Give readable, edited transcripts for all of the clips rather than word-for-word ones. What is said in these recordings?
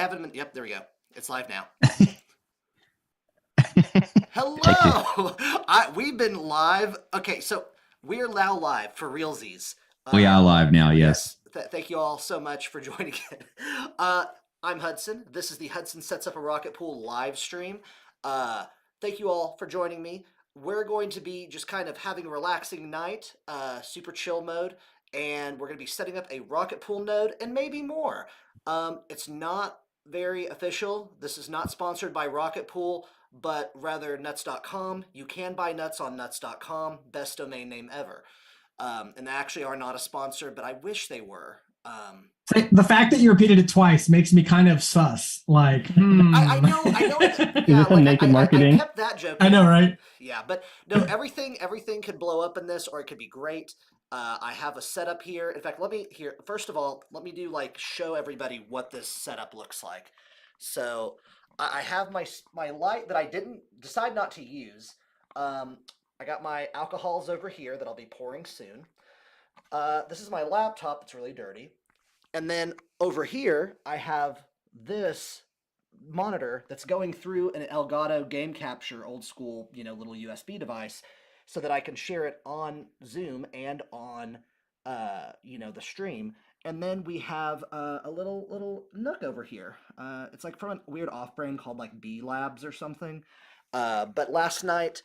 haven't been. Yep, there we go. It's live now. Hello. We've been live. Okay, so we're now live for realsies. We are live now. Yes. Thank you all so much for joining in. I'm Hudson. This is the Hudson Sets Up a Rocket Pool live stream. Thank you all for joining me. We're going to be just kind of having a relaxing night, super chill mode, and we're going to be setting up a rocket pool node and maybe more. It's not very official. This is not sponsored by RocketPool, but rather nuts.com. You can buy nuts on nuts.com. Best domain name ever. And they actually are not a sponsor, but I wish they were. The fact that you repeated it twice makes me kind of sus. Like, I know. Yeah, like, naked marketing? I kept that joke. I know, right? Yeah, but no, everything could blow up in this, or it could be great. I have a setup here. In fact, first of all, let me show everybody what this setup looks like. So I have my light that I didn't decide not to use. I got my alcohols over here that I'll be pouring soon. This is my laptop. It's really dirty. And then over here, I have this monitor that's going through an Elgato game capture, old school, little USB device, so that I can share it on Zoom and on, the stream. And then we have a little nook over here. It's like from a weird off-brand called like B Labs or something. But last night,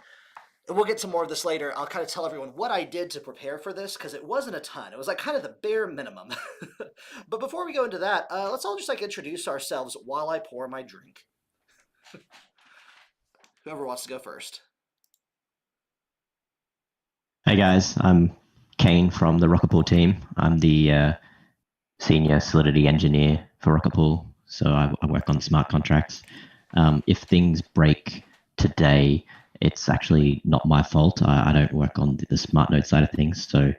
we'll get to more of this later. I'll kind of tell everyone what I did to prepare for this, because it wasn't a ton. It was like kind of the bare minimum. But before we go into that, let's all just introduce ourselves while I pour my drink. Whoever wants to go first. Hey guys, I'm Kane from the RocketPool team. I'm the senior Solidity engineer for RocketPool, so I work on smart contracts. If things break today, it's actually not my fault. I don't work on the smart node side of things, so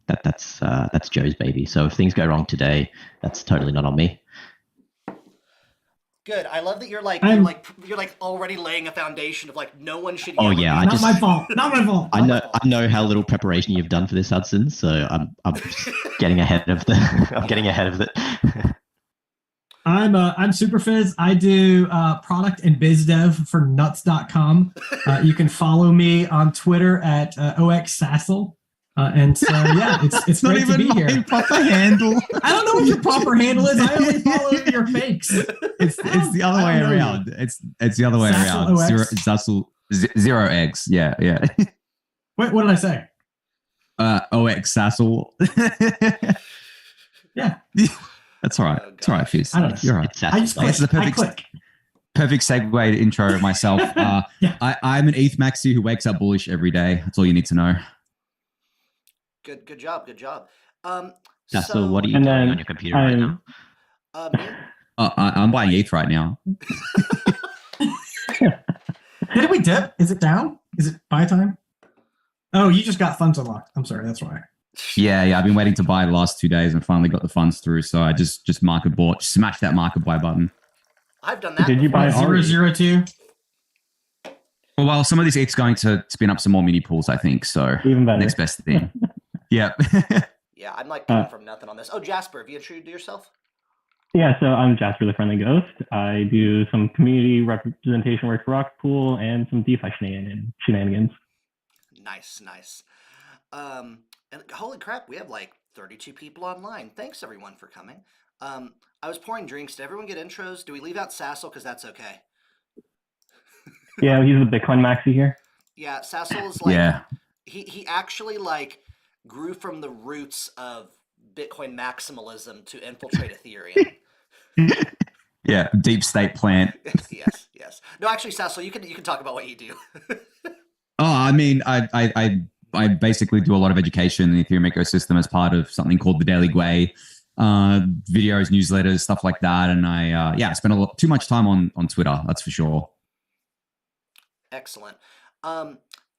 that's Joe's baby. So if things go wrong today, that's totally not on me. Good. I love that you're already laying a foundation of no one should. Oh yeah, not my fault. Not my fault. I know how little preparation you've done for this, Hudson. So I'm just getting ahead of I'm getting ahead of it. I'm Superphiz. I do product and biz dev for nuts.com. You can follow me on Twitter at Sassal. And so, yeah, it's not great even to be here. Proper handle. I don't know what your proper handle is. I only follow your fakes. It's the other way around. It's the other way around. Sassal 0x. Yeah. Wait, what did I say? OX Sassal. Yeah. That's all right. It's all right, Fizz. I don't know. You're right. I just click. Perfect segue to intro myself. Yeah. I'm an ETH maxi who wakes up bullish every day. That's all you need to know. Good job. So what are you doing on your computer right now? I'm buying ETH right now. Did we dip? Is it down? Is it buy time? Oh, you just got funds unlocked. I'm sorry. That's why. Yeah. I've been waiting to buy the last 2 days and finally got the funds through. So I just market bought, smash that market buy button. I've done that. Did you buy 002? Well, some of these ETH's going to spin up some more mini pools, I think. So Even better. Next best thing. Yeah. Yeah, I'm coming from nothing on this. Oh, Jasper, have you introduced yourself? Yeah, so I'm Jasper the Friendly Ghost. I do some community representation work for RocketPool and some DeFi shenanigans. Nice. And holy crap, we have 32 people online. Thanks everyone for coming. I was pouring drinks. Did everyone get intros? Do we leave out Sassal because that's okay? Yeah, he's the Bitcoin maxi here. Yeah, Sassal is he actually grew from the roots of Bitcoin maximalism to infiltrate Ethereum. Yeah, deep state plant. Yes. No, actually, Sassal, you can talk about what you do. I mean, I basically do a lot of education in the Ethereum ecosystem as part of something called the Daily Gwei, videos, newsletters, stuff like that. And I spend too much time on Twitter, that's for sure. Excellent.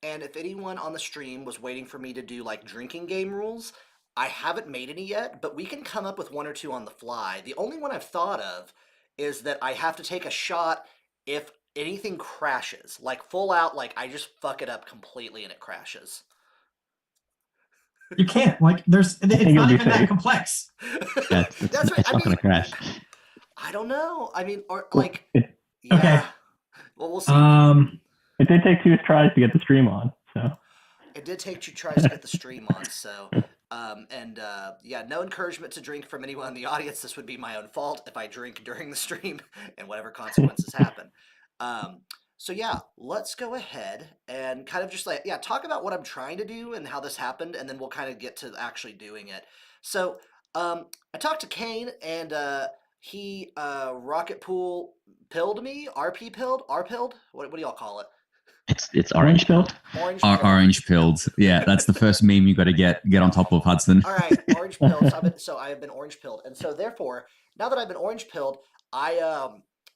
And if anyone on the stream was waiting for me to do drinking game rules, I haven't made any yet, but we can come up with one or two on the fly. The only one I've thought of is that I have to take a shot if anything crashes, full out, I just fuck it up completely and it crashes. You can't. It's not even that complex. That's right. It's not going to crash. I don't know. I mean, or like, It, yeah. Okay. Well, we'll see. it did take 2 tries to get the stream on, so. It did take 2 tries to get the stream on, so, yeah, no encouragement to drink from anyone in the audience. This would be my own fault if I drink during the stream and whatever consequences happen. So yeah, let's go ahead and kind of just like, yeah, talk about what I'm trying to do and how this happened, and then we'll kind of get to actually doing it. So, I talked to Kane, and he RocketPool pilled me, RP pilled, R pilled. What do y'all call it? It's orange pilled. Orange Or pilled. orange pilled. Yeah, that's the first meme you got to get on top of, Hudson. All right, orange pilled. So I have been orange pilled, and so therefore, now that I've been orange pilled, I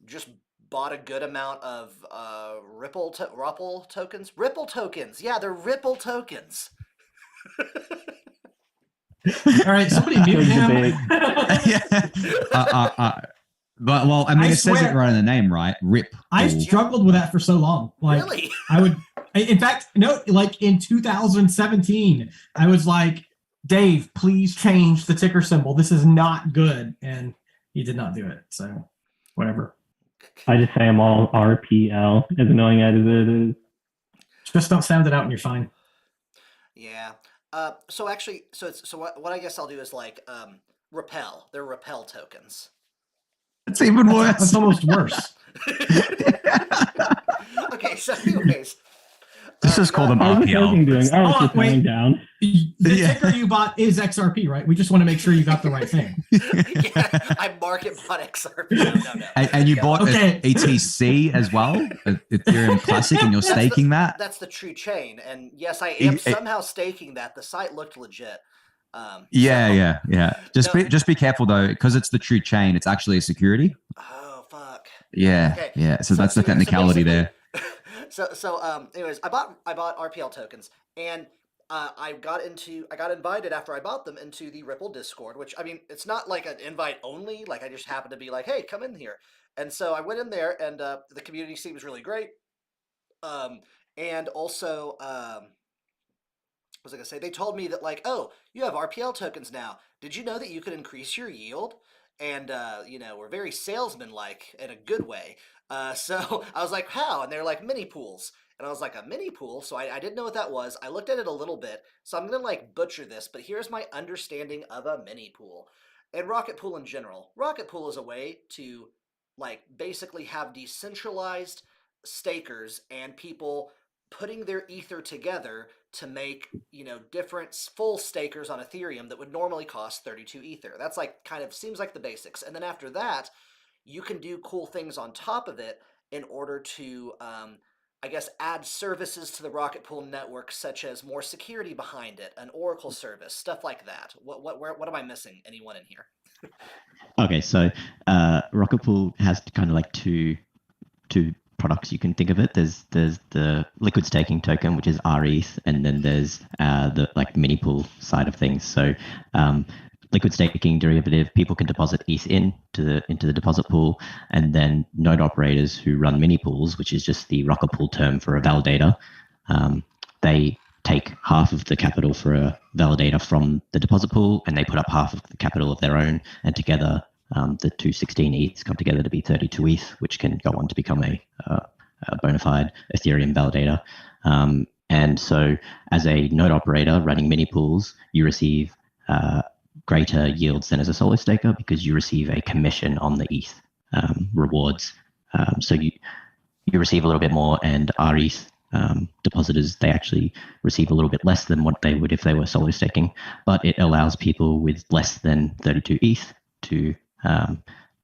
just bought a good amount of Ripple tokens. Ripple tokens. Yeah, they're Ripple tokens. All right, somebody mute him. Yeah. But well, I mean, it says it swear, right in the name, right? Rip. I Pool. struggled with that for so long. Like, Really? I would, in fact, no, like in 2017, I was like, Dave, please change the ticker symbol. This is not good. And he did not do it. So, whatever. I just say I'm all RPL, as annoying as it is. Just don't sound it out and you're fine. Yeah. So actually, so what I guess I'll do is like repel. They're repel tokens. It's even worse. That's almost worse. Okay. So anyways. Let's just call them How's the token doing? RPL. Oh, it's Oh, just going wait. down. The Yeah. ticker you bought is XRP, right? We just want to make sure you got the right thing. Yeah, I market bought XRP. No. And you Yeah. bought Okay. ETC as well, Ethereum Classic, and you're staking that. That's the true chain, and yes, I am somehow staking that. The site looked legit. Yeah. Just No. be careful though, because it's the true chain. It's actually a security. Oh fuck. Yeah, Okay. yeah. So that's the so technicality there. Anyways, I bought RPL tokens, and I got invited after I bought them into the Ripple Discord, which, I mean, it's not like an invite only. Like, I just happened to be like, hey, come in here. And so I went in there, and the community seems really great. And also, what was I gonna say? They told me that, like, oh, you have RPL tokens now. Did you know that you could increase your yield? And we're very salesman-like in a good way. So I was like, how? And they're like, mini pools. And I was like, a mini pool? So I didn't know what that was. I looked at it a little bit. So I'm gonna like butcher this, but here's my understanding of a mini pool. And RocketPool in general. RocketPool is a way to like basically have decentralized stakers and people putting their ether together to make, different full stakers on Ethereum that would normally cost 32 ether. That's like kind of seems like the basics. And then after that, you can do cool things on top of it in order to, I guess, add services to the RocketPool network, such as more security behind it, an Oracle service, stuff like that. What am I missing? Anyone in here? Okay, so RocketPool has kind of like two products you can think of it. There's the liquid staking token, which is RETH, and then there's the like mini pool side of things. So liquid staking derivative, people can deposit ETH into the deposit pool, and then node operators who run mini pools, which is just the RocketPool term for a validator, they take half of the capital for a validator from the deposit pool, and they put up half of the capital of their own, and together the 216 ETHs come together to be 32 ETH, which can go on to become a bona fide Ethereum validator. And so as a node operator running mini pools, you receive greater yields than as a solo staker because you receive a commission on the ETH rewards. So you receive a little bit more, and RETH depositors, they actually receive a little bit less than what they would if they were solo staking, but it allows people with less than 32 ETH to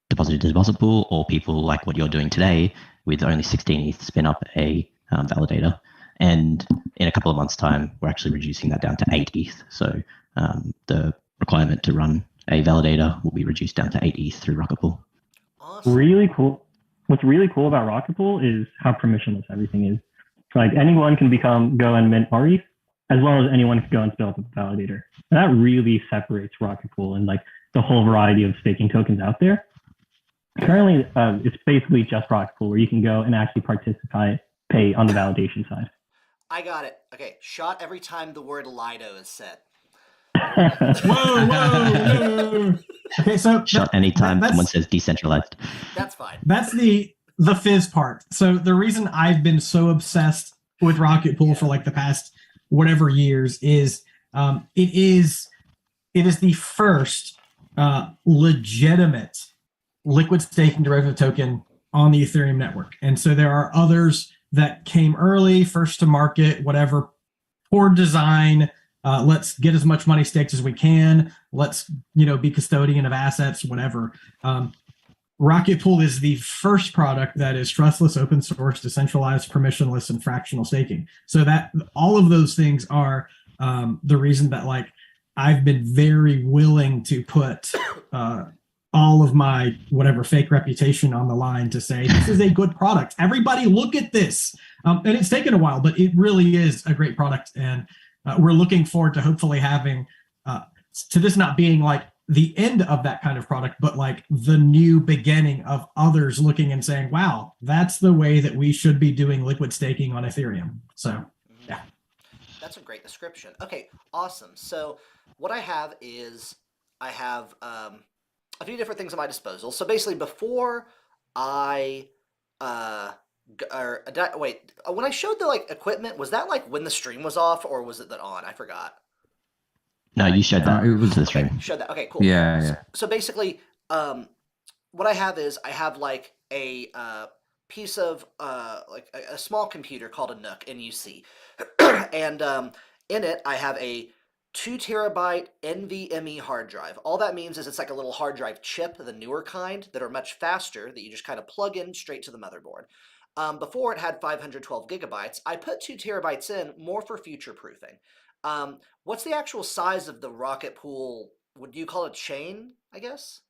deposit into the deposit pool, or people like what you're doing today with only 16 ETH spin up a validator. And in a couple of months' time, we're actually reducing that down to 8 ETH. So the requirement to run a validator will be reduced down to 8 ETH through RocketPool. Awesome. Really cool. What's really cool about RocketPool is how permissionless everything is. So like anyone can go and mint RETH, as well as anyone can go and spin up a validator. And that really separates RocketPool and like the whole variety of staking tokens out there. Currently, it's basically just RocketPool where you can go and actually pay on the validation side. I got it. Okay, shot every time the word Lido is said. Whoa. Okay, so Shot anytime someone says decentralized. That's fine. That's the fizz part. So the reason I've been so obsessed with RocketPool for like the past whatever years is it is the first legitimate liquid staking derivative token on the Ethereum network. And so there are others that came early, first to market, whatever, poor design. Let's get as much money staked as we can. Let's, be custodian of assets, whatever. RocketPool is the first product that is trustless, open source, decentralized, permissionless, and fractional staking. So that all of those things are the reason that like I've been very willing to put all of my whatever fake reputation on the line to say this is a good product. Everybody look at this. And it's taken a while, but it really is a great product. And we're looking forward to hopefully having to this not being like the end of that kind of product, but like the new beginning of others looking and saying, wow, that's the way that we should be doing liquid staking on Ethereum. So, yeah. That's a great description. Okay, awesome. So what I have is I have a few different things at my disposal. So basically before I when I showed the like equipment, was that like when the stream was off or was it that on? I forgot. No, you showed that. It was the Okay, stream. showed that. Okay, cool. Yeah. So basically, what I have is I have like a piece of like a small computer called a NUC, NUC, and in it I have a 2 terabyte NVMe hard drive. All that means is it's like a little hard drive chip, the newer kind that are much faster that you just kind of plug in straight to the motherboard. Before it had 512 gigabytes. I put 2 terabytes in more for future proofing. What's the actual size of the RocketPool? Would you call it chain, I guess?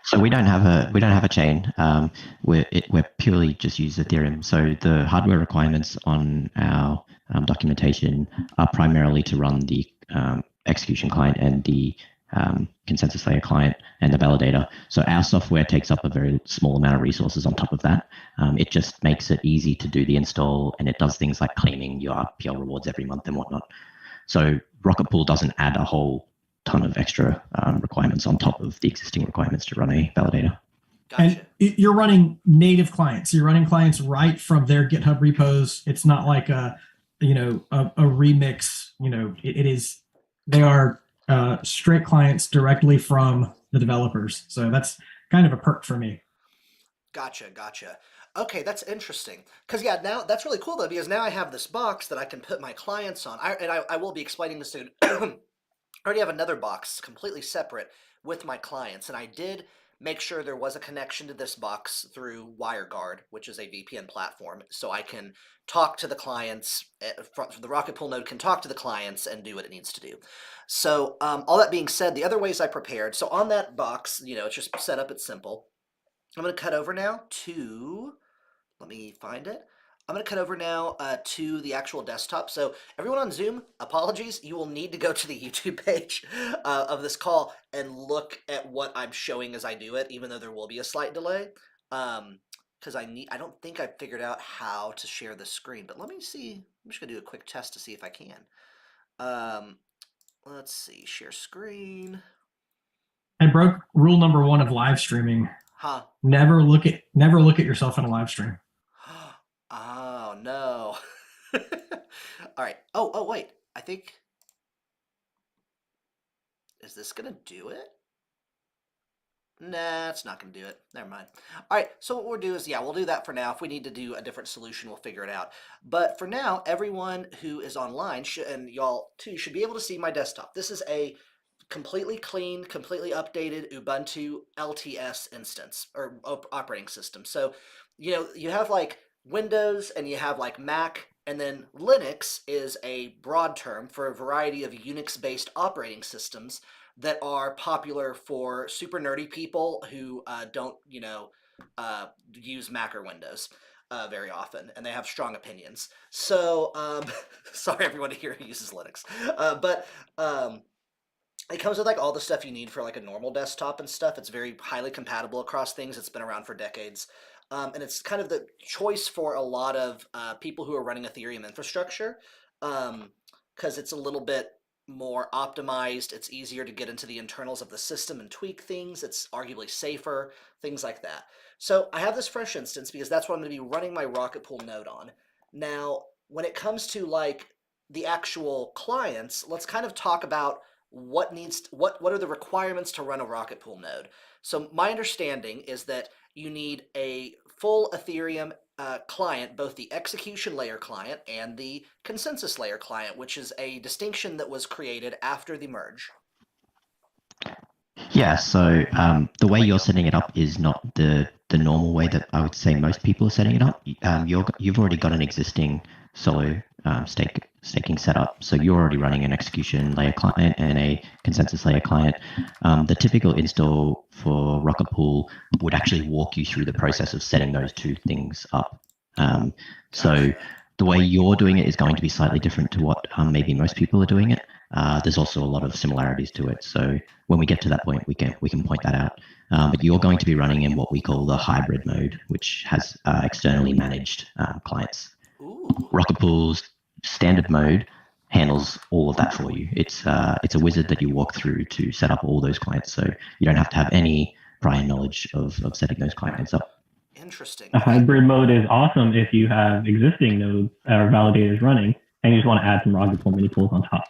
So we don't have a chain. We're purely just use Ethereum. So the hardware requirements on our documentation are primarily to run the execution client and the consensus layer client and the validator. So our software takes up a very small amount of resources on top of that. It just makes it easy to do the install, and it does things like claiming your RPL rewards every month and whatnot. So RocketPool doesn't add a whole ton of extra requirements on top of the existing requirements to run a validator. Gotcha. And you're running native clients. You're running clients right from their GitHub repos. It's not like a remix. It is. They are straight clients directly from the developers. So that's kind of a perk for me. Gotcha. Okay, that's interesting. Because now that's really cool though, because now I have this box that I can put my clients on. I will be explaining this soon. I already have another box completely separate with my clients, and I did make sure there was a connection to this box through WireGuard, which is a VPN platform, so I can talk to the clients. The RocketPool node can talk to the clients and do what it needs to do. So all that being said, the other ways I prepared. So on that box, it's just set up. It's simple. I'm going to cut over now to, let me find it. I'm going to cut over now to the actual desktop. So everyone on Zoom, apologies. You will need to go to the YouTube page of this call and look at what I'm showing as I do it, even though there will be a slight delay. Because I don't think I've figured out how to share the screen. But let me see. I'm just going to do a quick test to see if I can. Let's see. Share screen. I broke rule number 1 of live streaming. Huh. Never look at yourself in a live stream. Oh no. All right. Oh wait. I think, is this gonna do it? Nah, it's not gonna do it. Never mind. All right. So what we'll do is, we'll do that for now. If we need to do a different solution, we'll figure it out. But for now, everyone who is online and y'all too should be able to see my desktop. This is a completely clean, completely updated Ubuntu LTS instance or operating system. So, you have like Windows and you have like Mac, and then Linux is a broad term for a variety of Unix-based operating systems that are popular for super nerdy people who don't, use Mac or Windows very often, and they have strong opinions. So, sorry everyone here who uses Linux, but it comes with like all the stuff you need for like a normal desktop and stuff. It's very highly compatible across things. It's been around for decades. And it's kind of the choice for a lot of people who are running Ethereum infrastructure, because it's a little bit more optimized. It's easier to get into the internals of the system and tweak things. It's arguably safer, things like that. So I have this fresh instance because that's what I'm going to be running my RocketPool node on. Now, when it comes to like the actual clients, let's kind of talk about what are the requirements to run a RocketPool node. So my understanding is that you need a full Ethereum client, both the execution layer client and the consensus layer client, which is a distinction that was created after the merge. Yeah, so the way you're setting it up is not the normal way that I would say most people are setting it up. You've already got an existing solo staking setup, so you're already running an execution layer client and a consensus layer client. The typical install for RocketPool would actually walk you through the process of setting those two things up. So the way you're doing it is going to be slightly different to what maybe most people are doing it. There's also a lot of similarities to it. So when we get to that point, we can point that out. But you're going to be running in what we call the hybrid mode, which has externally managed clients. Ooh. RocketPool's standard mode handles all of that for you. It's a wizard that you walk through to set up all those clients. So you don't have to have any prior knowledge of setting those clients up. Interesting. A hybrid mode is awesome if you have existing nodes or validators running and you just want to add some RocketPool mini pools on top.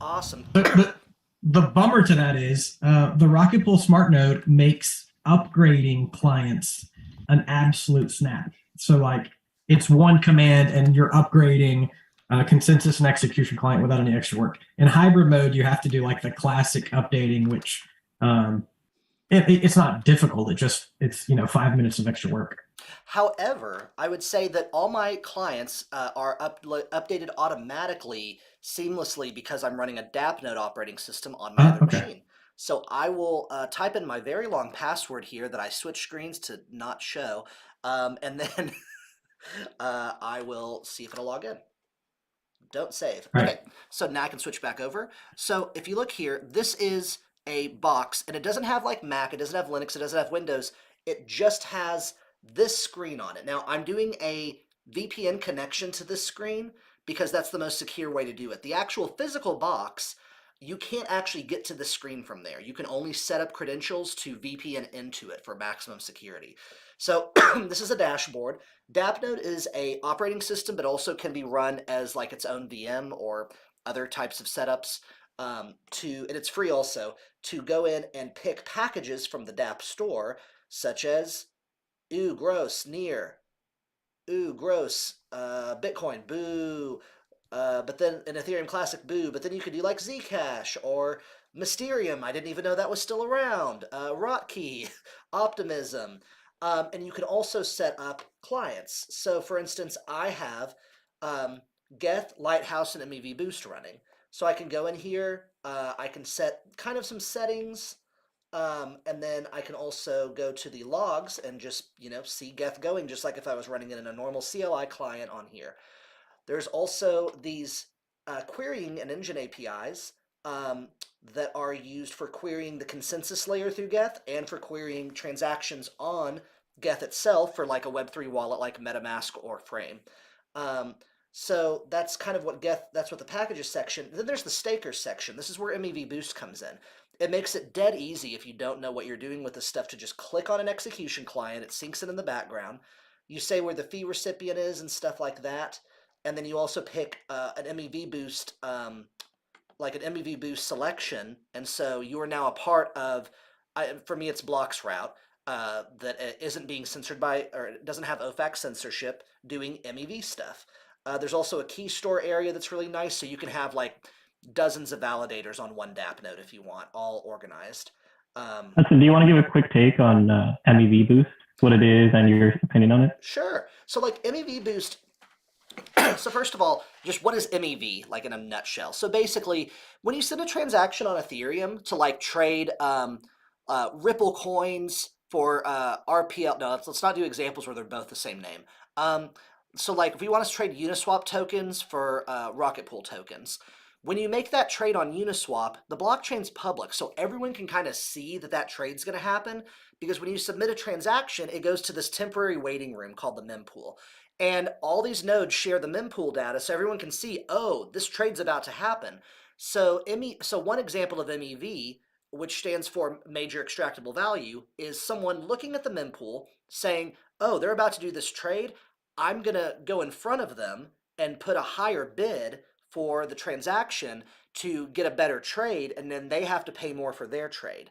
Awesome. The bummer to that is the RocketPool smart node makes upgrading clients an absolute snap. So like it's one command and you're upgrading consensus and execution client without any extra work. In hybrid mode, you have to do like the classic updating, which it's not difficult. It's 5 minutes of extra work. However, I would say that all my clients are updated automatically, seamlessly, because I'm running a DApp node operating system on my other machine. So I will type in my very long password here that I switch screens to not show, and then I will see if it'll log in. Don't save. Right. Okay, so now I can switch back over. So if you look here, this is a box, and it doesn't have like Mac, it doesn't have Linux, it doesn't have Windows. It just has this screen on it. Now, I'm doing a VPN connection to this screen because that's the most secure way to do it. The actual physical box, you can't actually get to the screen from there. You can only set up credentials to VPN into it for maximum security. So this is a dashboard. DAppNode is a operating system, but also can be run as like its own VM or other types of setups. And it's free also, to go in and pick packages from the Dapp store, such as ooh, gross, near, ooh, gross, Bitcoin, boo, but then an Ethereum Classic, boo, but then you could do like Zcash or Mysterium, I didn't even know that was still around, Rotkey, Optimism, and you can also set up clients. So for instance, I have Geth, Lighthouse, and MEV Boost running. So I can go in here, I can set kind of some settings, and then I can also go to the logs and just, see Geth going, just like if I was running it in a normal CLI client on here. There's also these querying and engine APIs that are used for querying the consensus layer through Geth and for querying transactions on Geth itself for like a Web3 wallet like MetaMask or Frame. So that's kind of what that's what the packages section. Then there's the stakers section. This is where MEV Boost comes in. It makes it dead easy if you don't know what you're doing with this stuff to just click on an execution client. It syncs it in the background. You say where the fee recipient is and stuff like that. And then you also pick an MEV Boost, like an MEV Boost selection. And so you are now a part of, for me, it's Block's route that isn't being censored by, or it doesn't have OFAC censorship doing MEV stuff. There's also a key store area that's really nice, so you can have like dozens of validators on one DApp node if you want, all organized. Hudson, do you want to give a quick take on MEV Boost, what it is, and your opinion on it? Sure. So like MEV Boost, so first of all, just what is MEV, like in a nutshell? So basically, when you send a transaction on Ethereum to like trade Ripple coins for RPL, no, let's not do examples where they're both the same name. So like if we want to trade Uniswap tokens for RocketPool tokens, when you make that trade on Uniswap, the blockchain's public, so everyone can kind of see that that trade's going to happen, because when you submit a transaction, it goes to this temporary waiting room called the mempool. And all these nodes share the mempool data, so everyone can see, oh, this trade's about to happen. So so one example of MEV, which stands for major extractable value, is someone looking at the mempool saying, "Oh, they're about to do this trade. I'm gonna go in front of them and put a higher bid for the transaction to get a better trade, and then they have to pay more for their trade."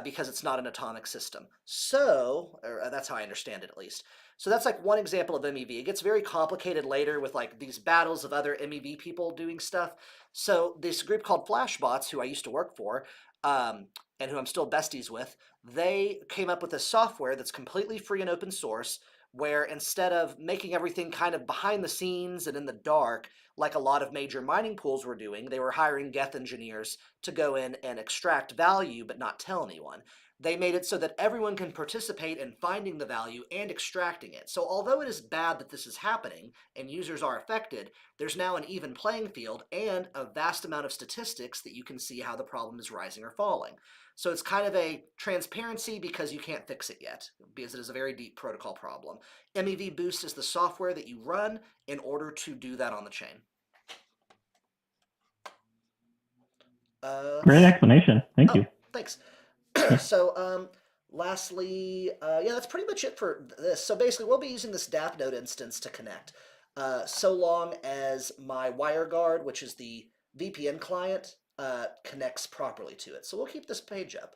Because it's not an atomic system. So, or that's how I understand it at least. So that's like one example of MEV. It gets very complicated later with like these battles of other MEV people doing stuff. So this group called Flashbots, who I used to work for, and who I'm still besties with, they came up with a software that's completely free and open source, where instead of making everything kind of behind the scenes and in the dark, like a lot of major mining pools were doing, they were hiring Geth engineers to go in and extract value but not tell anyone. They made it so that everyone can participate in finding the value and extracting it. So although it is bad that this is happening and users are affected, there's now an even playing field and a vast amount of statistics that you can see how the problem is rising or falling. So it's kind of a transparency because you can't fix it yet, because it is a very deep protocol problem. MEV Boost is the software that you run in order to do that on the chain. Great explanation. Thank you. Thanks. So, lastly, yeah, that's pretty much it for this. So basically, we'll be using this DAP node instance to connect, so long as my WireGuard, which is the VPN client, connects properly to it. So we'll keep this page up.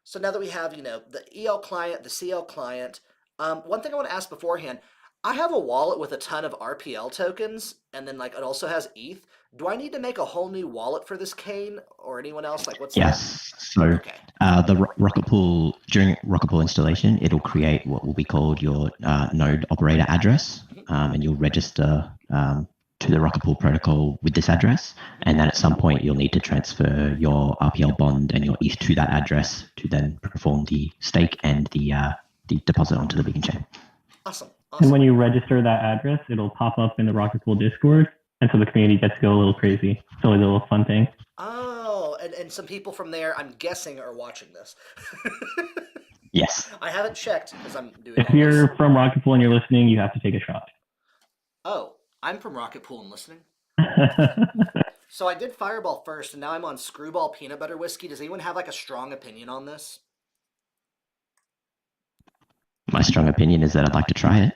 So now that we have, the EL client, the CL client, one thing I want to ask beforehand, I have a wallet with a ton of RPL tokens, and then like it also has ETH. Do I need to make a whole new wallet for this Kane or anyone else? Like, what's Yes. that? So Okay. the RocketPool, during RocketPool installation, it'll create what will be called your node operator address, and you'll register to the RocketPool protocol with this address. And then at some point, you'll need to transfer your RPL bond and your ETH to that address to then perform the stake and the deposit onto the beacon chain. Awesome. And when you register that address, it'll pop up in the RocketPool Discord. And so the community gets to go a little crazy. It's always a little fun thing. Oh, and some people from there, I'm guessing, are watching this. Yes. I haven't checked because I'm doing If you're from RocketPool and you're listening, you have to take a shot. Oh, I'm from RocketPool and listening. So I did Fireball first, and now I'm on Screwball Peanut Butter Whiskey. Does anyone have like a strong opinion on this? My strong opinion is that I'd like to try it.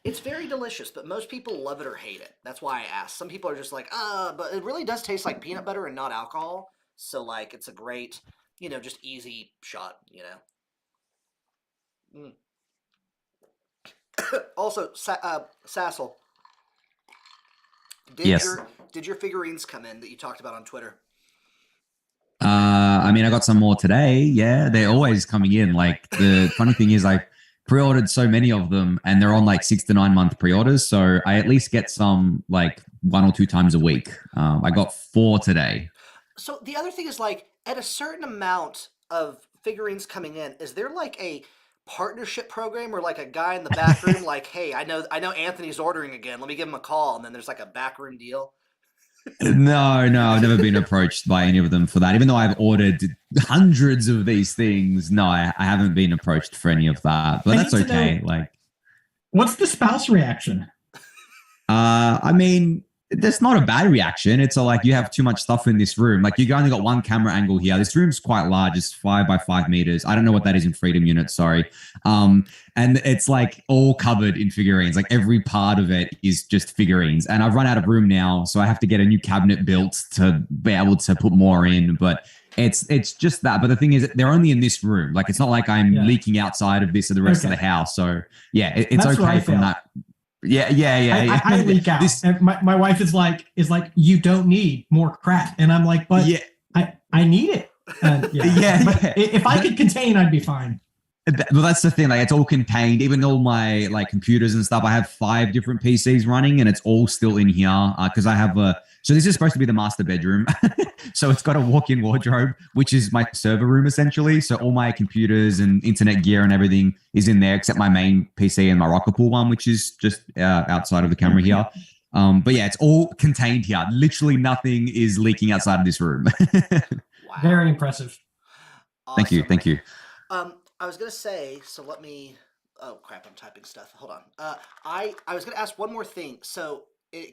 It's very delicious, but most people love it or hate it. That's why I asked. Some people are just like, but it really does taste like peanut butter and not alcohol. So, it's a great, just easy shot, Also, Sassal, Yes. Did your figurines come in that you talked about on Twitter? I mean, I got some more today. Yeah, they're always coming in. Like, the funny thing is, I pre-ordered so many of them, and they're on like 6 to 9 month pre-orders. So I at least get some like 1 or 2 times a week. I got 4 today. So the other thing is at a certain amount of figurines coming in, is there like a partnership program or like a guy in the back room like, hey, I know Anthony's ordering again, let me give him a call, and then there's like a backroom deal? No, I've never been approached by any of them for that. Even though I've ordered hundreds of these things, no, I haven't been approached for any of that. But that's okay. What's the spouse reaction? I mean, that's not a bad reaction. It's you have too much stuff in this room. Like, you only got one camera angle here. This room's quite large. It's 5 by 5 meters. I don't know what that is in freedom units. Sorry. And it's all covered in figurines. Like, every part of it is just figurines. And I've run out of room now, so I have to get a new cabinet built to be able to put more in. But it's just that. But the thing is, they're only in this room. Like, it's not like I'm leaking outside of this or the rest of the house. So yeah, it's That's okay from that. Yeah. I leak out. And my wife is like, you don't need more crap, and I'm like, but I need it. But if I could contain, I'd be fine. Well, that's the thing. It's all contained. Even all my computers and stuff. I have 5 different PCs running, and it's all still in here because I have a. So this is supposed to be the master bedroom. So it's got a walk-in wardrobe, which is my server room essentially. So all my computers and internet gear and everything is in there, except my main PC and my RocketPool one, which is just outside of the camera here. But yeah, it's all contained here. Literally nothing is leaking outside of this room. Wow. Very impressive. Awesome. Thank you. I was gonna say, so let me. Oh crap! I'm typing stuff. Hold on. I was gonna ask one more thing. So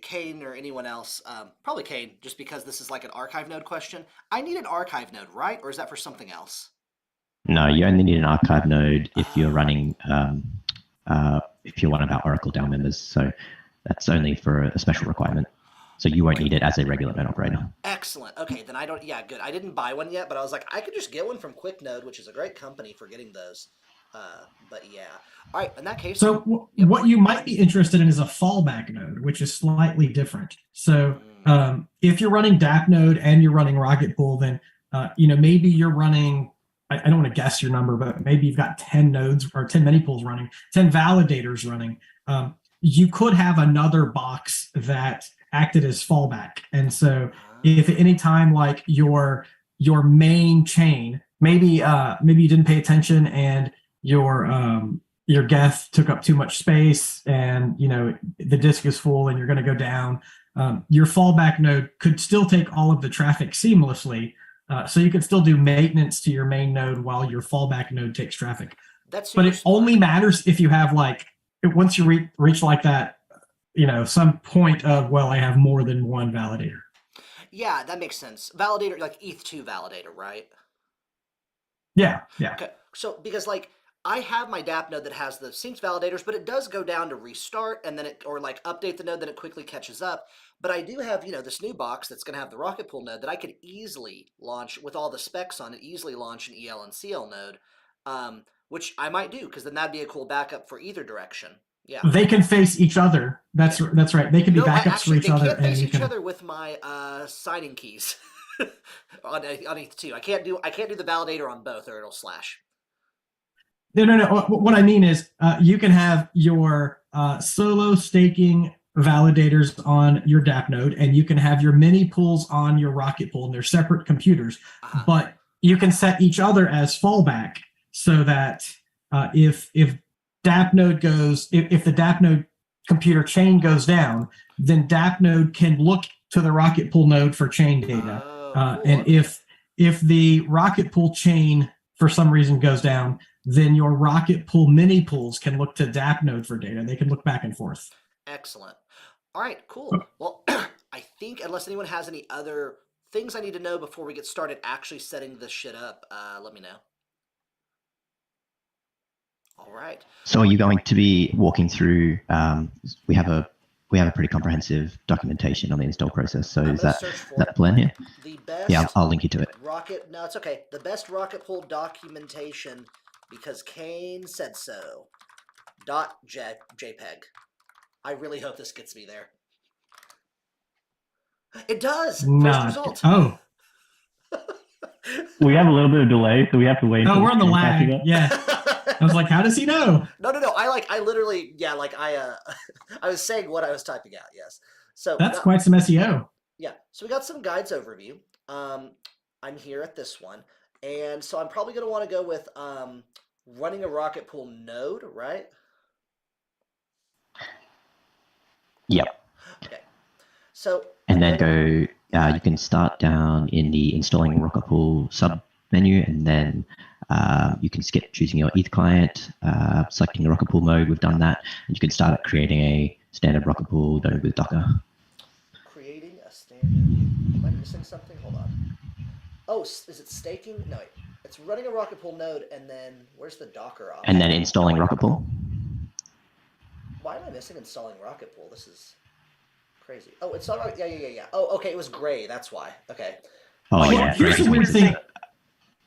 Kane or anyone else, probably Kane, just because this is like an archive node question. I need an archive node, right? Or is that for something else? No, you only need an archive node if you're running, if you're one of our Oracle DAO members. So that's only for a special requirement. So you won't need it as a regular node operator. Excellent. Okay, then I don't. Yeah, good. I didn't buy one yet, but I was like, I could just get one from QuickNode, which is a great company for getting those. But yeah. All right. In that case. So what you might be interested in is a fallback node, which is slightly different. So if you're running DApp node and you're running RocketPool, then maybe you're running. I don't want to guess your number, but maybe you've got 10 nodes or 10 mini pools running, 10 validators running. You could have another box that acted as fallback. And so if at any time like your main chain, maybe you didn't pay attention and your geth took up too much space and the disk is full and you're going to go down, your fallback node could still take all of the traffic seamlessly. So you can still do maintenance to your main node while your fallback node takes traffic. But it only matters if you have once you reach like that, some point of, well, I have more than one validator. Yeah, that makes sense. Validator, like ETH2 validator, right? Yeah. Okay, so because I have my DApp node that has the synced validators, but it does go down to restart and then update the node, then it quickly catches up. But I do have, this new box that's going to have the RocketPool node that I could easily launch with all the specs on it, easily launch an EL and CL node, which I might do because then that'd be a cool backup for either direction. Yeah. They can face each other. That's right. They can be backups for each other. They can't face each other with my signing keys on ETH2. I can't do the validator on both or it'll slash. No. What I mean is you can have your solo staking validators on your DApp node, and you can have your mini pools on your RocketPool, and they're separate computers. But you can set each other as fallback so that if DApp node if the DApp node computer chain goes down, then DApp node can look to the RocketPool node for chain data. Cool. And if the RocketPool chain for some reason goes down, then your RocketPool mini pools can look to DApp node for data. They can look back and forth. Excellent. All right, cool. Well, I think unless anyone has any other things I need to know before we get started actually setting this shit up, let me know. All right. So are you going to be walking through, we have a pretty comprehensive documentation on the install process. So is that the plan here? The best. Yeah, I'll link you to it. No, it's okay. The best RocketPool documentation because Kane said so. .jpeg. I really hope this gets me there. It does. First result. Oh. We have a little bit of delay, so we have to wait. Oh, we're on the lag. Yeah. I was like, how does he know? No. I literally, I was saying what I was typing out. Yes. So that's quite some SEO. Yeah. So we got some guides overview. I'm here at this one. And so I'm probably going to want to go with running a RocketPool node, right? Yep. Okay. So. And then go, you can start down in the installing RocketPool sub menu, and then you can skip choosing your ETH client, selecting the RocketPool mode. We've done that. And you can start creating a standard RocketPool node with Docker. Creating a standard. Am I missing something? Hold on. Oh, is it staking? No, wait. It's running a RocketPool node, and then where's the Docker option? And then installing RocketPool. Why am I missing installing RocketPool? This is crazy. Oh, it's all right. Yeah. Oh, okay. It was gray. That's why. Okay. Oh, yeah. Here's the weird thing.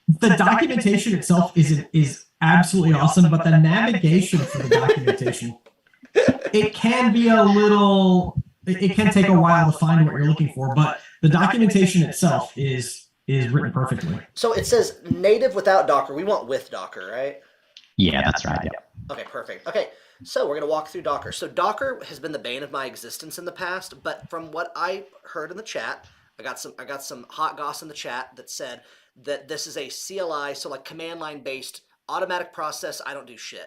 The documentation itself is absolutely awesome, but the navigation for the documentation, it can be a little. It can take a while to find what you're looking for, but the documentation itself is written perfectly. So it says native without Docker. We want with Docker, right? Yeah, that's right. Yeah. Okay, perfect. Okay, so we're going to walk through Docker. So Docker has been the bane of my existence in the past, but from what I heard in the chat, I got some hot goss in the chat that said that this is a CLI, so like command line based automatic process. I don't do shit.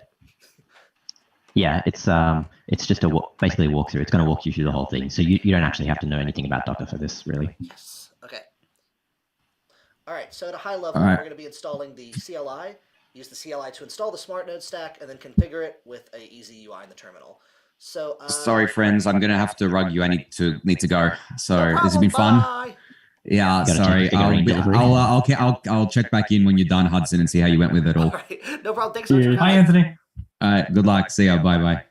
Yeah, it's just basically a walkthrough. It's going to walk you through the whole thing, so you don't actually have to know anything about Docker for this, really. Yes. Okay. All right. So at a high level, we're going to be installing the CLI. Use the CLI to install the smart node stack, and then configure it with a easy UI in the terminal. So Sorry, friends. I'm gonna have to rug you. I need to go. So no this has problem, been fun. bye. Yeah, Gotta sorry. check the figurine delivery. I'll check back in when you're done, Hudson, and see how you went with it All all. right, no problem. Thanks so much for Yeah. Hi, coming. Anthony. All right. Good luck. See ya. Bye bye.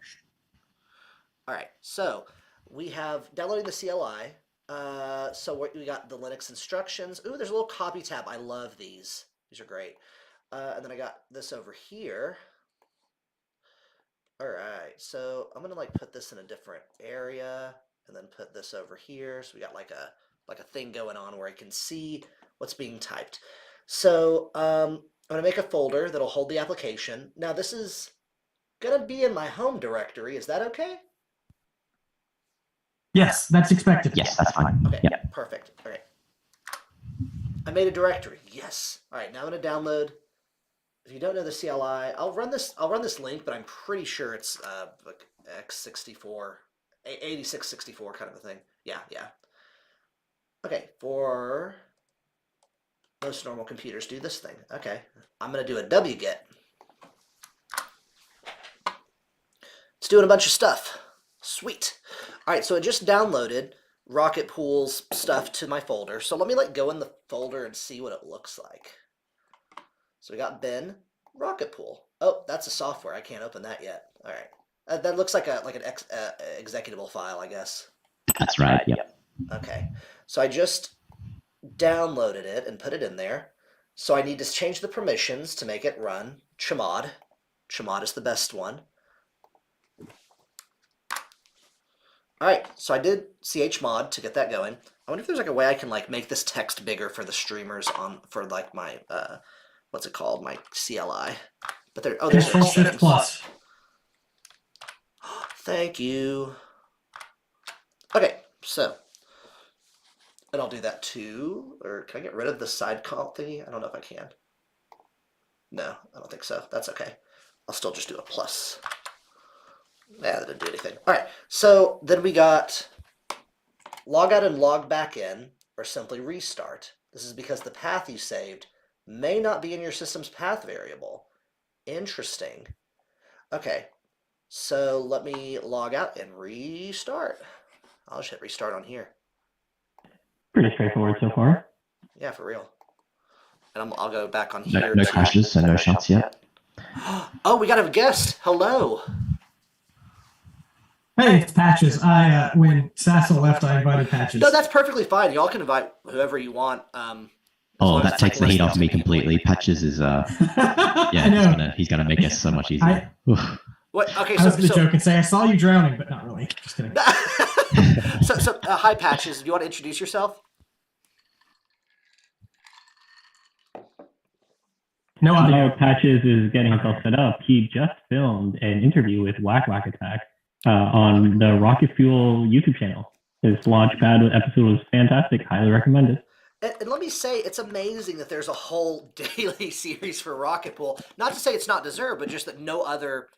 All right, so we have downloading the CLI. So we got the Linux instructions. Ooh, there's a little copy tab. I love these. These are great. And then I got this over here. All right, so I'm gonna like put this in a different area, and then put this over here. So we got like a thing going on where I can see what's being typed. So I'm gonna make a folder that'll hold the application. Now this is gonna be in my home directory. Is that okay? Yes, that's expected. Yes, that's fine. Okay, Yeah. perfect. All right. I made a directory. Yes. All right, now I'm gonna download. If you don't know the CLI, I'll run this link, but I'm pretty sure it's like x64, 8664 kind of a thing. Yeah. Okay, for most normal computers do this thing. Okay, I'm gonna do a wget. It's doing a bunch of stuff. Sweet. All right, so it just downloaded RocketPool's stuff to my folder. So let me go in the folder and see what it looks like. So we got bin, RocketPool. Oh, that's a software. I can't open that yet. All right. That looks like an executable file, I guess. That's right. Yep. Okay. So I just downloaded it and put it in there. So I need to change the permissions to make it run chmod. Chmod is the best one. All right, so I did chmod to get that going. I wonder if there's a way I can make this text bigger for the streamers for my what's it called, my CLI. But there's Control Shift Plus. Thank you. Okay, so and I'll do that too. Or can I get rid of the side call thingy? I don't know if I can. No, I don't think so. That's okay. I'll still just do a plus. Yeah, that didn't do anything. All right, so then we got log out and log back in, or simply restart. This is because the path you saved may not be in your system's path variable. Interesting. Okay, so let me log out and restart. I'll just hit restart on here. Pretty straightforward so far. Yeah, for real. And I'll go back on No, here. no crashes, so no shots yet. Oh, we got a guest. Hello. Hey, it's Patches. When Sassal left, I invited Patches. No, that's perfectly fine. Y'all can invite whoever you want. Oh, that takes the heat off me completely. Patches is he's gonna make us so much easier. What? Okay, I was going to joke and say I saw you drowning, but not really. Just kidding. so hi, Patches. Do you want to introduce yourself? No While audio. Patches is getting himself set up, he just filmed an interview with Whack Attack on the RocketPool YouTube channel. His Launchpad episode was fantastic. Highly recommend it. And let me say, it's amazing that there's a whole daily series for RocketPool. Not to say it's not deserved, but just that no other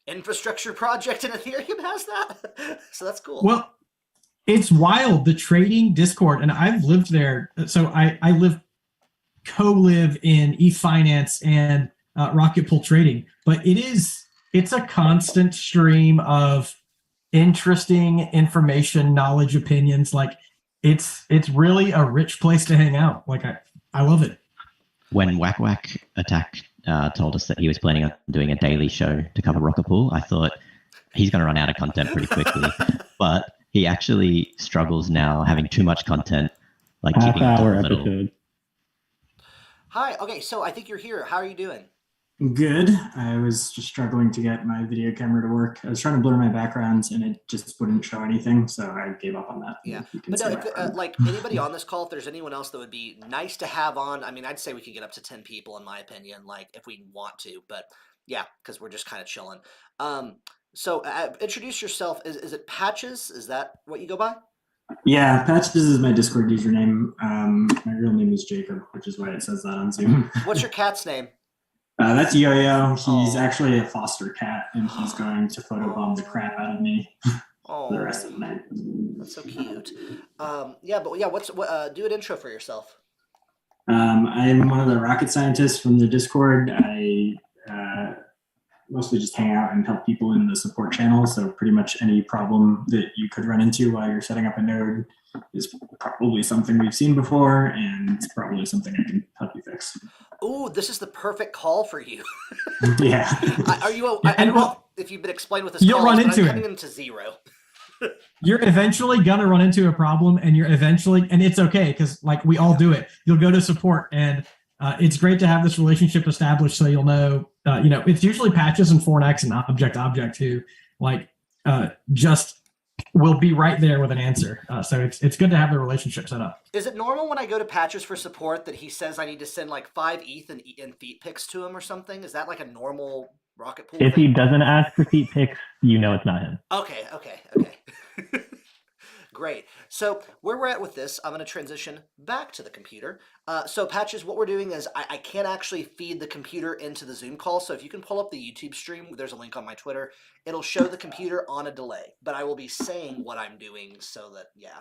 infrastructure project in Ethereum has that. So that's cool. Well, it's wild. The trading Discord, and I've lived there. So I co-live in eFinance and RocketPool trading, but it's a constant stream of interesting information, knowledge, opinions. It's really a rich place to hang out. I love it. When Whack Attack told us that he was planning on doing a daily show to cover RocketPool, I thought he's going to run out of content pretty quickly. But he actually struggles now having too much content, keeping it Half-hour little. episode. Hi. Okay, so I think you're here. How are you doing? Good. I was just struggling to get my video camera to work. I was trying to blur my backgrounds and it just wouldn't show anything, so I gave up on that. Yeah, You can but see no, my if, anybody on this call, if there's anyone else that would be nice to have on, I mean, I'd say we could get up to 10 people in my opinion, if we want to, but yeah, because we're just kind of chilling. So introduce yourself. Is it Patches? Is that what you go by? Yeah, Patches is my Discord username. My real name is Jacob, which is why it says that on Zoom. What's your cat's name? That's Yo-Yo. He's actually a foster cat, and he's going to photobomb the crap out of me for the rest of the night. That's so cute. Do an intro for yourself. I'm one of the rocket scientists from the Discord. mostly just hang out and help people in the support channel. So pretty much any problem that you could run into while you're setting up a node is probably something we've seen before, and it's probably something I can help you fix. Ooh, this is the perfect call for you. Yeah. Are you? Yeah, I and don't know if you've been explained what this you'll call run is, but into I'm it. coming into zero. You're eventually gonna run into a problem, and and it's okay because like we all do it. You'll go to support, and it's great to have this relationship established, so you'll know. It's usually patches and Fornex and object who just will be right there with an answer. So it's good to have the relationship set up. Is it normal when I go to patches for support that he says I need to send like 5 ETH and feet picks to him or something? Is that like a normal RocketPool If thing? he doesn't ask for feet picks, you know it's not him. Okay. Great. So where we're at with this, I'm going to transition back to the computer. So Patches, what we're doing is I can't actually feed the computer into the Zoom call. So if you can pull up the YouTube stream, there's a link on my Twitter. It'll show the computer on a delay, but I will be saying what I'm doing so that, yeah.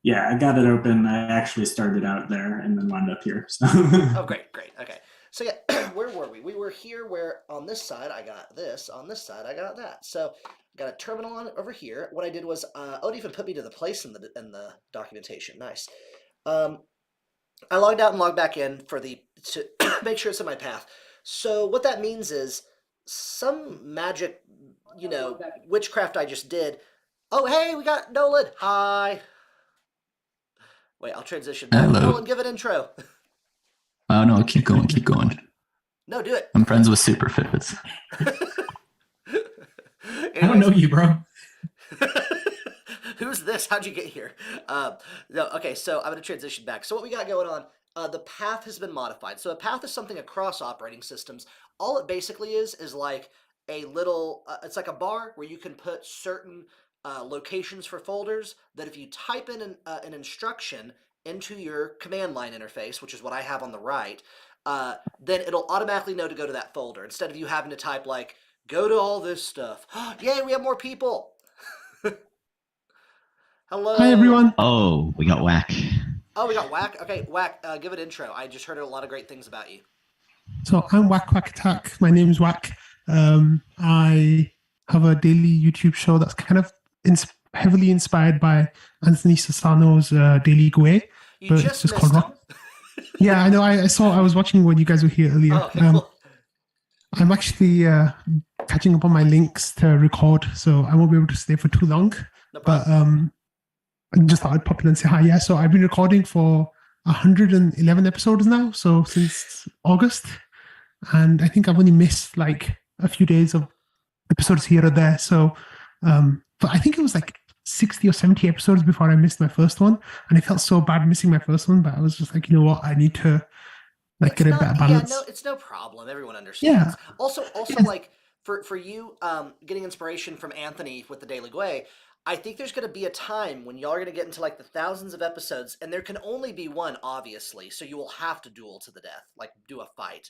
Yeah, I got it open. I actually started out there and then wound up here. So. Oh, great. Okay. So yeah, where were we? We were here where on this side I got this, on this side I got that. So got a terminal on over here. What I did was, it even put me to the place in the documentation. Nice. I logged out and logged back in to make sure it's in my path. So what that means is some magic, witchcraft I just did. Oh, hey, we got Nolan. Hi. Wait, I'll transition. Hello. Nolan, give an intro. Oh no, keep going. No, do it. I'm friends with Superphiz. I don't know you, bro. Who's this? How'd you get here? No, okay, so I'm going to transition back. So what we got going on, the path has been modified. So a path is something across operating systems. All it basically is like a little, it's like a bar where you can put certain locations for folders that if you type in an instruction into your command line interface, which is what I have on the right, then it'll automatically know to go to that folder instead of you having to type like, go to all this stuff. Yay, we have more people. Hello. Hi, everyone. Oh, we got whack. Oh, we got Whack? Okay, Whack, give an intro. I just heard a lot of great things about you. So I'm Whack Whack Attack. My name's Whack. I have a daily YouTube show that's kind of heavily inspired by Anthony Sassano's Daily Gway. You but just it's missed called him. Yeah, I know. I was watching when you guys were here earlier. Oh, okay, cool. I'm actually catching up on my links to record, so I won't be able to stay for too long. No But problem. I just thought I'd pop in and say hi. Yeah, so I've been recording for 111 episodes now, so since August, and I think I've only missed like a few days of episodes here or there. So, but I think it was like 60 or 70 episodes before I missed my first one, and I felt so bad missing my first one. But I was just like, you know what, I need to like get a better balance. Yeah, no, it's no problem. Everyone understands. Yeah. Also, like for you, getting inspiration from Anthony with the Daily Gway, I think there's going to be a time when y'all are going to get into like the thousands of episodes, and there can only be one, obviously. So you will have to duel to the death, like do a fight.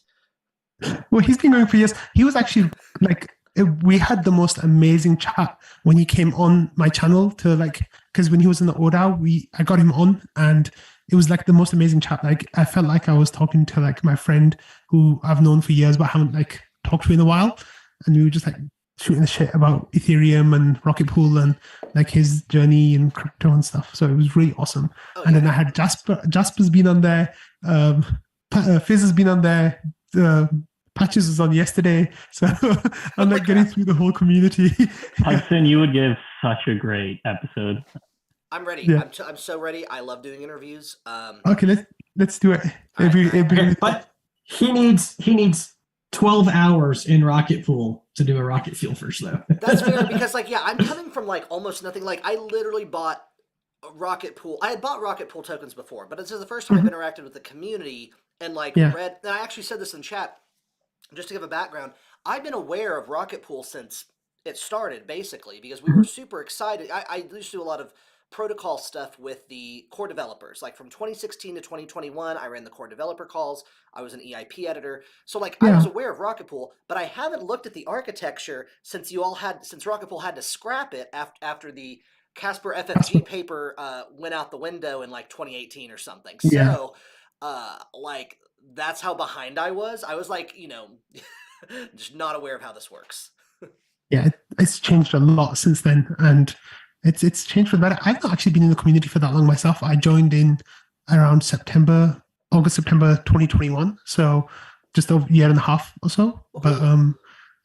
Well, he's been going for years. He was actually like, we had the most amazing chat when he came on my channel to like, because when he was in the ODAO, I got him on, and it was like the most amazing chat. Like I felt like I was talking to like my friend who I've known for years, but haven't like talked to in a while. And we were just like shooting the shit about Ethereum and RocketPool and like his journey and crypto and stuff. So it was really awesome. Oh, and yeah. then I had Jasper. Jasper's been on there. Fizz has been on there. Patches was on yesterday. So I'm like getting through the whole community. Hudson, you would give such a great episode. I'm ready. Yeah. I'm so ready. I love doing interviews. Okay, let's do it. Okay, but he needs 12 hours in RocketPool to do a rocket fuel first, though. That's fair because, like, yeah, I'm coming from like almost nothing. Like, I literally bought RocketPool. I had bought RocketPool tokens before, but this is the first time I've interacted with the community and like read. And I actually said this in chat, just to give a background. I've been aware of RocketPool since it started, basically, because we were super excited. I used to do a lot of protocol stuff with the core developers. Like from 2016 to 2021, I ran the core developer calls. I was an EIP editor. So like I was aware of RocketPool, but I haven't looked at the architecture since RocketPool had to scrap it after the Casper FFG paper went out the window in like 2018 or something. So like that's how behind I was. I was like, Just not aware of how this works. Yeah, it's changed a lot since then, and it's changed for the better. I've not actually been in the community for that long myself. I joined in around August, September 2021, so just over a year and a half or so. But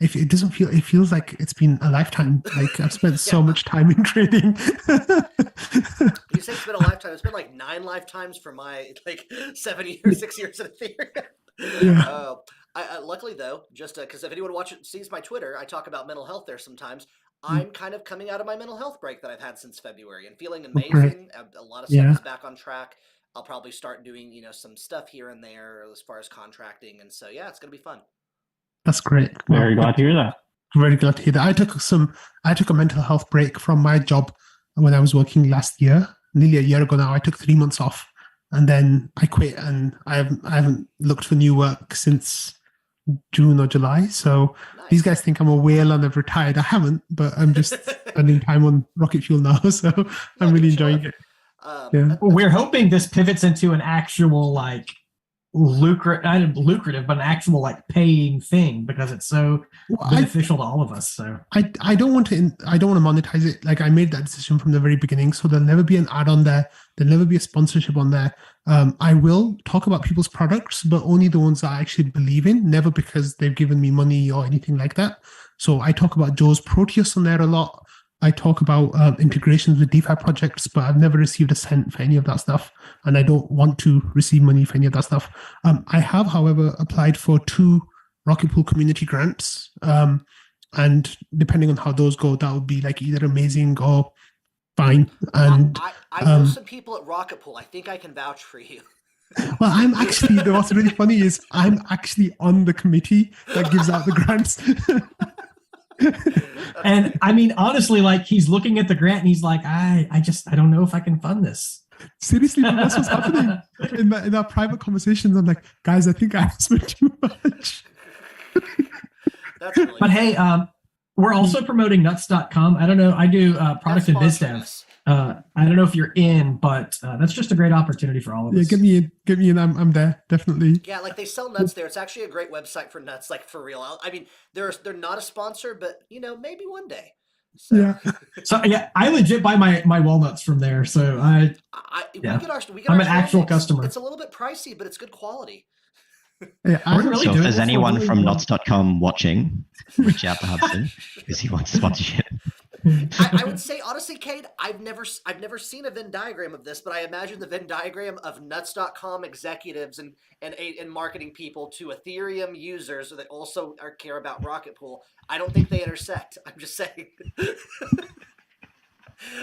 if it doesn't feel, it feels like it's been a lifetime. Like I've spent so much time in trading. You say it's been a lifetime. It's been like 9 lifetimes for my 6 years in Ethereum. Yeah. I luckily though, just because if anyone sees my Twitter, I talk about mental health there sometimes. I'm kind of coming out of my mental health break that I've had since February and feeling amazing. A lot of stuff is back on track. I'll probably start doing some stuff here and there as far as contracting, and so yeah, it's gonna be fun. That's great. Very glad to hear that. Very glad to hear that. I took a mental health break from my job when I was working last year, nearly a year ago now. I took 3 months off, and then I quit, and I haven't looked for new work since June or July. So Nice. These guys think I'm a whale and I've retired. I haven't, but I'm just spending time on Rocket Fuel now, so I'm really enjoying it. Yeah. We're hoping this pivots into an actual lucrative, but an actual paying thing, because it's so beneficial to all of us. So I don't want to monetize it. Like I made that decision from the very beginning, so there'll never be an ad on there. There'll never be a sponsorship on there. I will talk about people's products, but only the ones that I actually believe in, never because they've given me money or anything like that. So I talk about Joe's Proteus on there a lot. I talk about integrations with DeFi projects, but I've never received a cent for any of that stuff, and I don't want to receive money for any of that stuff. I have, however, applied for 2 RocketPool community grants, and depending on how those go, that would be either amazing or fine. And I know some people at RocketPool. I think I can vouch for you. Well, I'm actually, what's really funny is I'm actually on the committee that gives out the grants. And I mean, honestly, he's looking at the grant and he's like, I don't know if I can fund this. Seriously, that's what's happening in our private conversations. I'm like, guys, I think I spent too much. That's really but hey, we're also promoting nuts.com. I don't know. I do product and biz dev. I don't know if you're in, but that's just a great opportunity for all of us. Yeah, get me in. I'm there, definitely. Yeah, they sell nuts there. It's actually a great website for nuts, for real. I mean, they're not a sponsor, but maybe one day. So. Yeah. So yeah, I legit buy my walnuts from there. So we get I'm an actual customer. It's a little bit pricey, but it's good quality. Yeah, so if there's anyone from nuts.com watching, reach out to Hudson because he wants sponsorship. I would say honestly, Kane, I've never seen a Venn diagram of this, but I imagine the Venn diagram of nuts.com executives and marketing people to Ethereum users that also care about RocketPool. I don't think they intersect. I'm just saying.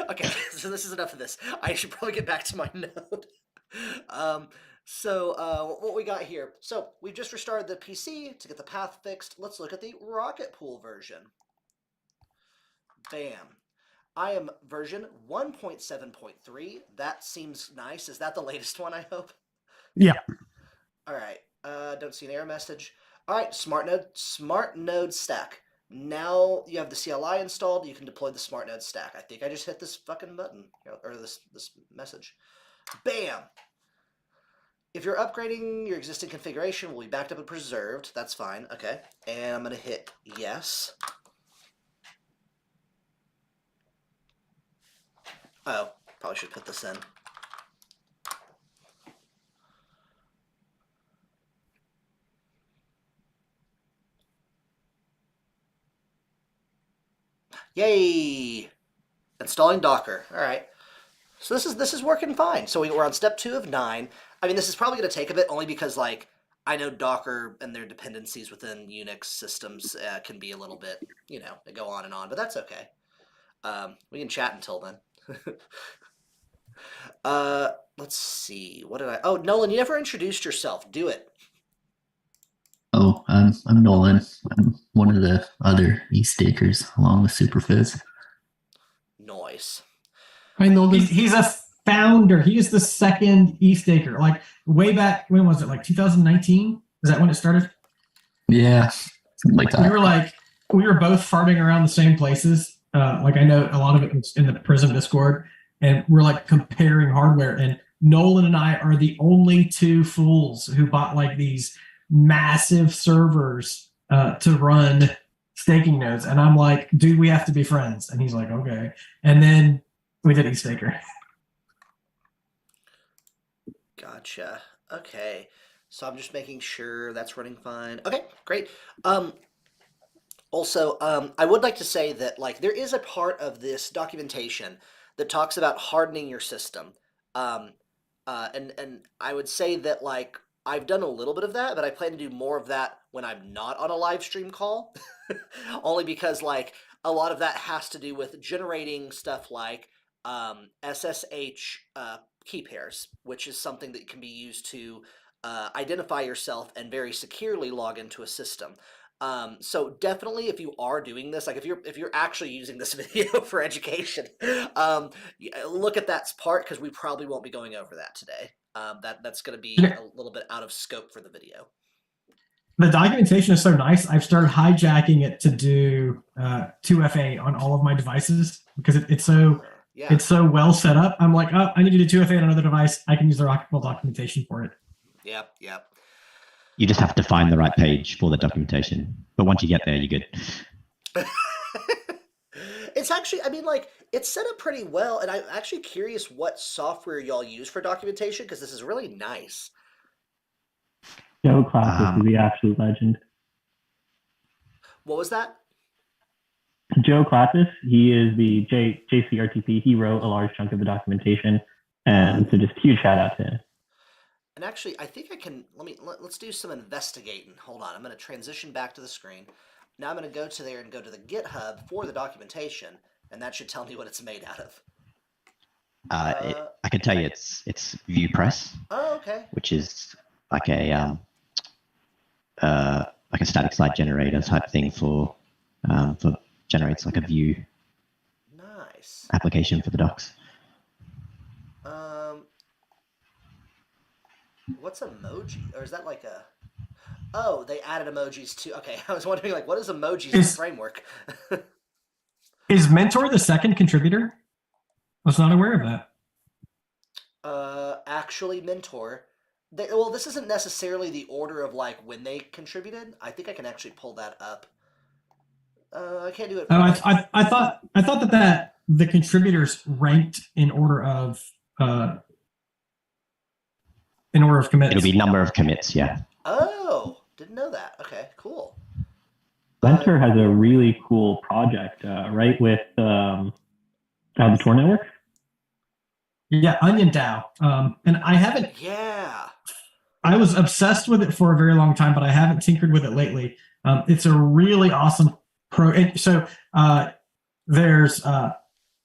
Okay, so this is enough of this. I should probably get back to my note. So what we got here? So we've just restarted the PC to get the path fixed. Let's look at the RocketPool version. Bam. I am version 1.7.3. That seems nice. Is that the latest one, I hope? Yeah. All right. Don't see an error message. All right, Smart Node Stack. Now you have the CLI installed. You can deploy the Smart Node Stack. I think I just hit this fucking button, or this message. Bam. If you're upgrading your existing configuration, will be backed up and preserved. That's fine. Okay. And I'm going to hit yes. Oh, probably should put this in. Yay! Installing Docker. All right. So this is working fine. So we're on step 2 of 9. I mean, this is probably going to take a bit only because I know Docker and their dependencies within Unix systems can be a little bit, they go on and on, but that's okay. We can chat until then. Let's see. What did Oh, Nolan, you never introduced yourself. Do it. Oh, I'm Nolan. I'm one of the other e-stakers along with Superphiz. Noise. I know he's a founder. He is the second e-staker. Way back, when was it? 2019? Is that when it started? Yeah, something like that. We were both farming around the same places. I know a lot of it was in the Prism Discord, and we're comparing hardware. And Nolan and I are the only 2 fools who bought these massive servers to run staking nodes, and I'm like, dude, we have to be friends, and he's like, okay, and then we did eStaker. Gotcha. Okay. So I'm just making sure that's running fine. Okay, great. Also, I would like to say that like there is a part of this documentation that talks about hardening your system. And I would say that like I've done a little bit of that, but I plan to do more of that when I'm not on a live stream call. Only because like a lot of that has to do with generating stuff like SSH key pairs, which is something that can be used to identify yourself and very securely log into a system. So definitely, if you are doing this, like if you're actually using this video for education, look at that part because we probably won't be going over that today. That's going to be a little bit out of scope for the video. The documentation is so nice. I've started hijacking it to do 2FA on all of my devices because it's so well set up. I'm like, oh, I need to do 2FA on another device. I can use the RocketPool documentation for it. Yep. You just have to find the right page for the documentation. But once you get there, you're good. It's actually, I mean, like, it's set up pretty well, and I'm actually curious what software y'all use for documentation, because this is really nice. Joe Classic is the absolute legend. What was that? Joe Classic, he is the JCRTP. He wrote a large chunk of the documentation, and so just huge shout out to him. And actually, I think I can, let's do some investigating. Hold on, I'm going to transition back to the screen. Now I'm going to go to there and go to the GitHub for the documentation, and that should tell me what it's made out of. I can tell you it's ViewPress. Oh, okay. Which is like a static site generator type thing for generates like a view application for the docs. What's emoji? Or is that like a... Oh, they added emojis too. Okay, I was wondering, like, what is emojis in the framework? Is Mentor the second contributor? I was not aware of that. Actually, Mentor... well, this isn't necessarily the order of, like, when they contributed. I think I can actually pull that up. I can't do it. I thought that the contributors ranked in order of commits. It'll be number of commits, yeah. Oh, didn't know that. Okay, cool. Mentor has a really cool project, right, with the Tor network? Yeah, Onion DAO. And I haven't... Yeah. I was obsessed with it for a very long time, but I haven't tinkered with it lately. It's a really awesome so there's a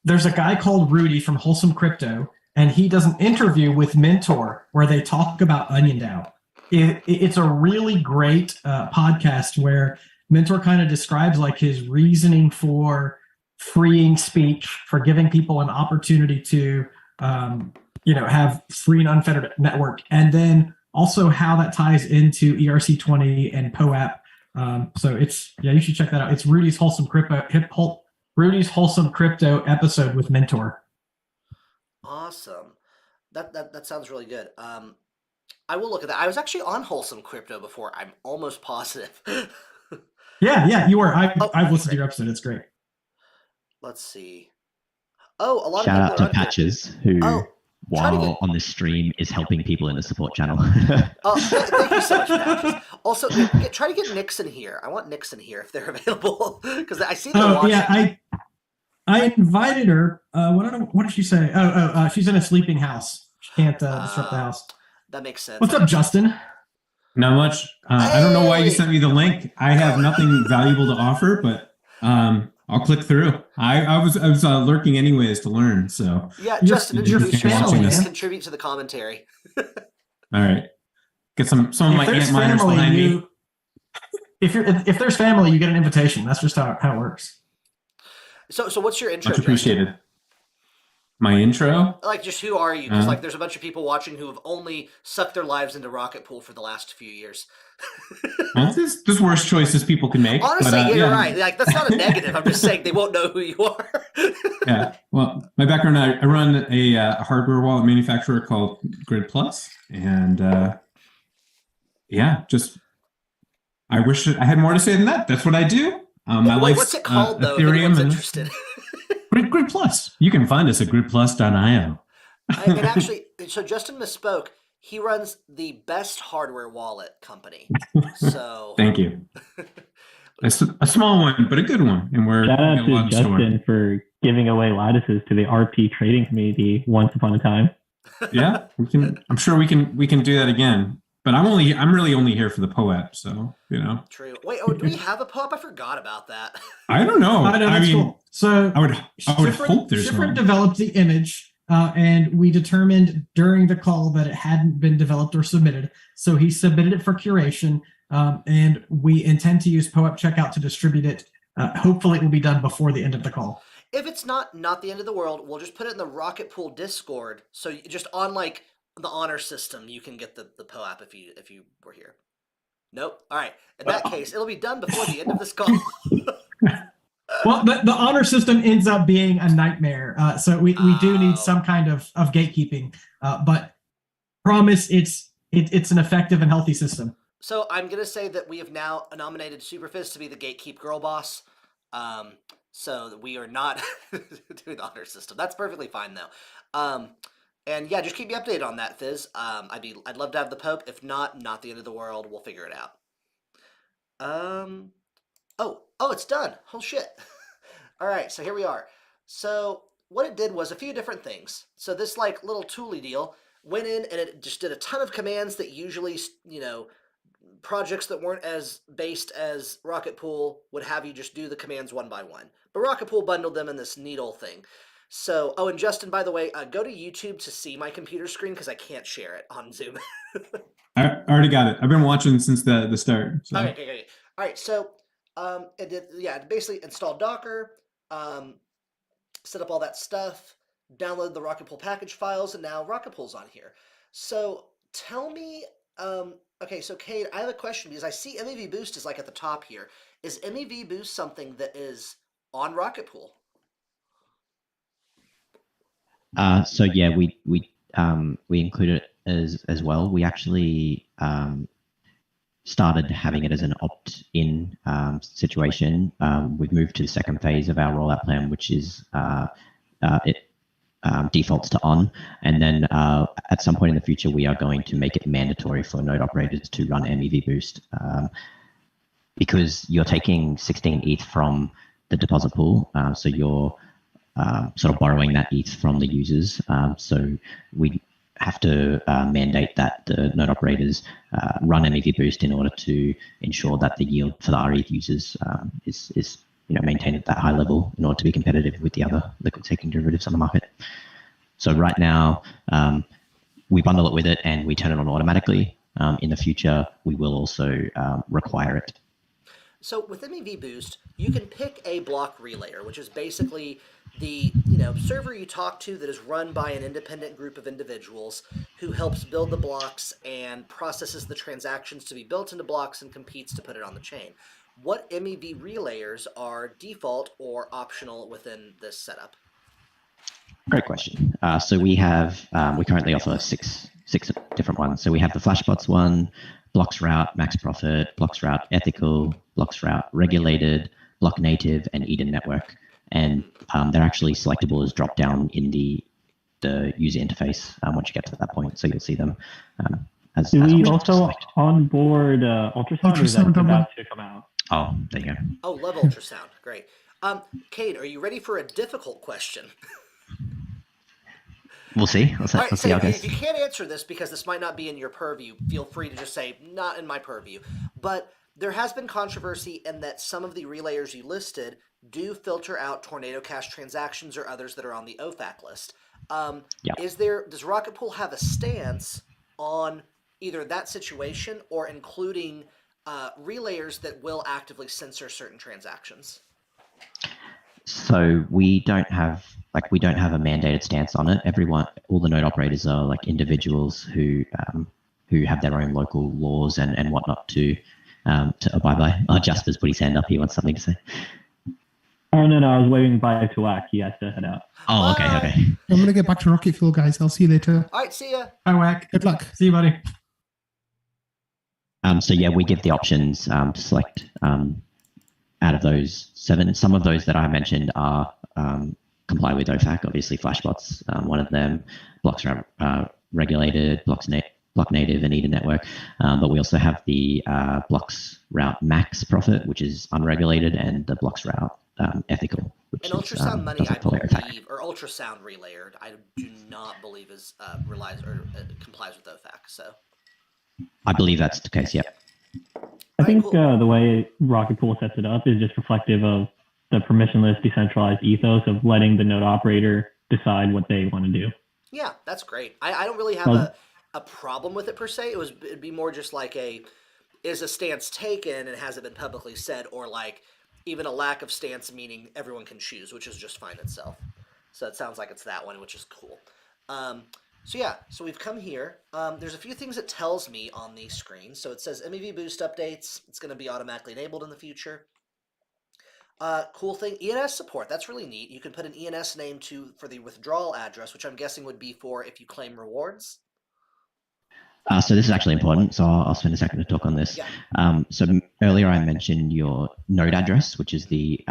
guy called Rudy from Wholesome Crypto, and he does an interview with Mentor where they talk about Onion DAO. It's a really great podcast where Mentor kind of describes like his reasoning for freeing speech, for giving people an opportunity to have free and unfettered network, and then also how that ties into ERC20 and POAP. So you should check that out. It's Rudy's Wholesome Crypto episode with Mentor. Awesome. That sounds really good. I will look at that. I was actually on Wholesome Crypto before. I'm almost positive. Yeah, you were. I've listened to your episode. It's great. Let's see. Oh, a lot Shout of out to Patches, who while on the stream is helping people in the support channel. Oh, thank you so much, Patches. Also, try to get Nixon here. I want Nixon here if they're available, because I see them watching. Yeah, I invited her. What did she say? She's in a sleeping house. She can't disrupt the house. That makes sense. What's up, Justin? Not much. I don't know why you sent me the link. I have nothing valuable to offer, but I'll click through. I was lurking anyways to learn. So yeah, Justin, introduce yourself and contribute to the commentary. All right, get some of my ant miners behind me. If there's family, you get an invitation. That's just how it works. So what's your intro? Much appreciated. Justin? My intro? Like, just who are you? Because there's a bunch of people watching who have only sucked their lives into RocketPool for the last few years. Well, there's worse choices people can make. Honestly, but, you're right. Like, that's not a negative. I'm just saying they won't know who you are. Yeah. Well, my background, I run a hardware wallet manufacturer called Grid Plus, and just I wish I had more to say than that. That's what I do. My life's What's it called, though, if Ethereum anyone's and interested? Grid Plus. You can find us at gridplus.io. And actually, so Justin misspoke. He runs the best hardware wallet company. So Thank you. A small one, but a good one. And we're Shout out got a lot to in store. Justin for giving away lattices to the RP trading community once upon a time. Yeah, we can. I'm sure we can do that again. But I'm really only here for the POAP. So True. Wait, do we have a pop? I forgot about that. I don't know. I know, that's cool. So I would hope there's Schifrin one. developed the image, and we determined during the call that it hadn't been developed or submitted. So he submitted it for curation, and we intend to use POAP Checkout to distribute it. Hopefully, it will be done before the end of the call. If it's not the end of the world, we'll just put it in the RocketPool Discord. So you just on like the honor system, you can get the POAP if you were here. Nope. All right. In that case, it'll be done before the end of this call. Well, the honor system ends up being a nightmare. So we do need some kind of gatekeeping. But promise it's an effective and healthy system. So I'm gonna say that we have now nominated Superphiz to be the gatekeep girl boss. So that we are not doing the honor system. That's perfectly fine though. And yeah, just keep me updated on that, Fizz. I'd love to have the Pope. If not the end of the world. We'll figure it out. Oh, it's done. Oh shit. All right, so here we are. So what it did was a few different things. So this like little tooly deal went in and it just did a ton of commands that usually, projects that weren't as based as RocketPool would have you just do the commands one by one. But RocketPool bundled them in this neat old thing. So, and Justin, by the way, go to YouTube to see my computer screen because I can't share it on Zoom. I already got it. I've been watching since the start. So. Okay. All right, so it basically installed Docker, set up all that stuff, download the RocketPool package files, and now RocketPool's on here. So tell me, okay, so Kane, I have a question because I see MEV Boost is like at the top here. Is MEV Boost something that is on RocketPool? So yeah, we included it as well. We actually started having it as an opt-in situation. We've moved to the second phase of our rollout plan, which is it defaults to on, and then at some point in the future, we are going to make it mandatory for node operators to run MEV Boost because you're taking 16 ETH from the deposit pool, so you're sort of borrowing that ETH from the users. So we have to mandate that the node operators run MEV Boost in order to ensure that the yield for the RETH users is maintained at that high level in order to be competitive with the other liquid staking derivatives on the market. So right now, we bundle it with it and we turn it on automatically. In the future, we will also require it. So with MEV Boost, you can pick a block relayer, which is basically the server you talk to that is run by an independent group of individuals who helps build the blocks and processes the transactions to be built into blocks and competes to put it on the chain. What MEV relayers are default or optional within this setup? Great question. So we currently offer six different ones. So we have the Flashbots one, Blocks Route, Max Profit, Blocks Route Ethical, Blocks Route Regulated, Block Native, and Eden Network. And they're actually selectable as drop down in the user interface once you get to that point. So you'll see them as. Do we also onboard ultrasound, or is that about to come out? Oh, there you go. Oh, love ultrasound. Great. Kane, are you ready for a difficult question? We'll see. All right, Let's see how it goes. if you can't answer this because this might not be in your purview, feel free to just say, not in my purview. But there has been controversy in that some of the relayers you listed do filter out Tornado Cash transactions or others that are on the OFAC list. Yeah. Does RocketPool have a stance on either that situation or including relayers that will actively censor certain transactions? So we don't have a mandated stance on it. All the node operators are like individuals who have their own local laws and whatnot to abide by. Oh, Jasper's put his hand up. He wants something to say. Oh no, I was waving bye to Wack. He has to head out. Oh, okay. I'm gonna get back to Rocket Fuel, guys. I'll see you later. All right, see ya. Bye, Wack. Good luck. See you, buddy. So yeah, we give the options to select out of those 7. Some of those that I mentioned are comply with OFAC. Obviously, Flashbot's one of them. Blocks are regulated. Block native and EDA network. But we also have the blocks route max profit, which is unregulated, and the blocks route ethical, which And ultrasound is, money, I follow OFAC. believe, or ultrasound relayered, I do not believe is relies or complies with OFAC. So I believe that's the case. Yeah. I think cool. the way RocketPool sets it up is just reflective of the permissionless decentralized ethos of letting the node operator decide what they want to do. Yeah, that's great. I don't really have a problem with it per se. It'd be more just like is a stance taken and has it been publicly said, or like even a lack of stance, meaning everyone can choose, which is just fine itself. So it sounds like it's that one, which is cool. So yeah, so we've come here. There's a few things it tells me on the screen. So it says MEV boost updates. It's going to be automatically enabled in the future. Cool thing, ENS support. That's really neat. You can put an ENS name for the withdrawal address, which I'm guessing would be for if you claim rewards. So this is actually important. So I'll spend a second to talk on this. Yeah. So earlier I mentioned your node address, which is the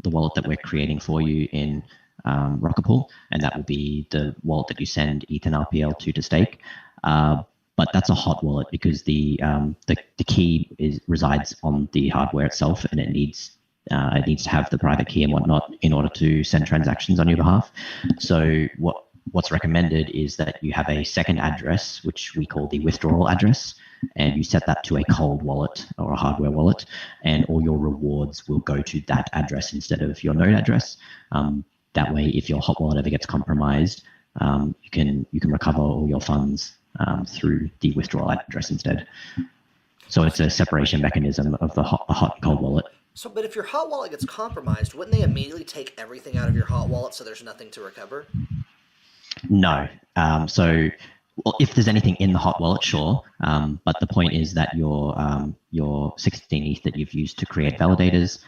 wallet that we're creating for you in RocketPool, and that will be the wallet that you send ETH and RPL to stake. But that's a hot wallet because the key resides on the hardware itself, and it needs to have the private key and whatnot in order to send transactions on your behalf. So what's recommended is that you have a second address, which we call the withdrawal address, and you set that to a cold wallet or a hardware wallet, and all your rewards will go to that address instead of your node address. That way, if your hot wallet ever gets compromised, you can recover all your funds through the withdrawal address instead. So it's a separation mechanism of the hot and cold wallet. So, but if your hot wallet gets compromised, wouldn't they immediately take everything out of your hot wallet so there's nothing to recover? No. So if there's anything in the hot wallet, sure. But the point is that your 16 ETH that you've used to create validators,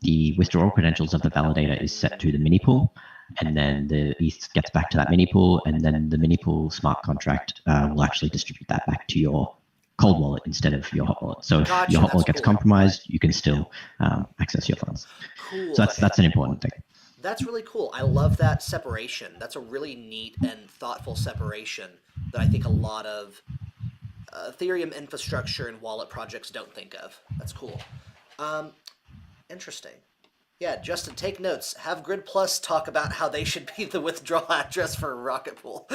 the withdrawal credentials of the validator is set to the mini pool, and then the ETH gets back to that mini pool, and then the mini pool smart contract will actually distribute that back to your cold wallet instead of your hot wallet. So Gotcha, if your hot wallet that's gets cool. compromised, you can still access your funds. Cool. So that's an important thing. That's really cool. I love that separation. That's a really neat and thoughtful separation that I think a lot of Ethereum infrastructure and wallet projects don't think of. That's cool. Interesting. Yeah, Justin, take notes. Have Grid Plus talk about how they should be the withdrawal address for RocketPool.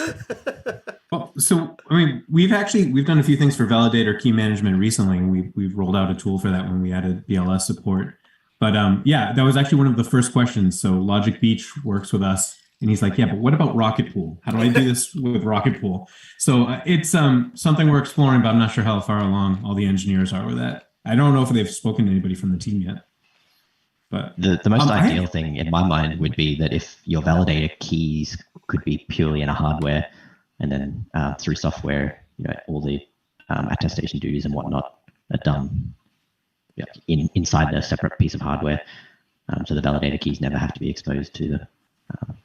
Well, so I mean, we've done a few things for validator key management recently, and we've rolled out a tool for that when we added BLS support. But yeah, that was actually one of the first questions. So Logic Beach works with us, and he's like, "Yeah, but what about RocketPool? How do I do this with RocketPool?" So it's something we're exploring, but I'm not sure how far along all the engineers are with that. I don't know if they've spoken to anybody from the team yet. But the most ideal thing in my mind would be that if your validator keys could be purely in a hardware, and then through software, all the attestation duties and whatnot are done inside a separate piece of hardware, so the validator keys never have to be exposed to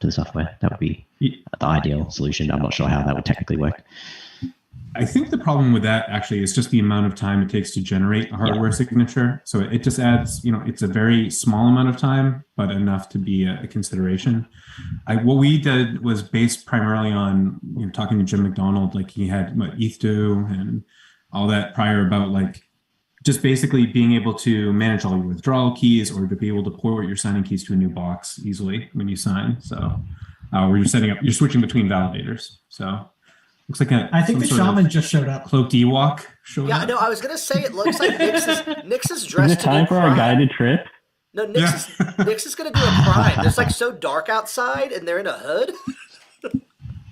the software. That would be the ideal solution. I'm not sure how that would technically work. I think the problem with that actually is just the amount of time it takes to generate a hardware signature. So it just adds, it's a very small amount of time, but enough to be a consideration. What we did was based primarily on talking to Jim McDonald, like he had ETH2 and all that prior about like just basically being able to manage all your withdrawal keys or to be able to port your signing keys to a new box easily when you sign. So where you're switching between validators. So looks like I think the shaman just showed up. Cloaked Ewok showed up. Yeah, no, I was gonna say it looks like Nyx is dressed. Is it time for our guided trip? No, Nyx is gonna do a prime. It's like so dark outside, and they're in a hood.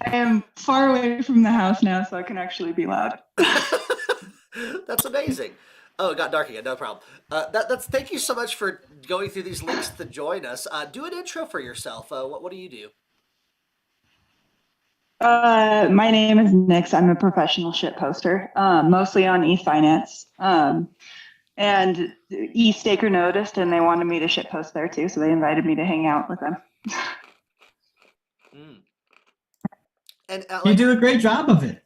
I am far away from the house now, so I can actually be loud. That's amazing. Oh, it got dark again. No problem. That's. Thank you so much for going through these links to join us. Do an intro for yourself. What do you do? My name is Nyx. I'm a professional shit poster, mostly on eFinance. And eStaker noticed, and they wanted me to shit post there too, so they invited me to hang out with them. And You do a great job of it.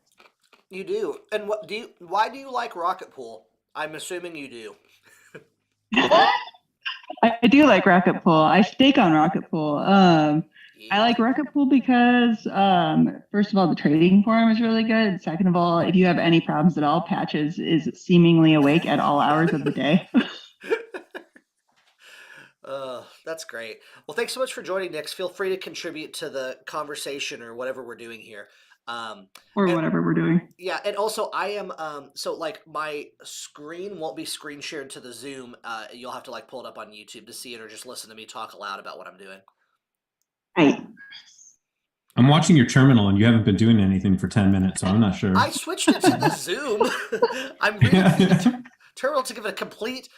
You do. And what do you? Why do you like RocketPool? I'm assuming you do. I do like RocketPool. I stake on RocketPool. I like RocketPool because, first of all, the trading forum is really good. Second of all, if you have any problems at all, Patches is seemingly awake at all hours of the day. That's great. Well, thanks so much for joining, Nix. Feel free to contribute to the conversation or whatever we're doing here. Or whatever we're doing. Yeah, and also I am so like my screen won't be screen shared to the Zoom. You'll have to like pull it up on YouTube to see it or just listen to me talk aloud about what I'm doing. Right. I'm watching your terminal, and you haven't been doing anything for 10 minutes, so I'm not sure. I switched it to the Zoom. I'm reading the terminal to give a complete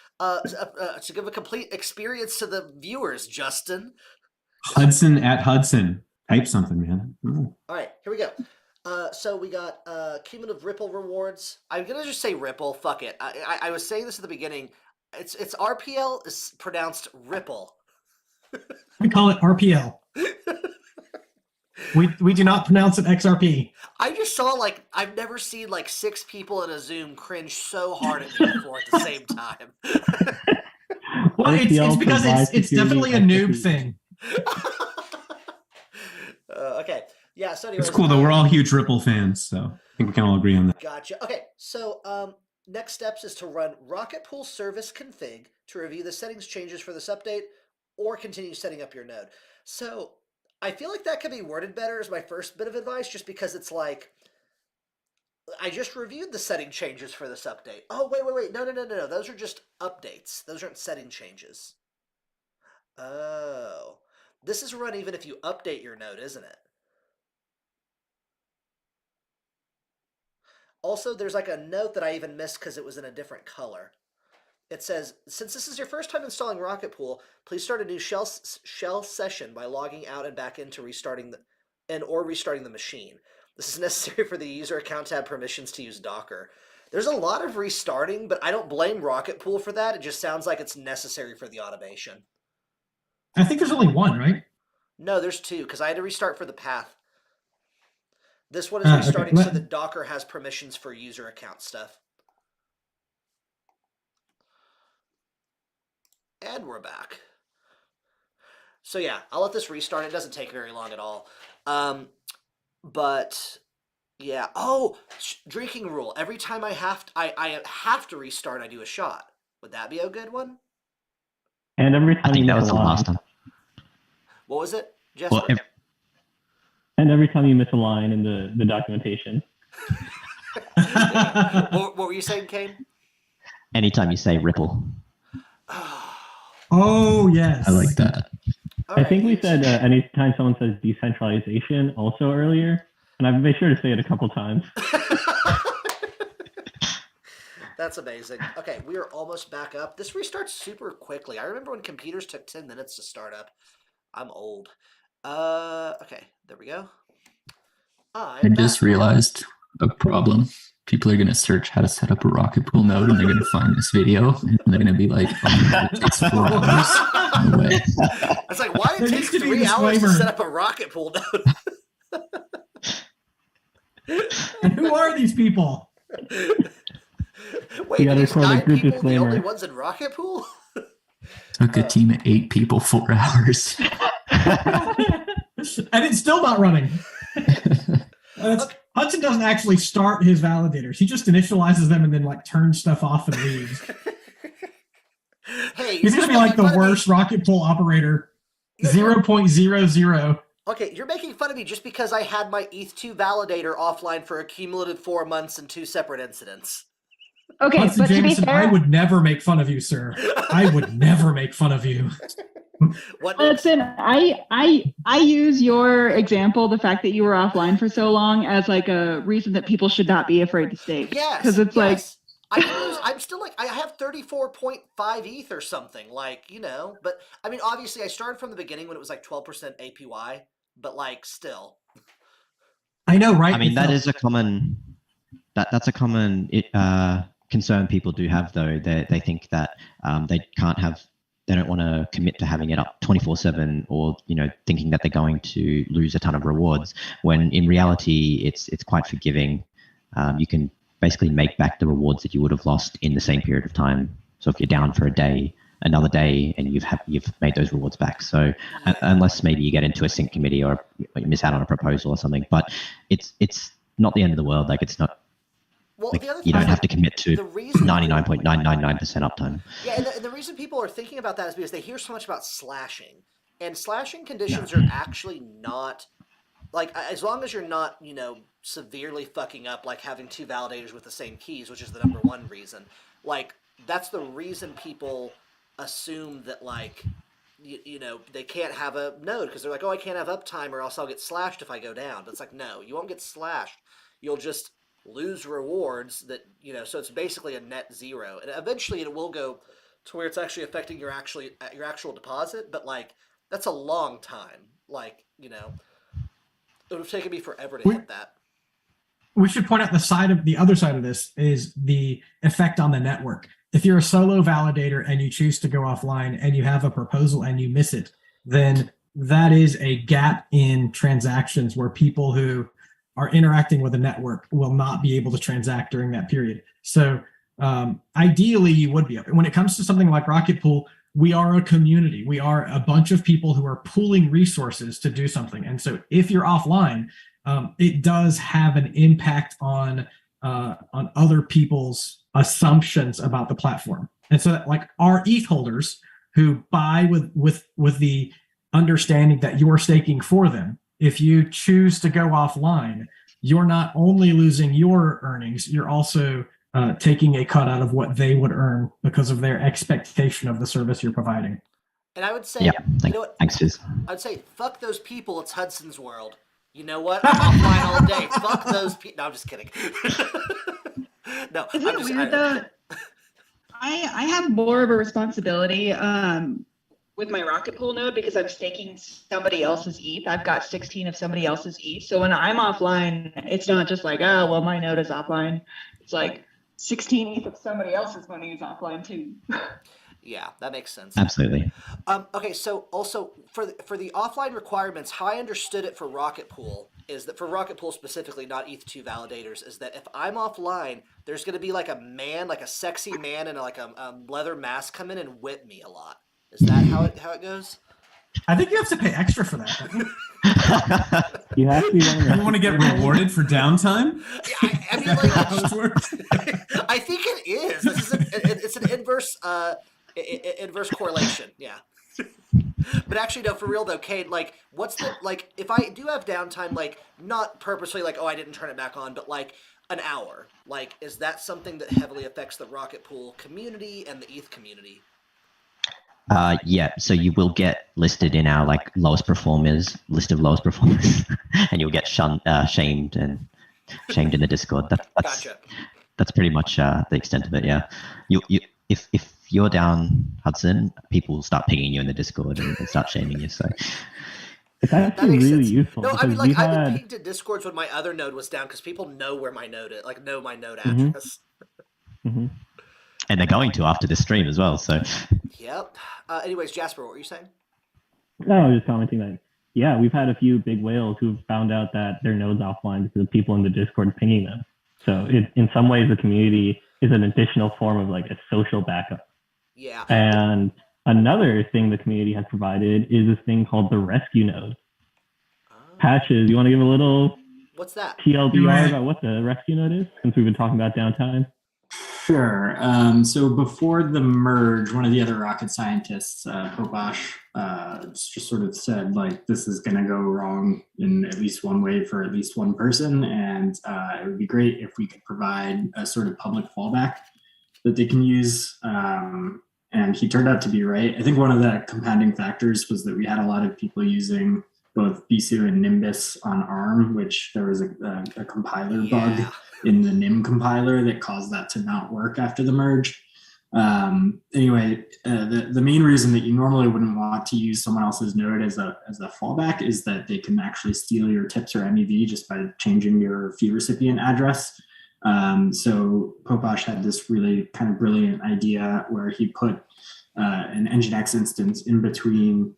experience to the viewers, Justin. Hudson at Hudson. Type something, man. Ooh. All right, here we go. So we got cumulative Ripple rewards. I'm gonna just say Ripple. Fuck it. I was saying this at the beginning. It's RPL is pronounced Ripple. We call it RPL. We do not pronounce it XRP. I just saw like I've never seen like 6 people in a Zoom cringe so hard at me before at the same time. Well, it's because it's definitely a noob thing. Okay. Yeah, so anyways. It's cool, though. We're all huge Ripple fans, so I think we can all agree on that. Gotcha. Okay, so next steps is to run RocketPool service config to review the settings changes for this update or continue setting up your node. So I feel like that could be worded better as my first bit of advice, just because it's like, I just reviewed the setting changes for this update. Oh, wait. No. Those are just updates. Those aren't setting changes. Oh. This is run even if you update your node, isn't it? Also, there's like a note that I even missed because it was in a different color. It says, since this is your first time installing RocketPool, please start a new shell session by logging out and back into restarting the machine. This is necessary for the user account to have permissions to use Docker. There's a lot of restarting, but I don't blame RocketPool for that. It just sounds like it's necessary for the automation. I think there's only one, right? No, there's 2, because I had to restart for the path. This one is restarting so that Docker has permissions for user account stuff. And we're back. So yeah, I'll let this restart. It doesn't take very long at all. But yeah. Oh, drinking rule. Every time I have to restart, I do a shot. Would that be a good one? And every time I think that was the last time. What was it, Jasper? Well, and every time you miss a line in the documentation. What were you saying, Kane? anytime you say Ripple. Oh, yes. I like that. All I right. think we said anytime someone says decentralization also earlier, and I've made sure to say it a couple times. That's amazing. Okay, we are almost back up. This restarts super quickly. I remember when computers took 10 minutes to start up. I'm old. Okay, there we go. I just realized a problem. People are going to search how to set up a RocketPool node, and they're going to find this video, and they're going to be like, oh, it takes 4 hours. No way. It's like, why did it There take needs to be a 3 hours to disclaimer. set up a RocketPool node? And who are these people? Wait, You are gotta these record a 9 group people the disclaimer. only ones in RocketPool? Took a team of 8 people 4 hours. And it's still not running. Hudson doesn't actually start his validators. He just initializes them and then like turns stuff off and leaves. Hey, He's going to be like the worst RocketPool operator. 0.00. Okay, you're making fun of me just because I had my ETH2 validator offline for a cumulative 4 months in 2 separate incidents. Okay, Hudson but to be Jameson, fair, I would never make fun of you, sir. I would never make fun of you. What? Hudson, I use your example, the fact that you were offline for so long, as like a reason that people should not be afraid to stake. Yes, because it's like I'm still like, I have 34.5 ETH or something, like, you know, but I mean, obviously I started from the beginning when it was like 12% APY, but like still. I know, right? I mean, that is a common that's a common concern people do have, though. They think that they don't want to commit to having it up 24/7, or thinking that they're going to lose a ton of rewards, when in reality it's quite forgiving. you can basically make back the rewards that you would have lost in the same period of time. So if you're down for a day, another day, and you've made those rewards back. So unless maybe you get into a sync committee or you miss out on a proposal or something, but it's not the end of the world. Like it's not. Well, like, the other you thing don't have to commit to 99.999% uptime. Yeah, and the reason people are thinking about that is because they hear so much about slashing, and slashing conditions are actually not like, as long as you're not, severely fucking up, like having two validators with the same keys, which is the number one reason. Like, that's the reason people assume that, like, they can't have a node because they're like, oh, I can't have uptime or else I'll get slashed if I go down. But it's like, no, you won't get slashed. You'll just lose rewards that, so it's basically a net zero. And eventually it will go to where it's actually affecting your actual deposit. But, like, that's a long time. Like, it would have taken me forever to hit that. We should point out the other side of this is the effect on the network. If you're a solo validator and you choose to go offline and you have a proposal and you miss it, then that is a gap in transactions where people who are interacting with the network will not be able to transact during that period. So ideally you would be up. When it comes to something like RocketPool, we are a community. We are a bunch of people who are pooling resources to do something. And so if you're offline, it does have an impact on other people's assumptions about the platform. And so like our ETH holders who buy with the understanding that you're staking for them, if you choose to go offline, you're not only losing your earnings, you're also taking a cut out of what they would earn because of their expectation of the service you're providing. And I would say, thanks, Fizz. I'd say, fuck those people. It's Hudson's world. You know what? I'm offline all day. Fuck those people. No, I'm just kidding. No, Isn't it weird though? I have more of a responsibility with my RocketPool node because I'm staking somebody else's ETH. I've got 16 of somebody else's ETH. So when I'm offline, it's not just like, oh, well, my node is offline. It's like 16 ETH of somebody else's money is offline too. Yeah, that makes sense. Absolutely. Okay, so also for the offline requirements, how I understood it for RocketPool is that for RocketPool specifically, not ETH2 validators, is that if I'm offline, there's going to be like a man, like a sexy man in like a leather mask come in and whip me a lot. Is that how it goes? I think you have to pay extra for that. You have to. You want to get rewarded for downtime? Yeah, I mean, like, how it works? I think it is. It's an inverse correlation. Yeah. But actually, no, for real though, Kane, like, what's the, like, if I do have downtime, like, not purposely, like, oh, I didn't turn it back on, but like an hour, like, is that something that heavily affects the RocketPool community and the ETH community? Yeah, so you will get listed in our like lowest performers list of lowest performers, and you'll get shamed in the Discord. That's pretty much the extent of it. Yeah, if you're down, Hudson, people will start pinging you in the Discord and start shaming you. So it's actually really useful. No, I mean, like, I've been pinged to Discords when my other node was down because people know where my node is, like know my node address. Mm-hmm. And they're going to after this stream as well. So. Yep. Anyways, Jasper, what were you saying? No, I was just commenting that, yeah, we've had a few big whales who've found out that their node's offline because of people in the Discord pinging them. So in some ways, the community is an additional form of like a social backup. Yeah. And another thing the community has provided is this thing called the rescue node. Patches, you want to give a little what's that? TLDR about what the rescue node is, since we've been talking about downtime? Sure. So before the merge, one of the other rocket scientists, Popash, just sort of said, like, this is going to go wrong in at least one way for at least one person. And it would be great if we could provide a sort of public fallback that they can use. And he turned out to be right. I think one of the compounding factors was that we had a lot of people using both Bisu and Nimbus on ARM, which there was a compiler bug in the NIM compiler that caused that to not work after the merge. Anyway, the main reason that you normally wouldn't want to use someone else's node as a fallback is that they can actually steal your tips or MEV just by changing your fee recipient address. So Popash had this really kind of brilliant idea where he put an Nginx instance in between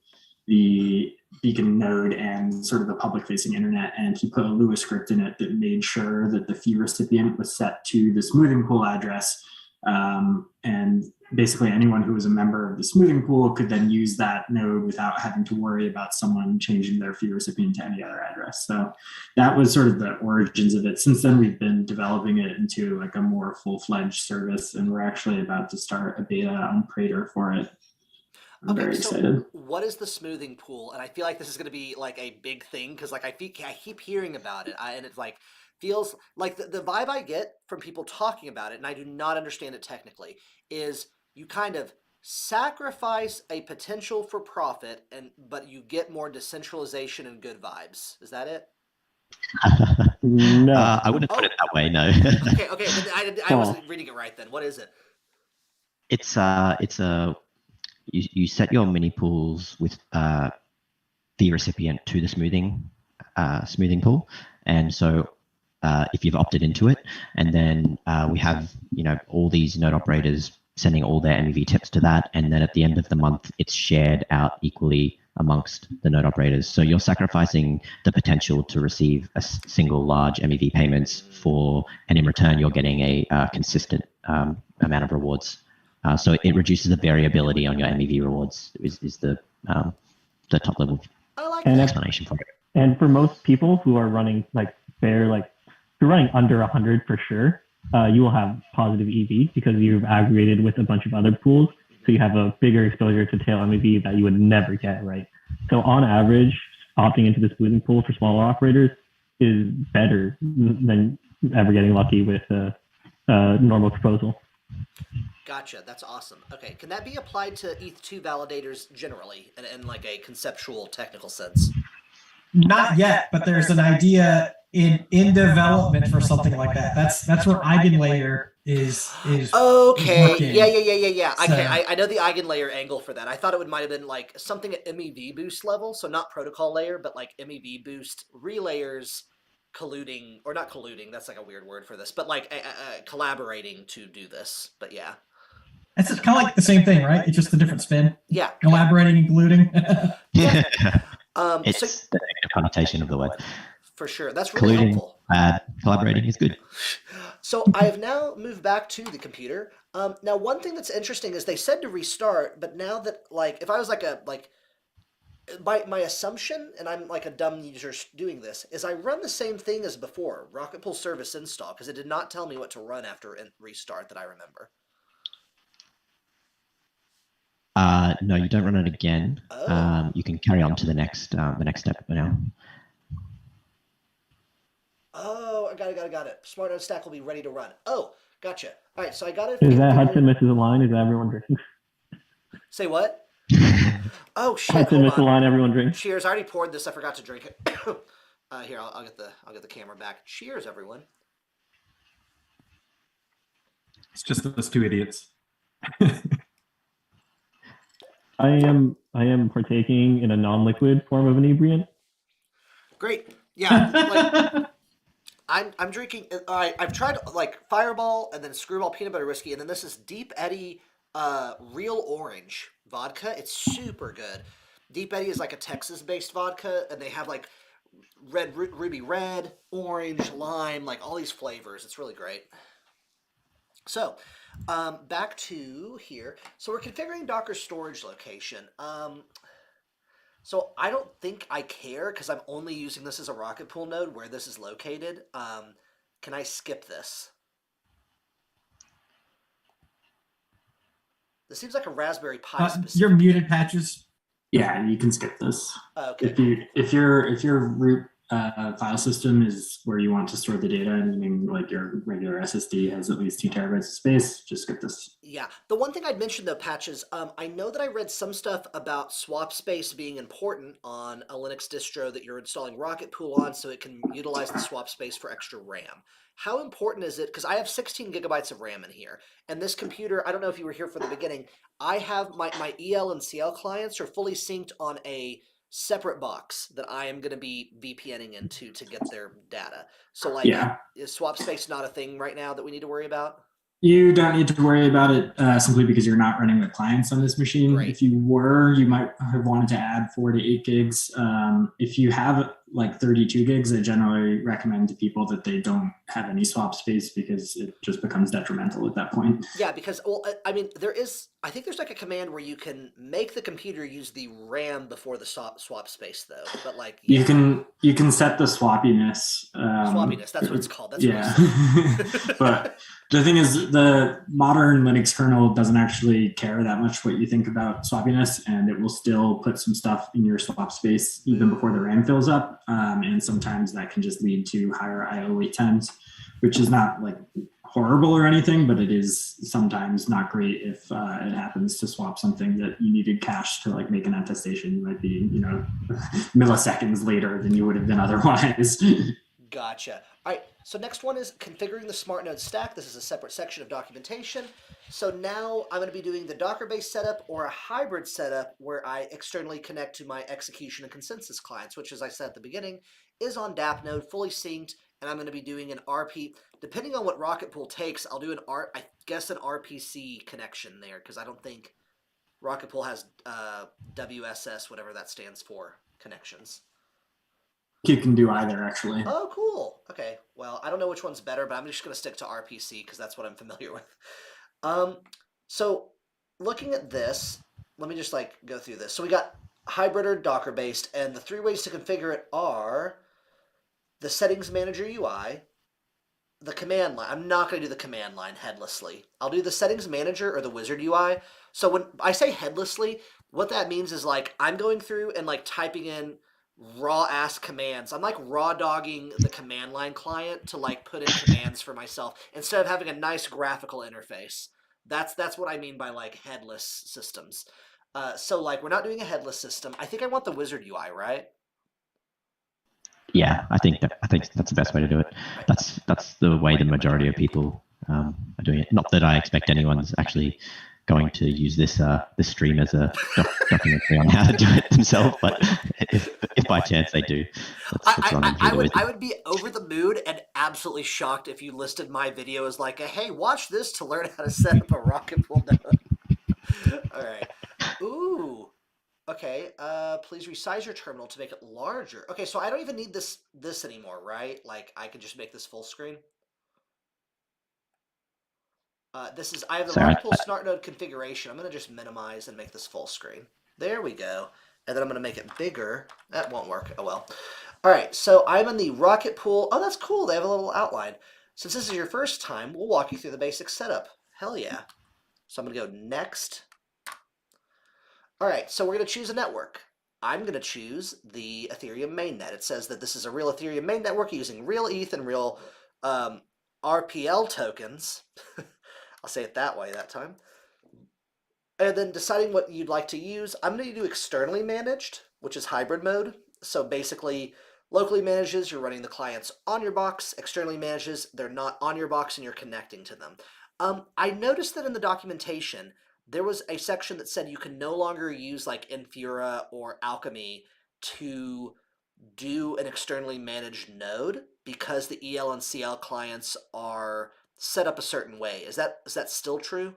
the beacon node and sort of the public facing internet. And he put a Lua script in it that made sure that the fee recipient was set to the smoothing pool address. And basically anyone who was a member of the smoothing pool could then use that node without having to worry about someone changing their fee recipient to any other address. So that was sort of the origins of it. Since then, we've been developing it into like a more full-fledged service, and we're actually about to start a beta on Prater for it. I'm very excited. What is the smoothing pool? And I feel like this is going to be like a big thing because like I keep hearing about it, and it's like feels like the vibe I get from people talking about it, and I do not understand it technically, is you kind of sacrifice a potential for profit, but you get more decentralization and good vibes. Is that it? No, I wouldn't put it that way. No. Okay. But I wasn't reading it right then. What is it? It's a you set your mini pools with the recipient to the smoothing pool, and so if you've opted into it, and then we have all these node operators sending all their MEV tips to that, and then at the end of the month it's shared out equally amongst the node operators. So you're sacrificing the potential to receive a single large MEV payments and in return you're getting a consistent amount of rewards. So it reduces the variability on your MEV rewards is the top level explanation for it. And for most people who are running if you're running under 100 for sure, you will have positive EV because you've aggregated with a bunch of other pools. So you have a bigger exposure to tail MEV that you would never get, right? So on average, opting into the smoothing pool for smaller operators is better than ever getting lucky with a normal proposal. Gotcha. That's awesome. Okay. Can that be applied to ETH2 validators generally in like a conceptual technical sense? Not yet, but there's an idea in development for something like that. That's where Eigenlayer is okay. Working. Yeah. So, I know the Eigenlayer angle for that. I thought it might have been like something at MEV boost level, so not protocol layer, but like MEV boost relayers colluding, or not colluding, that's like a weird word for this, but like collaborating to do this. But yeah. it's kind of like the same thing, right? It's just a different spin. Yeah. Collaborating and colluding. Yeah. It's the negative connotation of the word. For sure. That's really Colluding, helpful. collaborating is good. So I have now moved back to the computer. Now, one thing that's interesting is they said to restart, but now that if I was my assumption, and I'm like a dumb user doing this, is I run the same thing as before, RocketPool service install, because it did not tell me what to run after restart that I remember. No, you don't run it again. Oh. You can carry on to the next step now. Oh, I got it. Smart Node Stack will be ready to run. Oh, gotcha. All right, so I got it. Is that Hudson misses a line? Is that everyone drinking? Say what? Oh shit! Hudson missed a line. Everyone drinks. Cheers! I already poured this. I forgot to drink it. Here, I'll get the camera back. Cheers, everyone. It's just those two idiots. I am partaking in a non-liquid form of inebriant. Great. Yeah. I'm drinking. I've tried Fireball and then Screwball peanut butter whiskey, and then this is Deep Eddy real orange vodka. It's super good. Deep Eddy is like a Texas-based vodka, and they have like ruby red, orange, lime, like all these flavors. It's really great. So, back to here. So we're configuring Docker storage location. So I don't think I care because I'm only using this as a RocketPool node where this is located. Can I skip this? This seems like a Raspberry Pi specific. You're muted, Patches. Yeah, you can skip this. Okay. If your root file system is where you want to store the data, meaning like your regular SSD has at least 2 terabytes of space, just skip this. Yeah. The one thing I'd mention though, Patches, I know that I read some stuff about swap space being important on a Linux distro that you're installing RocketPool on so it can utilize the swap space for extra RAM. How important is it? Because I have 16 gigabytes of RAM in here, and this computer, I don't know if you were here for the beginning, I have my EL and CL clients are fully synced on a separate box that I am going to be VPNing into to get their data. So is swap space not a thing right now that we need to worry about? You don't need to worry about it simply because you're not running the clients on this machine. Great. If you were, you might have wanted to add 4 to 8 gigs. If you have like 32 gigs, I generally recommend to people that they don't have any swap space because it just becomes detrimental at that point. Yeah, because, well, I mean, I think there's like a command where you can make the computer use the RAM before the swap space, though. But like, you can set the swappiness. Swappiness, that's what it's called. That's yeah. what But the thing is, the modern Linux kernel doesn't actually care that much what you think about swappiness, and it will still put some stuff in your swap space even before the RAM fills up. And sometimes that can just lead to higher IO wait times, which is not like horrible or anything, but it is sometimes not great if it happens to swap something that you needed cache to like make an attestation. You might be, milliseconds later than you would have been otherwise. Gotcha. All right, so next one is configuring the smart node stack. This is a separate section of documentation. So now I'm going to be doing the Docker-based setup or a hybrid setup where I externally connect to my execution and consensus clients, which, as I said at the beginning, is on DAP node, fully synced, and I'm going to be doing an RP. Depending on what RocketPool takes, I'll do an RPC connection there, because I don't think RocketPool has WSS, whatever that stands for, connections. You can do either, actually. Oh, cool. Okay. Well, I don't know which one's better, but I'm just going to stick to RPC because that's what I'm familiar with. So looking at this, let me just like go through this. So we got hybrid or Docker based, and the 3 ways to configure it are the settings manager UI, the command line. I'm not going to do the command line headlessly. I'll do the settings manager or the wizard UI. So when I say headlessly, what that means is like I'm going through and like typing in raw ass commands. I'm like raw dogging the command line client to like put in commands for myself instead of having a nice graphical interface. That's what I mean by like headless systems. So like we're not doing a headless system. I think I want the wizard UI, right? Yeah, I think that's the best way to do it. That's the way the majority of people are doing it. Not that I expect anyone's actually going to use this stream as a documentary on how to do it themselves, but if by chance they do, I would be over the moon and absolutely shocked if you listed my video as like a, hey, watch this to learn how to set up a RocketPool node. All right. Ooh. Okay. Please resize your terminal to make it larger. Okay, so I don't even need this anymore, right? Like I could just make this full screen. I have the RocketPool Smart Node configuration. I'm going to just minimize and make this full screen. There we go. And then I'm going to make it bigger. That won't work. Oh well. All right, so I'm in the RocketPool. Oh, that's cool. They have a little outline. Since this is your first time, we'll walk you through the basic setup. Hell yeah. So I'm going to go next. All right, so we're going to choose a network. I'm going to choose the Ethereum mainnet. It says that this is a real Ethereum main network using real ETH and real RPL tokens. I'll say it that way that time. And then deciding what you'd like to use. I'm going to do externally managed, which is hybrid mode. So basically, locally manages, you're running the clients on your box. Externally manages, they're not on your box and you're connecting to them. I noticed that in the documentation, there was a section that said you can no longer use like Infura or Alchemy to do an externally managed node because the EL and CL clients are set up a certain way. Is that still true?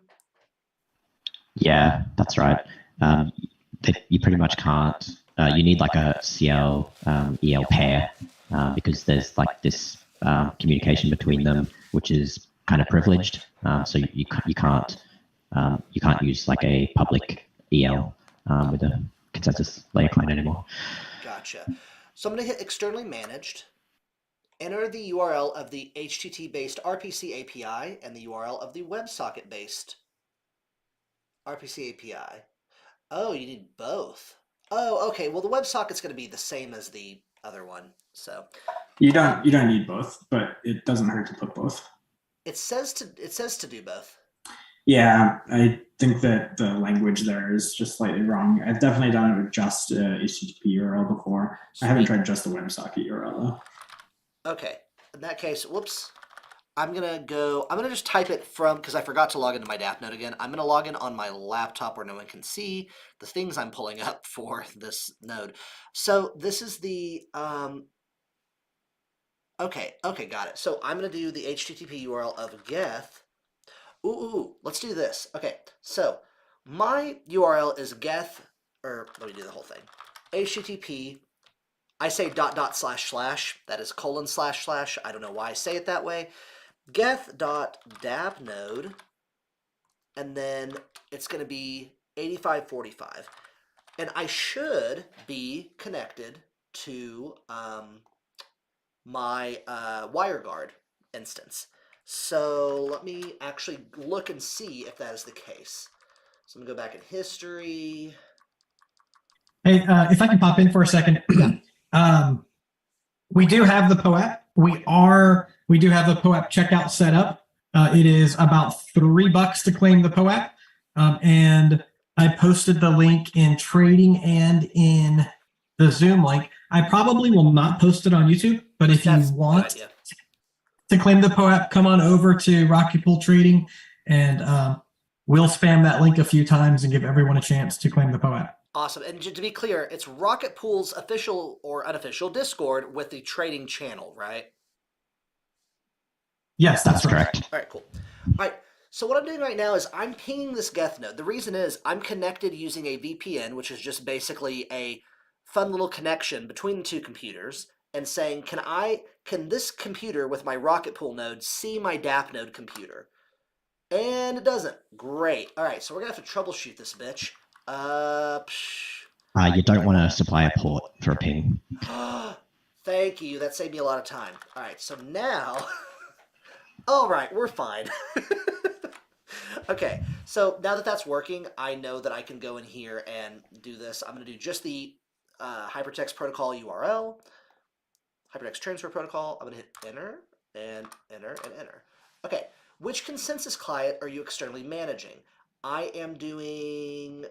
Yeah, that's right. You pretty much can't. You need like a CL EL pair because there's like this communication between them, which is kind of privileged. So you can't use like a public EL with a consensus layer client anymore. Gotcha. So I'm going to hit externally managed. Enter the URL of the HTTP-based RPC API and the URL of the WebSocket-based RPC API. Oh, you need both. Oh, okay. Well, the WebSocket's going to be the same as the other one, so you don't need both, but it doesn't hurt to put both. It says to do both. Yeah, I think that the language there is just slightly wrong. I've definitely done it with just HTTP URL before. Sweet. I haven't tried just the WebSocket URL though. Okay, in that case, whoops. I'm gonna just type it from, because I forgot to log into my DAP node again. I'm gonna log in on my laptop where no one can see the things I'm pulling up for this node. So this is the, okay, got it. So I'm gonna do the HTTP URL of geth. Ooh, let's do this. Okay, so my URL is geth, or let me do the whole thing. HTTP, I say // that is ://. I don't know why I say it that way. Geth.dabnode, and then it's going to be 8545. And I should be connected to my WireGuard instance. So let me actually look and see if that is the case. So I'm going to go back in history. Hey, if I can pop in for a second. We do have the POAP. We do have the POAP checkout set up. It is about $3 to claim the POAP. And I posted the link in trading and in the Zoom link. I probably will not post it on YouTube, but if you want to claim the POAP, come on over to RocketPool Trading, and we'll spam that link a few times and give everyone a chance to claim the POAP. Awesome. And to be clear, it's RocketPool's official or unofficial Discord with the trading channel, right? Yes, that's correct. All right, cool. All right. So what I'm doing right now is I'm pinging this Geth node. The reason is I'm connected using a VPN, which is just basically a fun little connection between the two computers, and saying, can this computer with my RocketPool node see my DAP node computer? And it doesn't. Great. All right, so we're gonna have to troubleshoot this bitch. You don't want to supply a port for a ping. Thank you. That saved me a lot of time. All right, so now, all right, we're fine. Okay, so now that that's working, I know that I can go in here and do this. I'm going to do just the hypertext protocol URL, hypertext transfer protocol. I'm going to hit enter and enter and enter. Okay, which consensus client are you externally managing? I am doing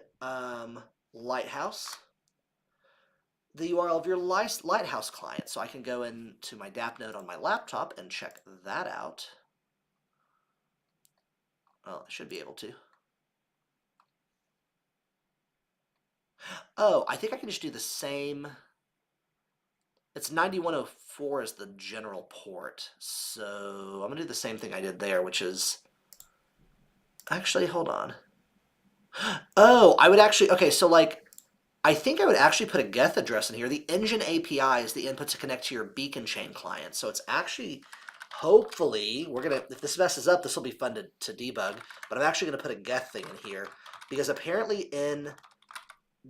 Lighthouse, the URL of your Lighthouse client. So I can go into my DAP node on my laptop and check that out. Well, I should be able to. Oh, I think I can just do the same. It's 9104 as the general port. So I'm going to do the same thing I did there, which is... Actually, hold on. Oh, I would actually... Okay, so like... I think I would actually put a Geth address in here. The engine API is the input to connect to your beacon chain client. So it's actually... Hopefully, we're going to, if this messes up, this will be fun to debug, but I'm actually going to put a Geth thing in here, because apparently in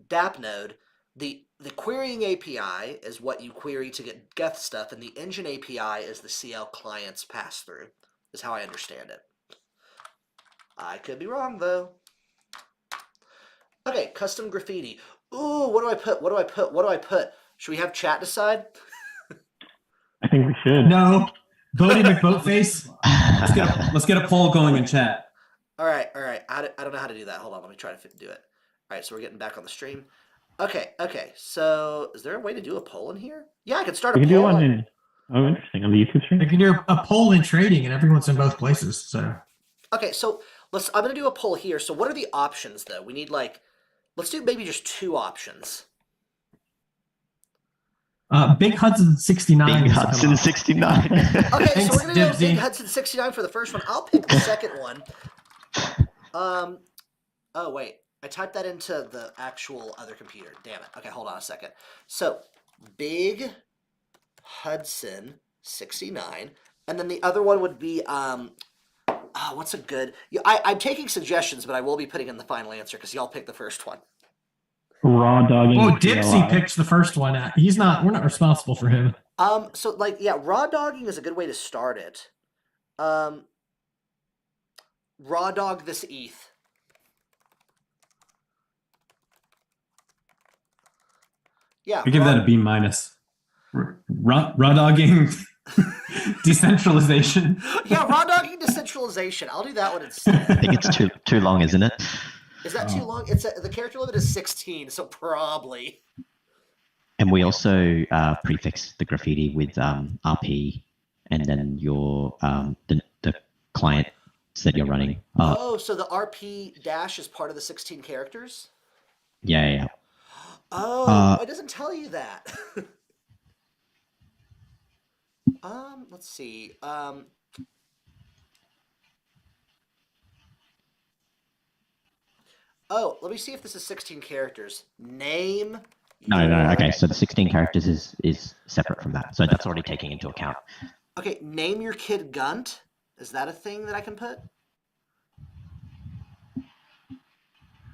DAP node, the querying API is what you query to get Geth stuff, and the engine API is the CL client's pass-through, is how I understand it. I could be wrong, though. Okay, custom graffiti. Ooh, what do I put? What do I put? What do I put? Should we have chat decide? I think we should. No. Bodie McBoatface. Let's get a poll going in chat. All right. I don't know how to do that. Hold on, let me try to do it. All right, so we're getting back on the stream. Okay. So is there a way to do a poll in here? Yeah, I can start a poll. You can do one in. Oh, interesting. On the YouTube stream. You can do a poll in trading, and everyone's in both places. So. Okay, so I'm gonna do a poll here. So what are the options though? We need let's do maybe just 2 options. Big Hudson 69. Big Hudson 69. Okay, Thanks, so we're gonna do Dibsy. Big Hudson 69 for the first one. I'll pick the second one. Oh wait, I typed that into the actual other computer. Damn it. Okay, hold on a second. So Big Hudson 69, and then the other one would be what's a good? I'm taking suggestions, but I will be putting in the final answer because y'all picked the first one. Raw dogging. Oh, Dipsy picks the first one. We're not responsible for him. So raw dogging is a good way to start it. Raw dog this ETH. Yeah. We give that a B-. Raw dogging decentralization. Yeah, raw dogging decentralization. I'll do that one instead. I think it's too long, isn't it? Is that too long? The character limit is 16, so probably. And we also prefix the graffiti with RP, and then your the client that you're running. So the RP dash is part of the 16 characters? Yeah. Oh, it doesn't tell you that. Let's see. Oh, let me see if this is 16 characters. Name. No. Okay, so the 16 characters is separate from that. So that's already taking into account. Okay, name your kid Gunt. Is that a thing that I can put?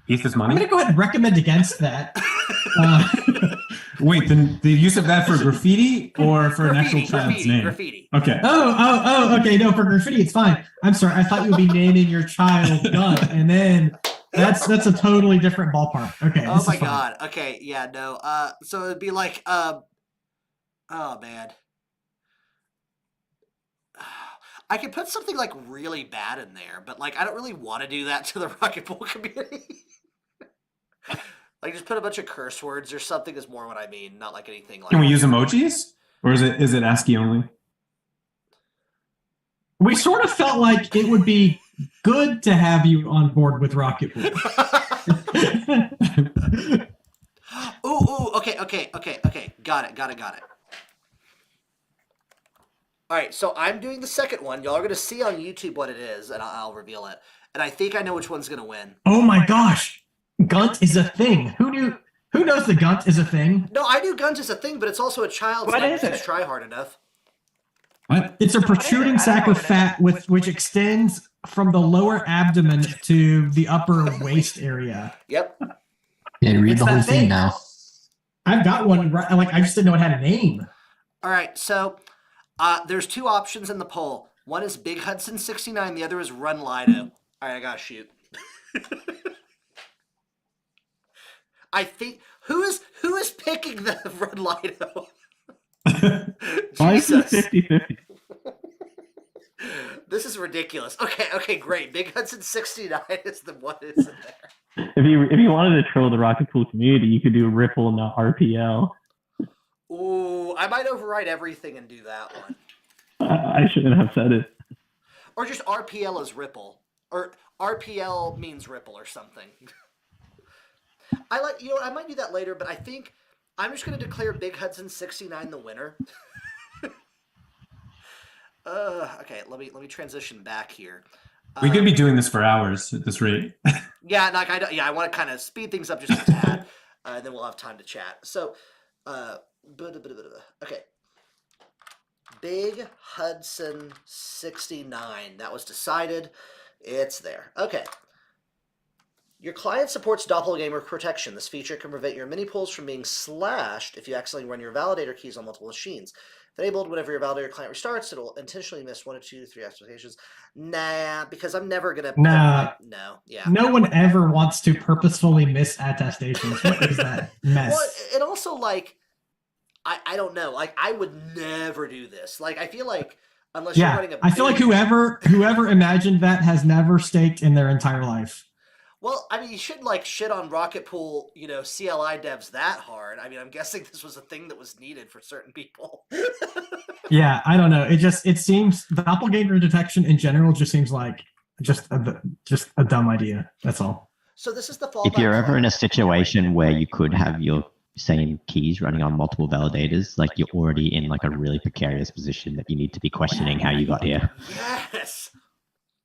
Heath is I'm money. going to go ahead and recommend against that. Wait, the use of that for graffiti or for an actual child's name? Graffiti. Okay. Okay. No, for graffiti, it's fine. I'm sorry. I thought you would be naming your child Gun, and then that's a totally different ballpark. Okay. Oh my god. Okay. Yeah. No. So it'd be like. Oh man. I could put something like really bad in there, but like I don't really want to do that to the RocketPool community. Like just put a bunch of curse words or something is more what I mean, not like anything like. Can we use emojis, or is it ASCII only? We sort of felt like it would be good to have you on board with RocketPool. Ooh. Okay. Got it. All right, so I'm doing the second one. Y'all are going to see on YouTube what it is, and I'll reveal it. And I think I know which one's going to win. Oh my gosh. Gunt is a thing. Who knows the Gunt is a thing? No, I knew Gunt is a thing, but it's also a child's What name is if you it? try hard enough. What? It's a protruding sack of fat which extends from the lower abdomen to the upper waist area. Yep. Yeah, read It's the whole that thing thing. now. I've got one right. Like I just didn't know it had a name. All right, so there's two options in the poll. One is Big Hudson 69. The other is Run Lido. All right, I gotta shoot. I think who is picking the Run Lido? Why is it Jesus. 50-50? This is ridiculous. Okay, great. Big Hudson 69 is the one that's in there. If you wanted to troll the RocketPool community, you could do Ripple, not RPL. Ooh, I might override everything and do that one. I shouldn't have said it. Or just RPL as Ripple. Or RPL means Ripple or something. I might do that later, but I think I'm just going to declare Big Hudson 69 the winner. Okay, let me transition back here. We could be doing this for hours at this rate. Yeah, like I want to kind of speed things up just a tad, and then we'll have time to chat. So, okay. Big Hudson 69. That was decided. It's there. Okay. Your client supports doppelganger protection. This feature can prevent your mini pools from being slashed if you accidentally run your validator keys on multiple machines. If enabled, whenever your validator client restarts, it'll intentionally miss 1 or 2, 3 applications. Nah, because I'm never gonna. Nah. No. Yeah. No one ever wants to purposefully miss attestations. What is that mess? Well, and also like, I don't know. Like, I would never do this. Like, I feel like unless you're running a. I feel like whoever imagined that has never staked in their entire life. Well, I mean, you shouldn't like shit on RocketPool, CLI devs that hard. I mean, I'm guessing this was a thing that was needed for certain people. Yeah, I don't know. It seems doppelganger detection in general just seems like just a dumb idea. That's all. So this is the fallback. If you're ever plan. in a situation where you could have your same keys running on multiple validators, like you're already in like a really precarious position that you need to be questioning how you got here. Yes.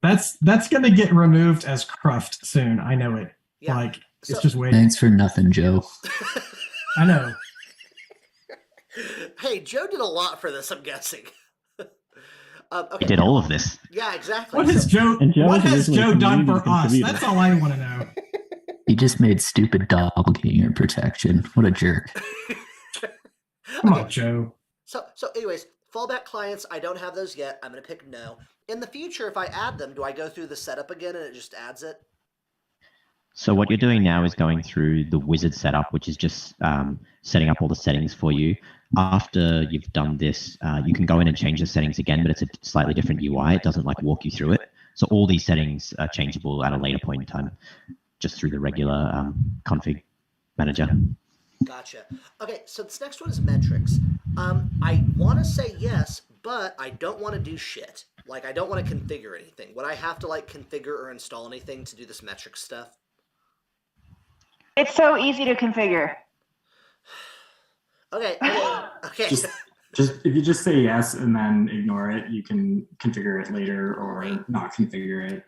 That's gonna get removed as cruft soon. I know it. Yeah. Like So- it's just waiting. Thanks for nothing, Joe. I know. Hey, Joe did a lot for this, I'm guessing. Okay. We did all of this. Yeah, exactly. What has Joe? And Joe What is has Joe originally done community for us? contributor. That's all I want to know. He just made stupid doppelganger protection. What a jerk. Come on, Joe. So anyways, fallback clients, I don't have those yet. I'm going to pick no. In the future, if I add them, do I go through the setup again and it just adds it? So what you're doing now is going through the wizard setup, which is just setting up all the settings for you. After you've done this, you can go in and change the settings again, but it's a slightly different UI. It doesn't like walk you through it. So all these settings are changeable at a later point in time, just through the regular config manager. Gotcha. Okay, so this next one is metrics. I want to say yes, but I don't want to do shit. Like, I don't want to configure anything. Would I have to, like, configure or install anything to do this metrics stuff? It's so easy to configure. Okay. Just if you just say yes and then ignore it, you can configure it later or not configure it.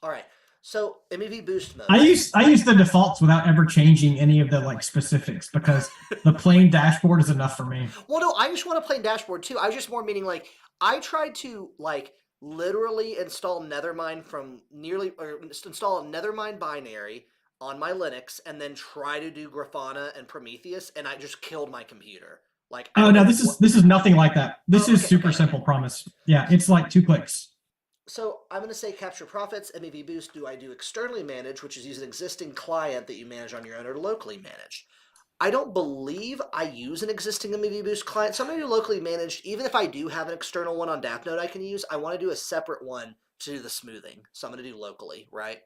All right. So MEV boost mode. I use the defaults without ever changing any of the like specifics because the plain dashboard is enough for me. Well, no, I just want a plain dashboard too. I was just more meaning like I tried to like literally install Nethermind install a Nethermind binary on my Linux and then try to do Grafana and Prometheus, and I just killed my computer. Like, oh no, this is nothing like that. This is super simple. Promise. Yeah, it's like 2 clicks. So I'm going to say capture profits, MEV boost. Do I do externally managed, which is use an existing client that you manage on your own, or locally managed? I don't believe I use an existing MEV boost client, so I'm going to do locally managed. Even if I do have an external one on DAppNode I can use, I want to do a separate one to do the smoothing. So I'm going to do locally, right?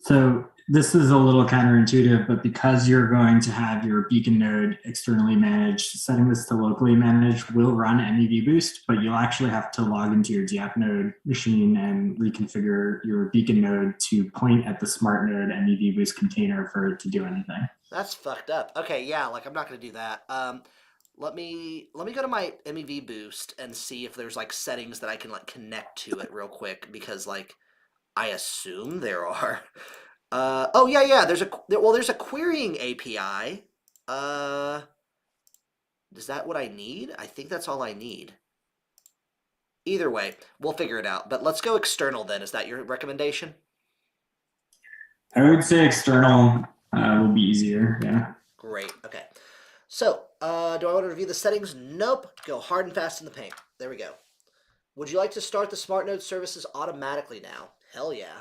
So this is a little counterintuitive, but because you're going to have your beacon node externally managed, setting this to locally managed will run MEV boost, but you'll actually have to log into your DAppNode machine and reconfigure your beacon node to point at the smart node MEV boost container for it to do anything. That's fucked up. Okay, yeah, like I'm not going to do that. Let me go to my MEV boost and see if there's like settings that I can like connect to it real quick, because like I assume there are. Oh yeah. There's a querying API. Is that what I need? I think that's all I need. Either way, we'll figure it out. But let's go external then. Is that your recommendation? I would say external will be easier. Yeah. Great. Okay. So, do I want to review the settings? Nope. Go hard and fast in the paint. There we go. Would you like to start the smart node services automatically now? Hell yeah.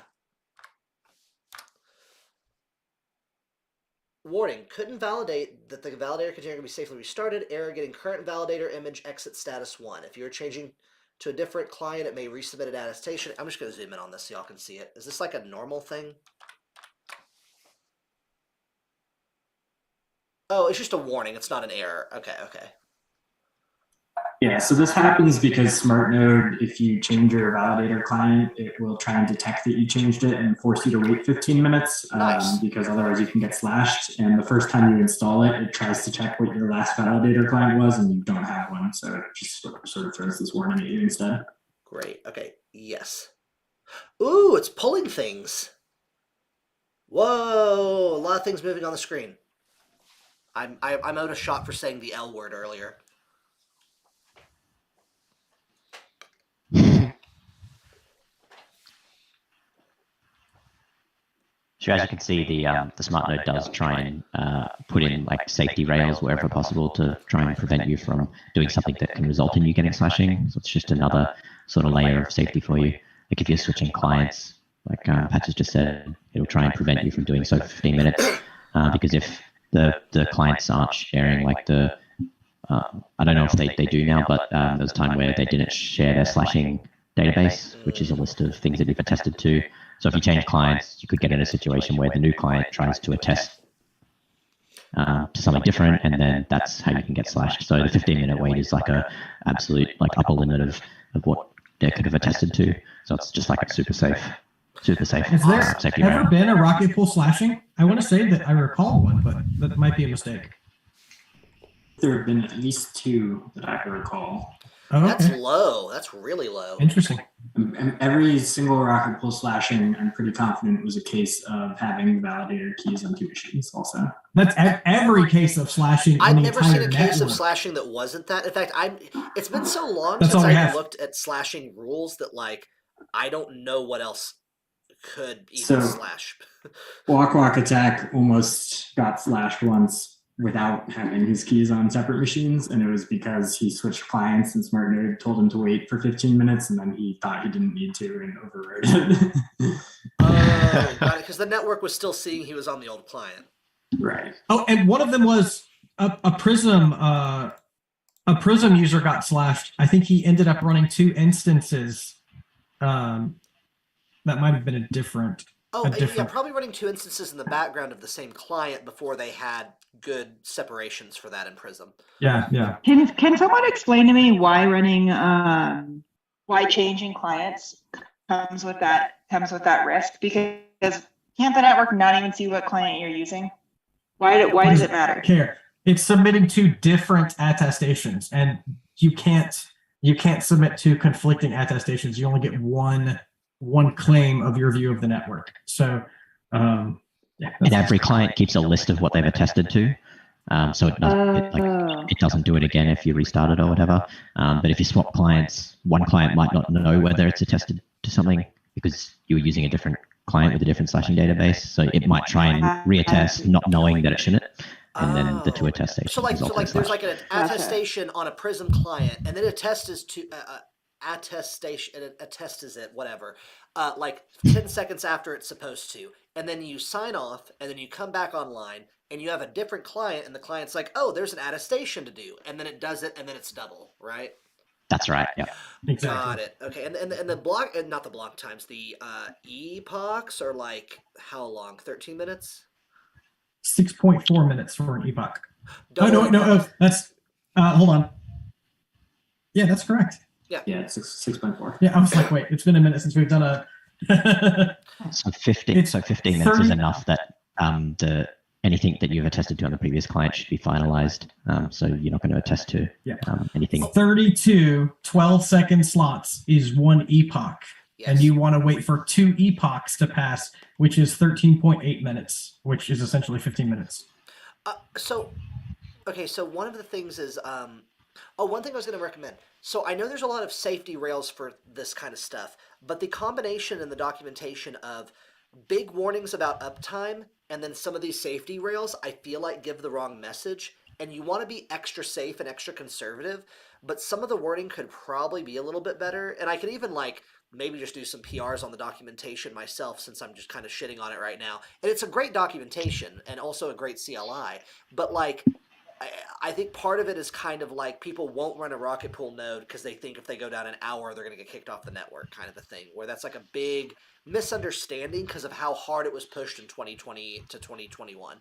Warning, couldn't validate that the validator container can be safely restarted. Error getting current validator image exit status 1. If you're changing to a different client, it may resubmit an attestation. I'm just going to zoom in on this so y'all can see it. Is this like a normal thing? Oh, it's just a warning. It's not an error. Okay. Yeah, so this happens because SmartNode, if you change your validator client, it will try and detect that you changed it and force you to wait 15 minutes Nice. because otherwise you can get slashed. And the first time you install it, it tries to check what your last validator client was, and you don't have one. So it just sort of throws this warning at you instead. Great. Okay. Yes. Ooh, it's pulling things. Whoa, a lot of things moving on the screen. I'm out of shot for saying the L word earlier. So as you can see, the smart node does try and put in like safety rails wherever possible to try and prevent you from doing something that can result in you getting slashing. So it's just another sort of layer of safety for you. Like if you're switching clients, like Pat has just said, it'll try and prevent you from doing so for 15 minutes. Because if the clients aren't sharing like the, I don't know if they do now, but there was a time where they didn't share their slashing database, which is a list of things that you've attested to. So if you change clients, you could get in a situation where the new client tries to attest to something different, and then that's how you can get slashed. So the 15-minute wait is like a absolute like upper limit of what they could have attested to. So it's just like a super safe. Has there safety ever been a RocketPool slashing? I want to say that I recall one, but that might be a mistake. There have been at least 2 that I can recall. Oh, That's okay. low. That's really low. Interesting. And every single RocketPool slashing, I'm pretty confident, was a case of having validator keys on 2 machines also. That's every case of slashing. I've on the never seen a entire case of network. slashing that wasn't that. In fact, it's been so long That's since all we I have. looked at slashing rules that like I don't know what else could even So- slash. Walk Attack almost got slashed once without having his keys on separate machines, and it was because he switched clients and SmartNode told him to wait for 15 minutes, and then he thought he didn't need to and overrode it. Oh, got it. Because the network was still seeing he was on the old client. Right. Oh, and one of them was a Prism. A Prism user got slashed. I think he ended up running 2 instances. That might have been a different. Oh, a yeah, different. probably running 2 instances in the background of the same client before they had good separations for that in Prism. Yeah. Can someone explain to me why running why changing clients comes with that risk? Because can't the network not even see what client you're using? Why does it matter? Care. It's submitting 2 different attestations, and you can't submit 2 conflicting attestations. You only get one one claim of your view of the network. So, yeah. And every client keeps a list of what they've attested to. So it doesn't do it again if you restart it or whatever. But if you swap clients, one client might not know whether it's attested to something because you're using a different client with a different slashing database. So it might try and reattest, not knowing that it shouldn't. And then the two attestations. So there's like an attestation on a Prism client, and then it attests to attestation, it attests it, whatever, like 10 seconds after it's supposed to, and then you sign off, and then you come back online, and you have a different client, and the client's like, oh, there's an attestation to do, and then it does it, and then it's double, right? That's right. Yeah. Exactly. Got it. Okay, and the block, not the block times, the epochs are like how long? 13 minutes. 6.4 minutes for an epoch. No, that's hold on. Yeah, that's correct. Yeah, it's 6.4. Yeah, I was like, wait, it's been a minute since we've done a. So 15 minutes is enough that anything that you've attested to on the previous client should be finalized. So you're not going to attest to anything. 32 12-second slots is one epoch. Yes. And you want to wait for 2 epochs to pass, which is 13.8 minutes, which is essentially 15 minutes. So one of the things is, one thing I was going to recommend. So I know there's a lot of safety rails for this kind of stuff, but the combination in the documentation of big warnings about uptime and then some of these safety rails, I feel like give the wrong message. And you want to be extra safe and extra conservative, but some of the wording could probably be a little bit better. And I could even maybe just do some PRs on the documentation myself, since I'm just kind of shitting on it right now. And it's a great documentation and also a great CLI. But I think part of it is kind of like people won't run a RocketPool node because they think if they go down an hour, they're going to get kicked off the network, kind of a thing, where that's like a big misunderstanding because of how hard it was pushed in 2020 to 2021.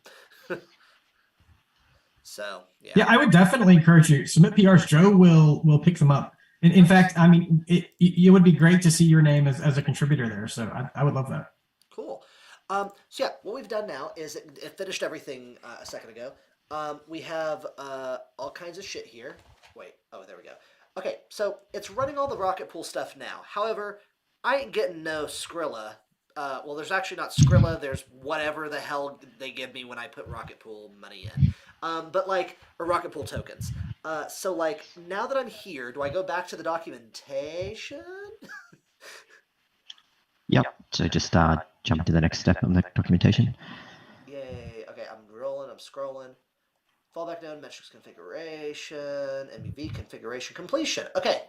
So, yeah. Yeah, I would definitely encourage you. Submit PRs. Joe will pick them up. In fact, I mean, it would be great to see your name as a contributor there. So I would love that. Cool. So yeah, what we've done now is it finished everything a second ago. We have all kinds of shit here. Wait, oh, there we go. Okay, so it's running all the RocketPool stuff now. However, I ain't getting no Skrilla. Well, there's actually not Skrilla. There's whatever the hell they give me when I put RocketPool money in. Or RocketPool tokens. So now that I'm here, do I go back to the documentation? Yep. So just jump to the next step on the documentation. Yay. Okay, I'm scrolling. Fallback node, metrics configuration, MUV configuration completion. Okay.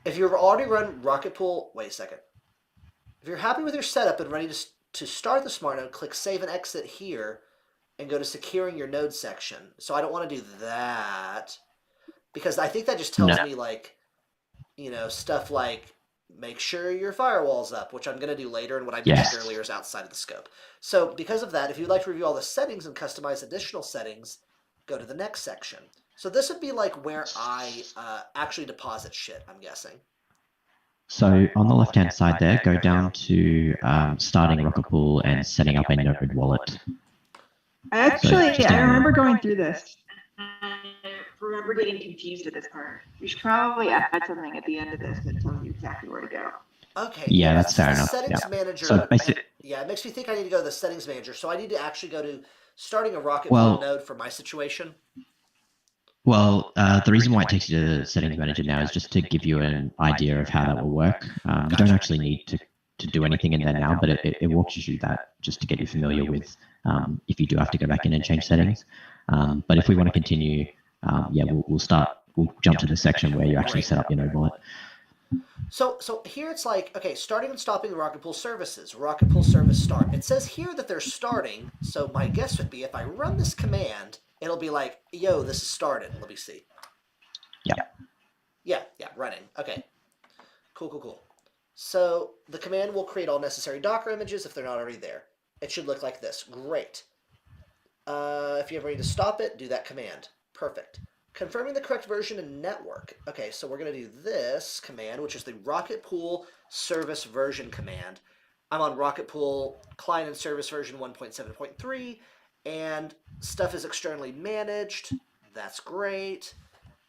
If you've already run RocketPool, wait a second. If you're happy with your setup and ready to start the smart node, click save and exit here and go to securing your node section. So I don't want to do that because I think that just tells me stuff like make sure your firewall's up, which I'm going to do later, and what I mentioned earlier is outside of the scope. So because of that, if you'd like to review all the settings and customize additional settings, go to the next section. So this would be where I actually deposit shit, I'm guessing. So on the left-hand side there, go down to starting RocketPool and setting up a node wallet. I remember going through this. I remember getting confused at this part. We should probably add something at the end of this that tells you exactly where to go. Okay. Yeah, that's fair enough. Settings manager. So it makes me think I need to go to the settings manager. So I need to actually go to starting a RocketPool node for my situation. Well, the reason why it takes you to the settings manager now is just to give you an idea of how that will work. You don't actually need to do anything in there now, but it walks you through that just to get you familiar with if you do have to go back in and change settings. But if we want to continue, we'll jump to the section where you actually set up your node wallet. So here it's starting and stopping RocketPool services, RocketPool service start. It says here that they're starting, so my guess would be if I run this command, it'll be like, yo, this is started. Let me see. Yeah, running. Okay. Cool. So the command will create all necessary Docker images if they're not already there. It should look like this. Great. If you're ready to stop it, do that command. Perfect. Confirming the correct version and network. Okay, so we're going to do this command, which is the RocketPool service version command. I'm on RocketPool client and service version 1.7.3, and stuff is externally managed. That's great.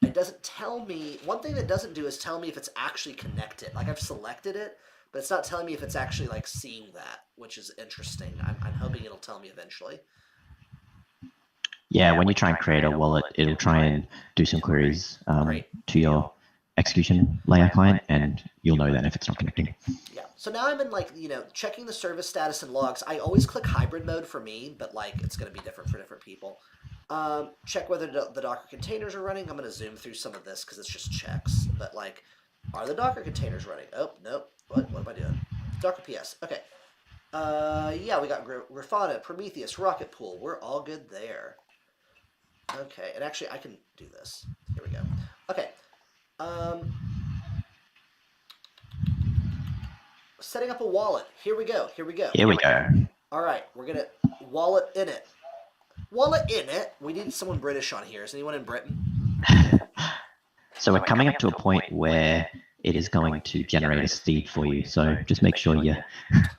it doesn't tell me. One thing that doesn't do is tell me if it's actually connected. Like I've selected it, but it's not telling me if it's actually like seeing that, which is interesting. I'm hoping it'll tell me eventually. Yeah, when you try and create a wallet, it'll try and do some queries to your execution layer client, and you'll know then if it's not connecting. Yeah. So now I'm in like, checking the service status and logs. I always click hybrid mode for me, but like it's going to be different for different people. Check whether the Docker containers are running. I'm going to zoom through some of this because it's just checks. But like, are the Docker containers running? Oh, nope. What am I doing? Docker PS. Okay. Yeah, we got Grafana, Prometheus, RocketPool. We're all good there. Okay, and actually I can do this. Here we go. Okay. Setting up a wallet. Here we go. Here we go. All right, we're gonna wallet in it. Wallet in it. We need someone British on here. Is anyone in Britain? So we're coming up to a point where it is going to generate a seed for you. So just make sure you're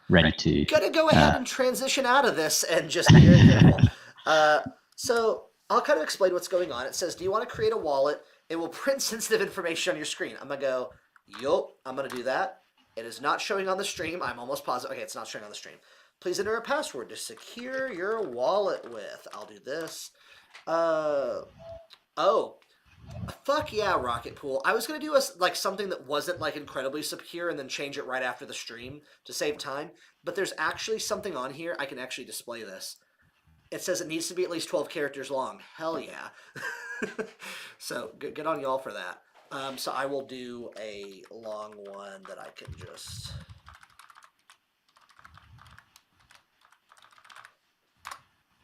ready to. Gonna go ahead and transition out of this and just be very careful. So I'll kind of explain what's going on. It says, do you want to create a wallet? It will print sensitive information on your screen. I'm going to go, yup, I'm going to do that. It is not showing on the stream. I'm almost positive. Okay, it's not showing on the stream. Please enter a password to secure your wallet with. I'll do this. Oh, fuck yeah, RocketPool. I was going to do something that wasn't like incredibly secure and then change it right after the stream to save time. But there's actually something on here. I can actually display this. It says it needs to be at least 12 characters long. Hell yeah. So good on y'all for that. So I will do a long one that I can just...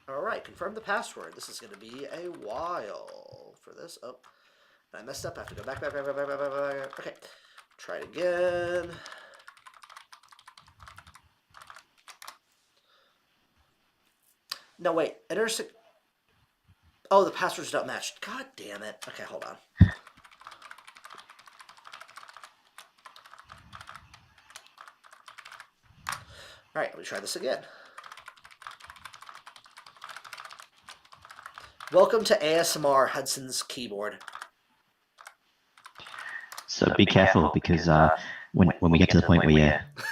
All right, confirm the password. This is going to be a while for this. Oh, I messed up. I have to go back. Okay, try it again. No, wait. Oh, the passwords don't match. God damn it. Okay, hold on. All right, let me try this again. Welcome to ASMR Hudson's keyboard. So be careful because when we get to the point where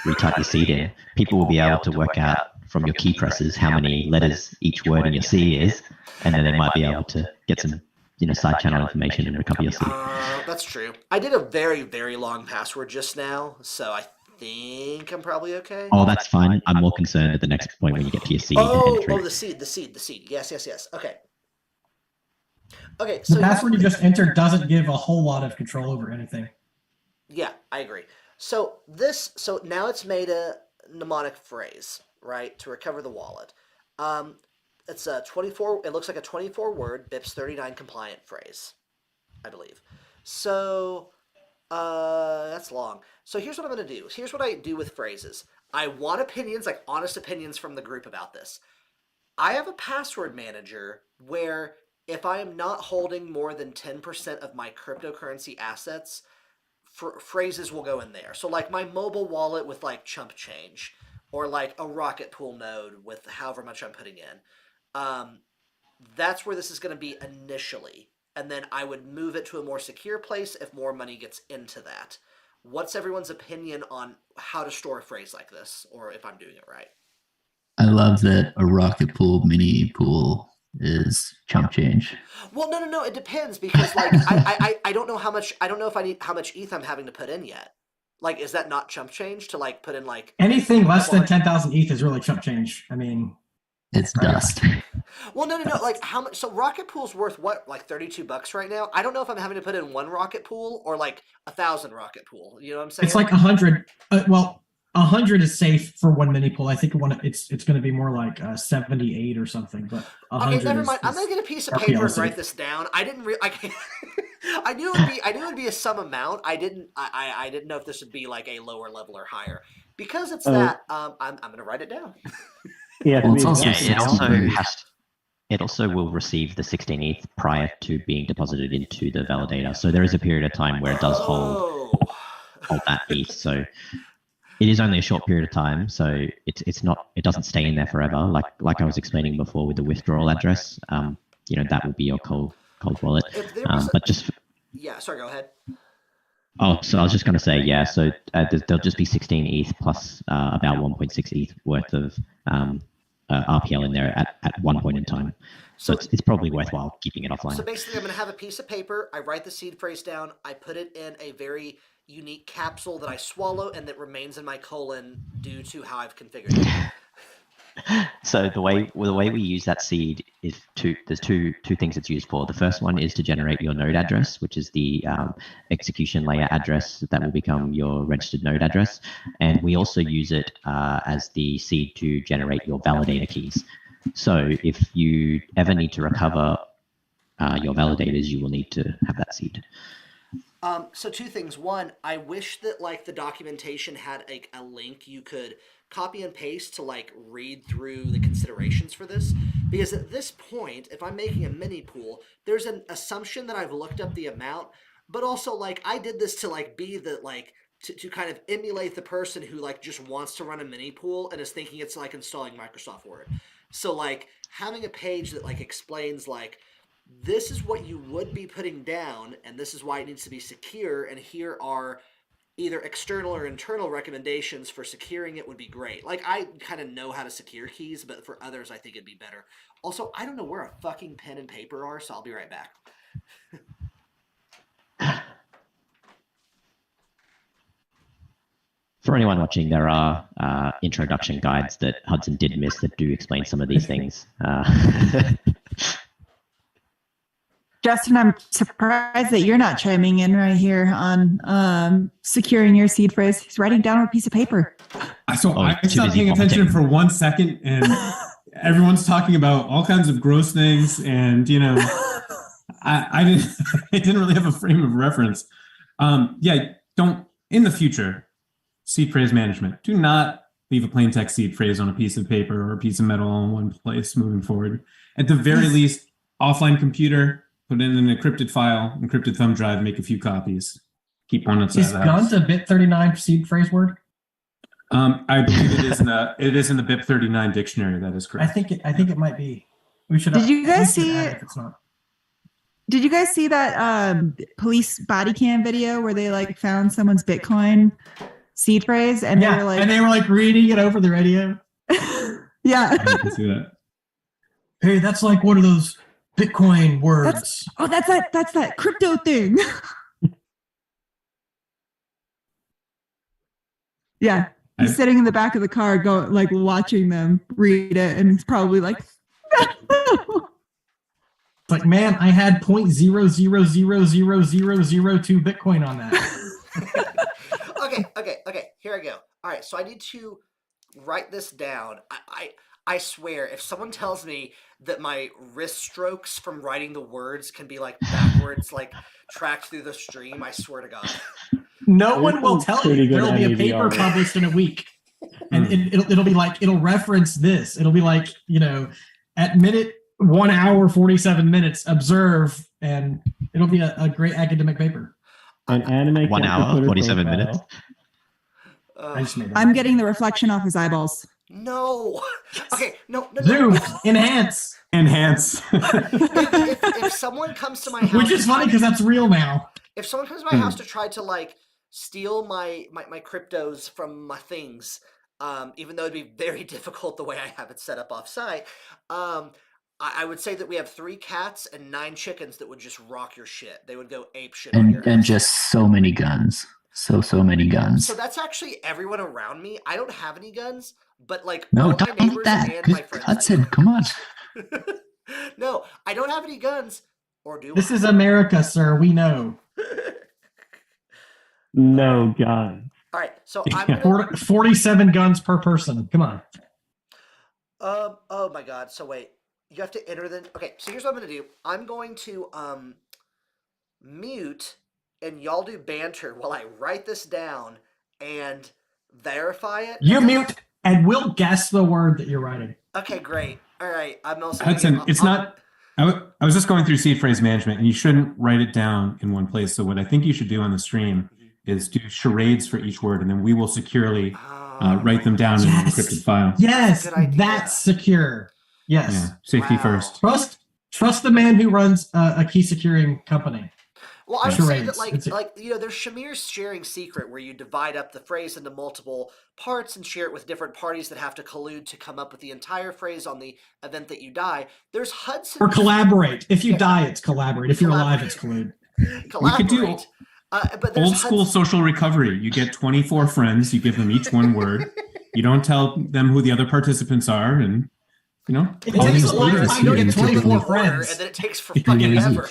you retype your seed in, people will be able to work out from your key presses how many letters each word in your C is, and then they might be able to get some side channel information and recover your seed. That's true. I did a very, very long password just now, so I think I'm probably okay. Oh, that's fine. I'm more concerned at the next point when you get to your seed entry. Oh, the seed. Yes. Okay. Okay, so the password you just entered doesn't give a whole lot of control over anything. Yeah, I agree. So now it's made a mnemonic phrase, right, to recover the wallet. It's a 24. It looks like a 24-word BIPS 39 compliant phrase, I believe. So that's long. So here's what I'm going to do. Here's what I do with phrases. I want opinions, like honest opinions from the group about this. I have a password manager where if I am not holding more than 10% of my cryptocurrency assets, phrases will go in there. So like my mobile wallet with like chump change, or like a RocketPool node with however much I'm putting in. That's where this is going to be initially. And then I would move it to a more secure place if more money gets into that. What's everyone's opinion on how to store a phrase like this, or if I'm doing it right? I love that a RocketPool mini pool is chump change. Well, no. It depends because like I don't know how much. I don't know if I need how much ETH I'm having to put in yet. Like, is that not chump change to like put in like anything less than 10,000 ETH is really chump change? I mean, it's dust. Well, no. Like how much? So RocketPool's worth what? Like $32 right now. I don't know if I'm having to put in one RocketPool or like 1,000 RocketPool. You know what I'm saying? It's like 100. 100 is safe for one mini pool. I think it's going to be more like 78 or something. But okay, never mind. I'm gonna get a piece of paper and write this down. I didn't. I knew it would be a some amount. I didn't know if this would be like a lower level or higher because it's that. I'm gonna write it down. Yeah, it also will receive the 16 ETH prior to being deposited into the validator. So there is a period of time where it does hold that ETH. So it is only a short period of time, so it doesn't stay in there forever. Like I was explaining before with the withdrawal address, that will be your cold wallet. But just Yeah, sorry, go ahead. Oh, so I was just going to say, yeah. So there'll just be 16 ETH plus about 1.6 ETH worth of RPL in there at one point in time. So it's probably worthwhile keeping it offline. So basically, I'm going to have a piece of paper. I write the seed phrase down. I put it in a very unique capsule that I swallow and that remains in my colon due to how I've configured it. So the way we use that seed is there's two things it's used for. The first one is to generate your node address, which is the execution layer address that will become your registered node address. And we also use it as the seed to generate your validator keys. So if you ever need to recover your validators, you will need to have that seed. So two things. One, I wish that like the documentation had a link you could copy and paste to like read through the considerations for this, because at this point, if I'm making a mini pool, there's an assumption that I've looked up the amount, but also like I did this to like be the like to kind of emulate the person who like just wants to run a mini pool and is thinking it's like installing Microsoft Word. So like having a page that like explains like this is what you would be putting down and this is why it needs to be secure, and here are either external or internal recommendations for securing it would be great. Like, I kind of know how to secure keys, but for others, I think it'd be better. Also, I don't know where a fucking pen and paper are, so I'll be right back. For anyone watching, there are introduction guides that Hudson did miss that do explain some of these things. Justin, I'm surprised that you're not chiming in right here on securing your seed phrase. He's writing down on a pice of paper. So I stopped paying attention for 1 second, and everyone's talking about all kinds of gross things, and I didn't really have a frame of reference. Don't in the future, seed phrase management. Do not leave a plain text seed phrase on a piece of paper or a piece of metal in one place moving forward. At the very least, offline computer. Put it in an encrypted file, encrypted thumb drive, make a few copies. Keep one outside the house. Is Gunt a bit39 seed phrase word? I believe it is in the BIP39 dictionary. That is correct. I think it might be. We should. Did you guys see it? If it's not. Did you guys see that police body cam video where they like found someone's Bitcoin seed phrase and they were like reading it over the radio? Yeah. I can see that. Hey, that's like one of those Bitcoin words. That's that crypto thing. Yeah. He's sitting in the back of the car going like watching them read it, and he's probably like like, man, I had 0.0000002 Bitcoin on that. Okay. Here I go. All right, so I need to write this down. I swear, if someone tells me that my wrist strokes from writing the words can be like backwards, like tracked through the stream, I swear to God. No one will tell you. There'll be a paper published in a week. And it'll be like, it'll reference this. It'll be like, at minute 1 hour, 47 minutes, observe, and it'll be a great academic paper. An anime 1 hour, 47 minutes. I'm getting the reflection off his eyeballs. No. Okay, no. Zoom, enhance. If someone comes to my house, which is funny because that's real now. If someone comes to my house to try to like steal my cryptos from my things, even though it'd be very difficult the way I have it set up off-site, I would say that we have 3 cats and 9 chickens that would just rock your shit. They would go ape shit on your house. And just so many guns. So many guns. So that's actually everyone around me. I don't have any guns, but like no, all my neighbors and my friends. Hudson, come on. No, I don't have any guns. Or do This is America, sir. We know. No guns. All right, so I'm 47 guns per person. Come on. Oh my God. So wait, you have to enter the. Okay, so here's what I'm gonna do. I'm going to mute. And y'all do banter while I write this down and verify it. You mute, and we'll guess the word that you're writing. Okay, great. All right. I'm also Hudson, it's not. I was just going through seed phrase management, and you shouldn't write it down in one place. So what I think you should do on the stream is do charades for each word, and then we will securely write them down in an encrypted file. Yes, that's secure. Yes. Yeah, safety first. Trust the man who runs a key securing company. Well, I would say that Charades. there's Shamir's sharing secret, where you divide up the phrase into multiple parts and share it with different parties that have to collude to come up with the entire phrase on the event that you die. There's Hudson. Or collaborate. If you die, it's collaborate. If you're alive, it's collude. Collaborate. We could do old school social recovery. You get 24 friends. You give them each one word. You don't tell them who the other participants are, and it takes a long time to get 24 friends, and then it takes for fucking ever.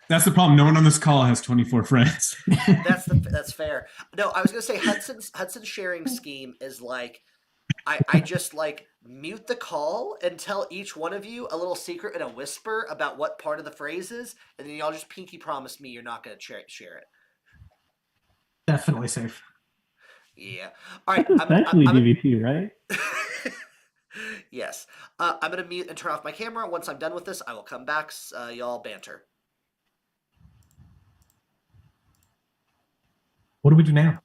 That's the problem. No one on this call has 24 friends. That's fair. No, I was gonna say Hudson's sharing scheme is like, I just like mute the call and tell each one of you a little secret in a whisper about what part of the phrase is, and then y'all just pinky promise me you're not gonna share it. Definitely safe. Yeah. All right. Especially DVT, right? Yes. I'm going to mute and turn off my camera. Once I'm done with this, I will come back. Y'all banter. What do we do now?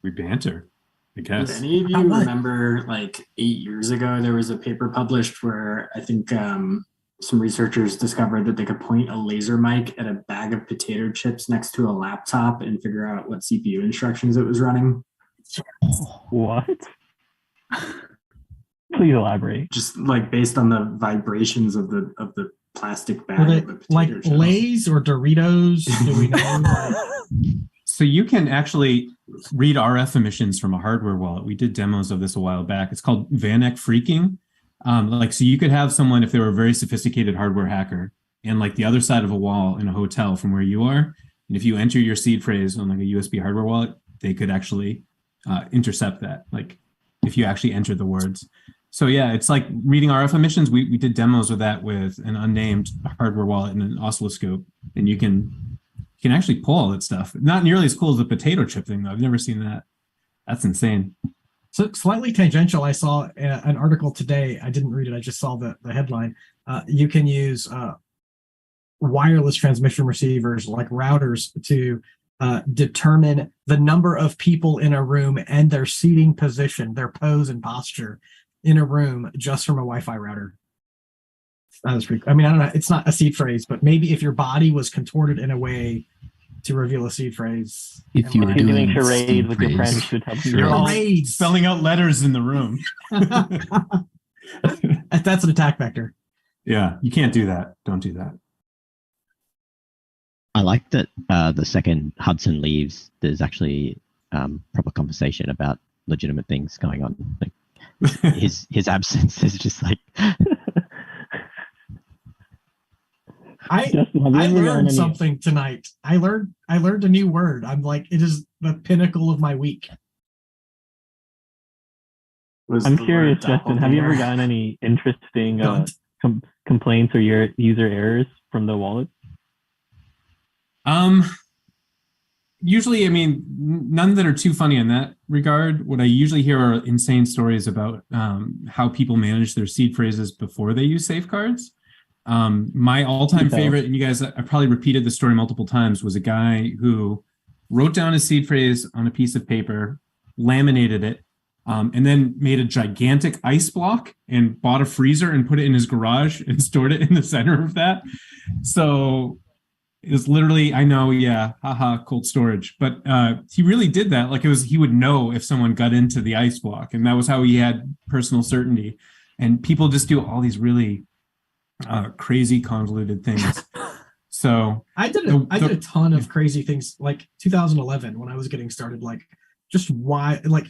We banter, I guess. Does any of you remember, like 8 years ago, there was a paper published where I think some researchers discovered that they could point a laser mic at a bag of potato chips next to a laptop and figure out what CPU instructions it was running? What? Please elaborate. Just like based on the vibrations of the plastic bag. Were of the they potato like chips. Lay's or Doritos? Do we know? So you can actually read RF emissions from a hardware wallet. We did demos of this a while back. It's called VanEck phreaking. So you could have someone, if they were a very sophisticated hardware hacker, and like the other side of a wall in a hotel from where you are, and if you enter your seed phrase on like a USB hardware wallet, they could actually intercept that, like if you actually enter the words. So yeah, it's like reading RF emissions. We did demos with that with an unnamed hardware wallet and an oscilloscope, and you can actually pull all that stuff. Not nearly as cool as the potato chip thing, though. I've never seen that. That's insane. So slightly tangential, I saw an article today. I didn't read it. I just saw the headline. You can use wireless transmission receivers like routers to determine the number of people in a room and their seating position, their pose and posture in a room just from a Wi-Fi router. That was pretty cool. I mean, I don't know. It's not a seed phrase, but maybe if your body was contorted in a way to reveal a seed phrase. If you were doing charades with your friends, should help you. You're all spelling out letters in the room. That's an attack vector. Yeah, you can't do that. Don't do that. I like that the second Hudson leaves, there's actually proper conversation about legitimate things going on. Like his absence is just like. I learned something tonight. I learned a new word. I'm like, it is the pinnacle of my week. I'm curious, Justin, have you ever gotten any interesting complaints or your user errors from the wallet? Usually, I mean, none that are too funny in that regard. What I usually hear are insane stories about how people manage their seed phrases before they use safeguards. My all-time favorite, and you guys, I probably repeated the story multiple times, was a guy who wrote down his seed phrase on a piece of paper, laminated it, and then made a gigantic ice block and bought a freezer and put it in his garage and stored it in the center of that. So it's literally, I know, yeah, haha, cold storage. But he really did that. Like he would know if someone got into the ice block, and that was how he had personal certainty. And people just do all these really crazy convoluted things. So I did a ton of crazy things, like 2011 when I was getting started, like just why, like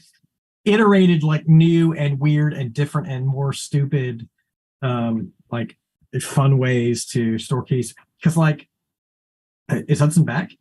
iterated like new and weird and different and more stupid like fun ways to store keys. Because like, is Hudson back?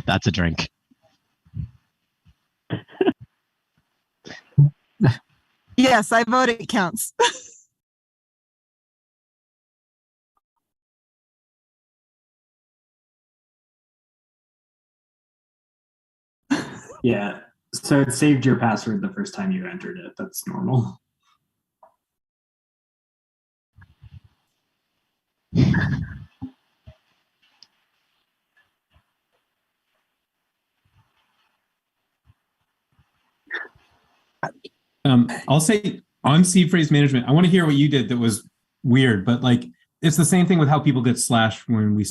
That's a drink. Yes, I vote it counts. Yeah. So it saved your password the first time you entered it. That's normal. I'll say on seed phrase management, I want to hear what you did that was weird, but like it's the same thing with how people get slashed when we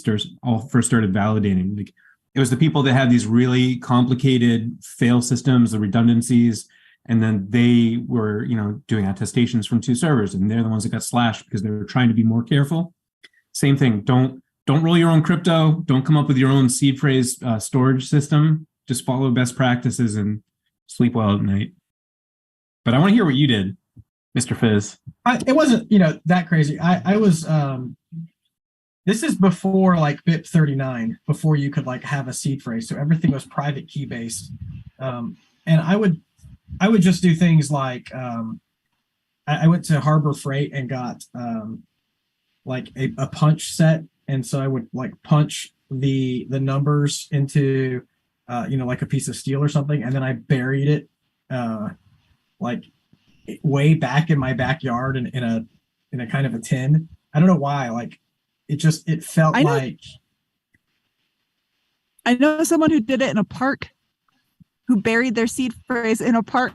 all first started validating. Like it was the people that had these really complicated fail systems, the redundancies, and then they were, doing attestations from 2 servers, and they're the ones that got slashed because they were trying to be more careful. Same thing. Don't roll your own crypto. Don't come up with your own seed phrase storage system. Just follow best practices and sleep well at night. But I want to hear what you did, Mr. Fizz. It wasn't, that crazy. I was, this is before like BIP 39, before you could like have a seed phrase. So everything was private key based. And I would just do things like, I went to Harbor Freight and got like a punch set. And so I would like punch the numbers into, like a piece of steel or something. And then I buried it, like way back in my backyard in a kind of a tin. I don't know why. Like it felt like. I know someone who did it in a park, who buried their seed phrase in a park.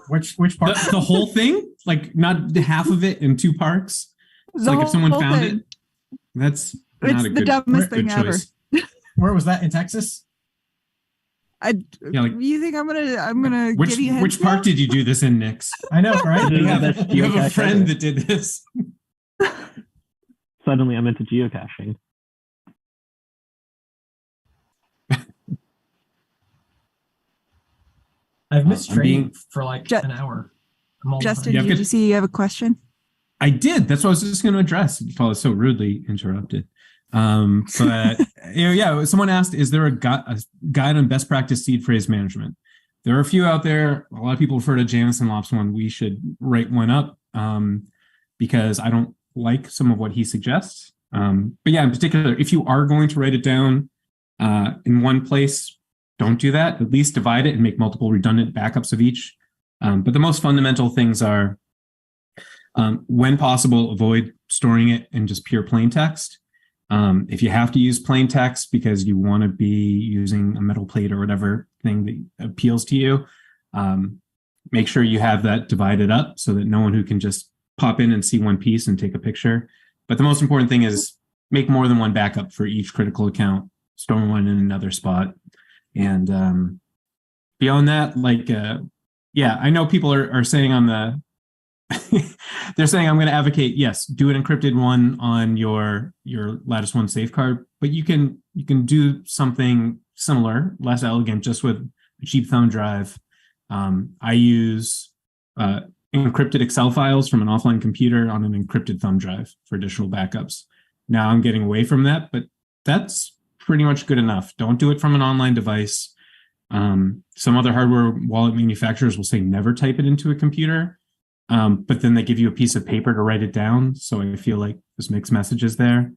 Which park? The whole thing? Like not half of it in 2 parks? So like if someone found it, that's not a good, dumbest thing choice. Ever. Where was that, in Texas? You think I'm gonna give you which park did you do this in, Nix? I know, right? You have a friend that did this. Suddenly I'm into geocaching. I've missed training for like an hour. Justin, did you see you have a question? I did. That's what I was just going to address. I was so rudely interrupted. But someone asked, is there a guide on best practice seed phrase management? There are a few out there. A lot of people refer to Jameson Lop's one. We should write one up because I don't like some of what he suggests. But yeah, in particular, if you are going to write it down in one place, don't do that. At least divide it and make multiple redundant backups of each. But the most fundamental things are, when possible, avoid storing it in just pure plain text. If you have to use plain text because you want to be using a metal plate or whatever thing that appeals to you, make sure you have that divided up so that no one who can just pop in and see one piece and take a picture. But the most important thing is make more than one backup for each critical account, store one in another spot. And beyond that, I know people are saying on the they're saying I'm going to advocate, yes, do an encrypted one on your Lattice One safeguard, but you can do something similar, less elegant, just with a cheap thumb drive. I use encrypted Excel files from an offline computer on an encrypted thumb drive for additional backups. Now I'm getting away from that, but that's pretty much good enough. Don't do it from an online device. Some other hardware wallet manufacturers will say never type it into a computer. But then they give you a piece of paper to write it down. So I feel like there's mixed messages there.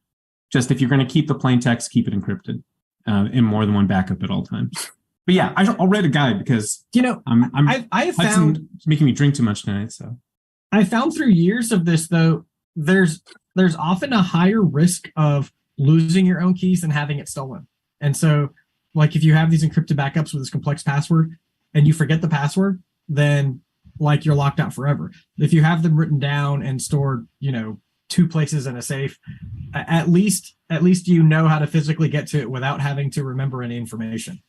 Just if you're going to keep the plain text, keep it encrypted in more than one backup at all times. But yeah, I'll write a guide because I found making me drink too much tonight. So I found through years of this though, there's often a higher risk of losing your own keys than having it stolen. And so, like if you have these encrypted backups with this complex password and you forget the password, then like you're locked out forever. If you have them written down and stored, 2 places in a safe, at least you know how to physically get to it without having to remember any information.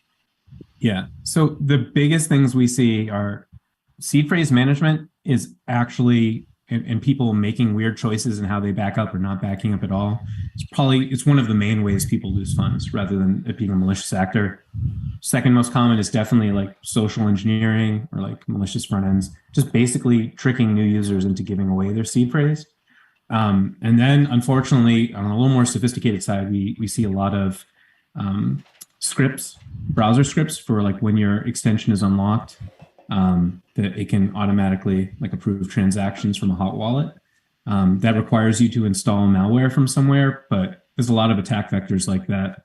Yeah. So the biggest things we see are seed phrase management is actually, and people making weird choices in how they back up or not backing up at all. It's one of the main ways people lose funds rather than it being a malicious actor. Second most common is definitely like social engineering or like malicious front ends, just basically tricking new users into giving away their seed phrase. And then unfortunately, on a little more sophisticated side, we see a lot of scripts, browser scripts for like when your extension is unlocked, that it can automatically like approve transactions from a hot wallet. That requires you to install malware from somewhere, but there's a lot of attack vectors like that.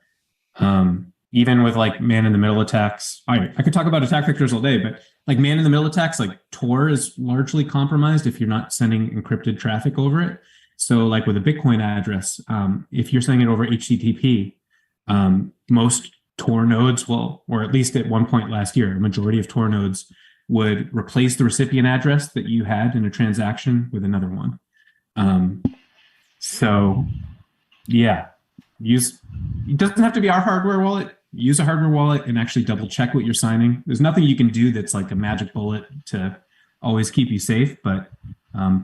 even with like man in the middle attacks, I could talk about attack vectors all day, but like man in the middle attacks, like Tor is largely compromised if you're not sending encrypted traffic over it. So like with a Bitcoin address, if you're sending it over HTTP, most Tor nodes will, or at least at one point last year, a majority of Tor nodes would replace the recipient address that you had in a transaction with another one. So yeah, it doesn't have to be our hardware wallet. Use a hardware wallet and actually double check what you're signing. There's nothing you can do that's like a magic bullet to always keep you safe, but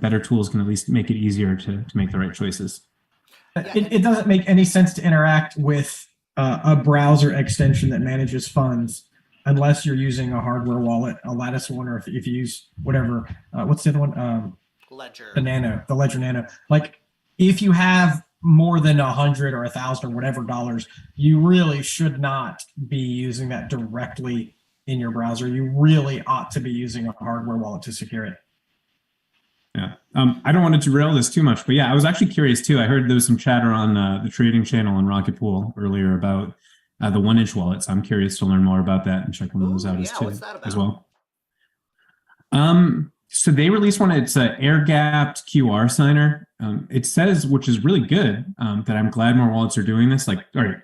better tools can at least make it easier to make the right choices. It doesn't make any sense to interact with a browser extension that manages funds unless you're using a hardware wallet, a Lattice one, or if you use whatever. What's the other one? Ledger. The Ledger Nano. Like if you have more than 100 or 1,000 or whatever dollars, you really should not be using that directly in your browser. You really ought to be using a hardware wallet to secure it. Yeah. I don't want to derail this too much, but yeah, I was actually curious too. I heard there was some chatter on the trading channel on RocketPool earlier about the 1-inch wallets. I'm curious to learn more about that and check one of those out what's that about? as well. So they released one. It's an air-gapped QR signer. It says, which is really good, that I'm glad more wallets are doing this. Like, all right,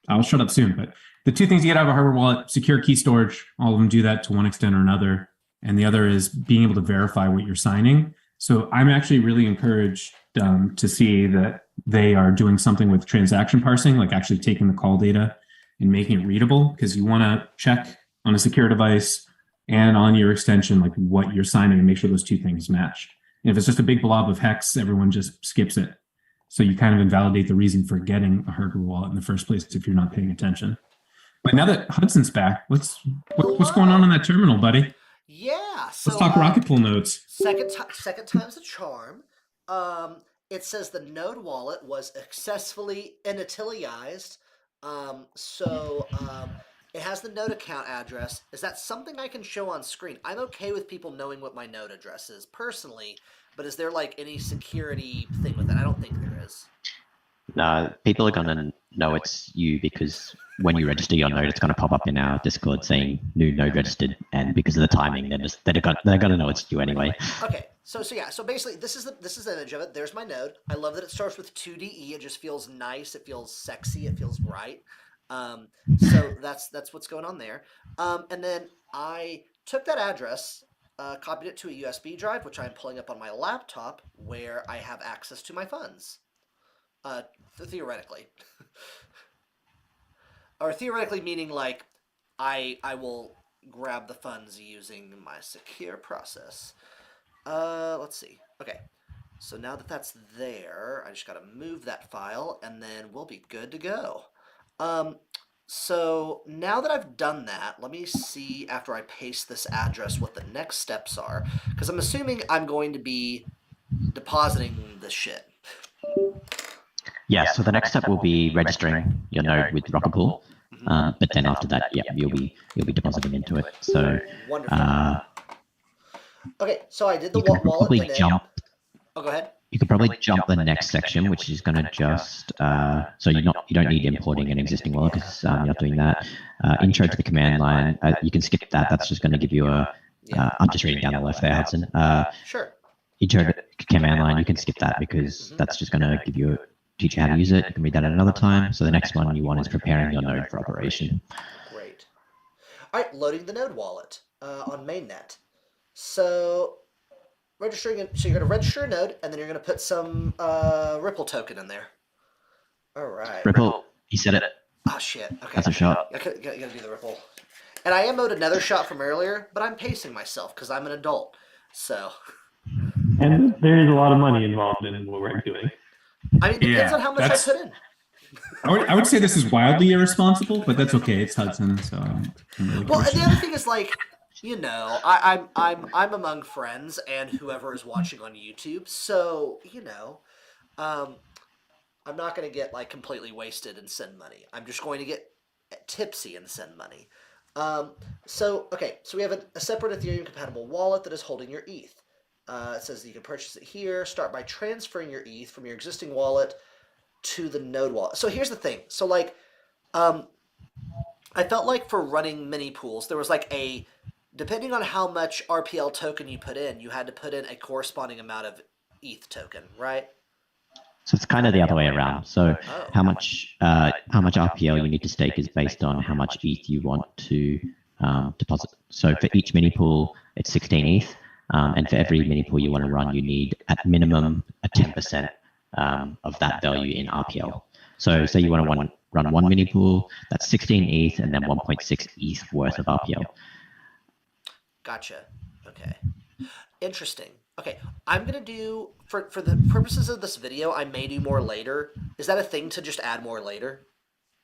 I'll shut up soon. But the two things you get out of a hardware wallet: secure key storage. All of them do that to one extent or another. And the other is being able to verify what you're signing. So I'm actually really encouraged to see that they are doing something with transaction parsing, like actually taking the call data and making it readable, because you want to check on a secure device and on your extension, like what you're signing, and make sure those two things match. And if it's just a big blob of hex, everyone just skips it. So you kind of invalidate the reason for getting a hardware wallet in the first place if you're not paying attention. But now that Hudson's back, what's going on that terminal, buddy? Yeah, so let's talk RocketPool nodes. Second time's the charm. It says the node wallet was successfully initialized. It has the node account address. Is that something I can show on screen? I'm okay with people knowing what my node address is personally, but is there like any security thing with it? I don't think there is. No, people are going to know it's you because when you register your node, it's going to pop up in our Discord saying new node registered, and because of the timing, they're going to know it's you anyway. Okay, so basically, this is the image of it. There's my node. I love that it starts with 2DE. It just feels nice. It feels sexy. It feels right. So that's what's going on there. And then I took that address, copied it to a USB drive, which I'm pulling up on my laptop, where I have access to my funds. Theoretically. Or theoretically meaning like I will grab the funds using my secure process. Let's see. Okay. So now that that's there, I just got to move that file and then we'll be good to go. So now that I've done that, let me see after I paste this address what the next steps are, because I'm assuming I'm going to be depositing this shit. Yeah, so the next step will be registering your node with RocketPool, but then after that, yeah, you'll be depositing into it. So, okay, so I did the wallet. Oh, go ahead. You could probably jump the next section, which is going to just so you don't need importing an existing wallet because you're not doing that. Intro to the command line, you can skip that. That's just going to give you a. I'm just reading down the left there, Hudson. Sure. Intro to command line, you can skip that because that's just going to give you teach you how to use it. You can read that at another time. So the next one you want is preparing your node for operation. Great. All right, loading the node wallet on mainnet. So registering it. So you're going to register a node, and then you're going to put some Ripple token in there. All right. Ripple. He said it. Oh shit. Okay. That's a shot. I gotta do the Ripple. And I am owed another shot from earlier, but I'm pacing myself because I'm an adult. So. And there is a lot of money involved in what we're doing. I mean, it depends on how much I put in. I would say this is wildly irresponsible, but that's okay. It's Hudson, so. Really well, and the other thing is like, you know, I'm among friends and whoever is watching on YouTube, so you know, I'm not going to get like completely wasted and send money. I'm just going to get tipsy and send money. So we have a separate Ethereum compatible wallet that is holding your ETH. It says that you can purchase it here. Start by transferring your ETH from your existing wallet to the node wallet. So here's the thing. So like, I felt like for running mini pools, there was like depending on how much RPL token you put in, you had to put in a corresponding amount of ETH token, right? So it's kind of the other way around. So how much RPL you need to stake is based on how much ETH you want to deposit. So for each mini pool, it's 16 ETH. And for every mini pool you want to run, you need at minimum a 10% of that value in RPL. So say you want to run one mini pool, that's 16 ETH and then 1.6 ETH worth of RPL. Gotcha. Okay. Interesting. Okay, I'm going to do, for the purposes of this video, I may do more later. Is that a thing to just add more later?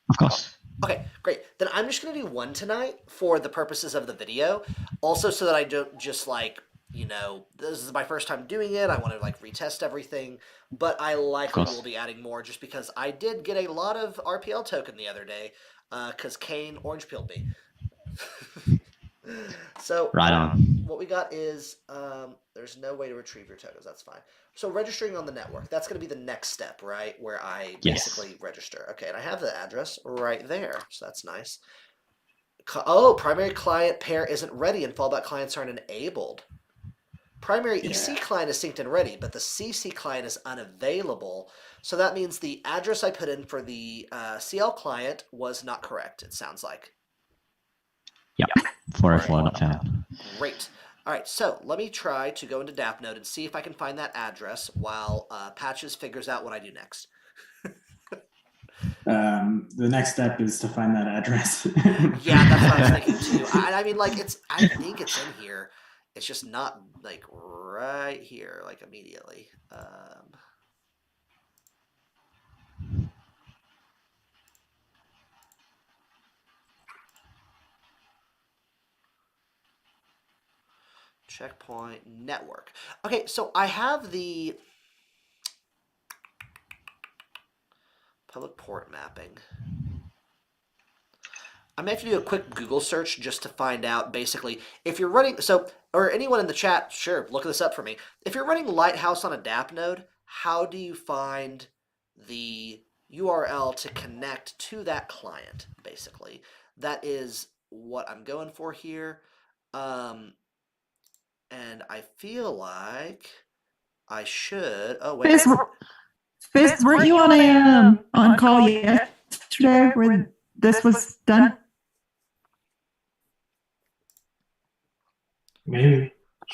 Of course. Okay, great. Then I'm just going to do one tonight for the purposes of the video. Also so that I don't just like, this is my first time doing it. I want to like retest everything. But I likely will be adding more just because I did get a lot of RPL token the other day because Kane orange pilled me. So right on. What we got is there's no way to retrieve your tokens. That's fine. So registering on the network, that's going to be the next step, right? Where I basically register. Okay, and I have the address right there. So that's nice. Primary client pair isn't ready and fallback clients aren't enabled. Primary EC client is synced and ready, but the CC client is unavailable. So that means the address I put in for the CL client was not correct, it sounds like. Yep, 404 not found. Great. All right, so let me try to go into DAppNode and see if I can find that address while Patches figures out what I do next. The next step is to find that address. Yeah, that's what I was thinking too. I mean, like, I think it's in here. It's just not, like, right here, like, immediately. Checkpoint network. Okay, so I have the public port mapping. I may have to do a quick Google search just to find out basically if you're running, or anyone in the chat, sure, look this up for me. If you're running Lighthouse on a DApp node, how do you find the URL to connect to that client, basically? That is what I'm going for here. And I feel like I should. Oh wait. Fizz, weren't you on a on call yesterday where this was done? Maybe.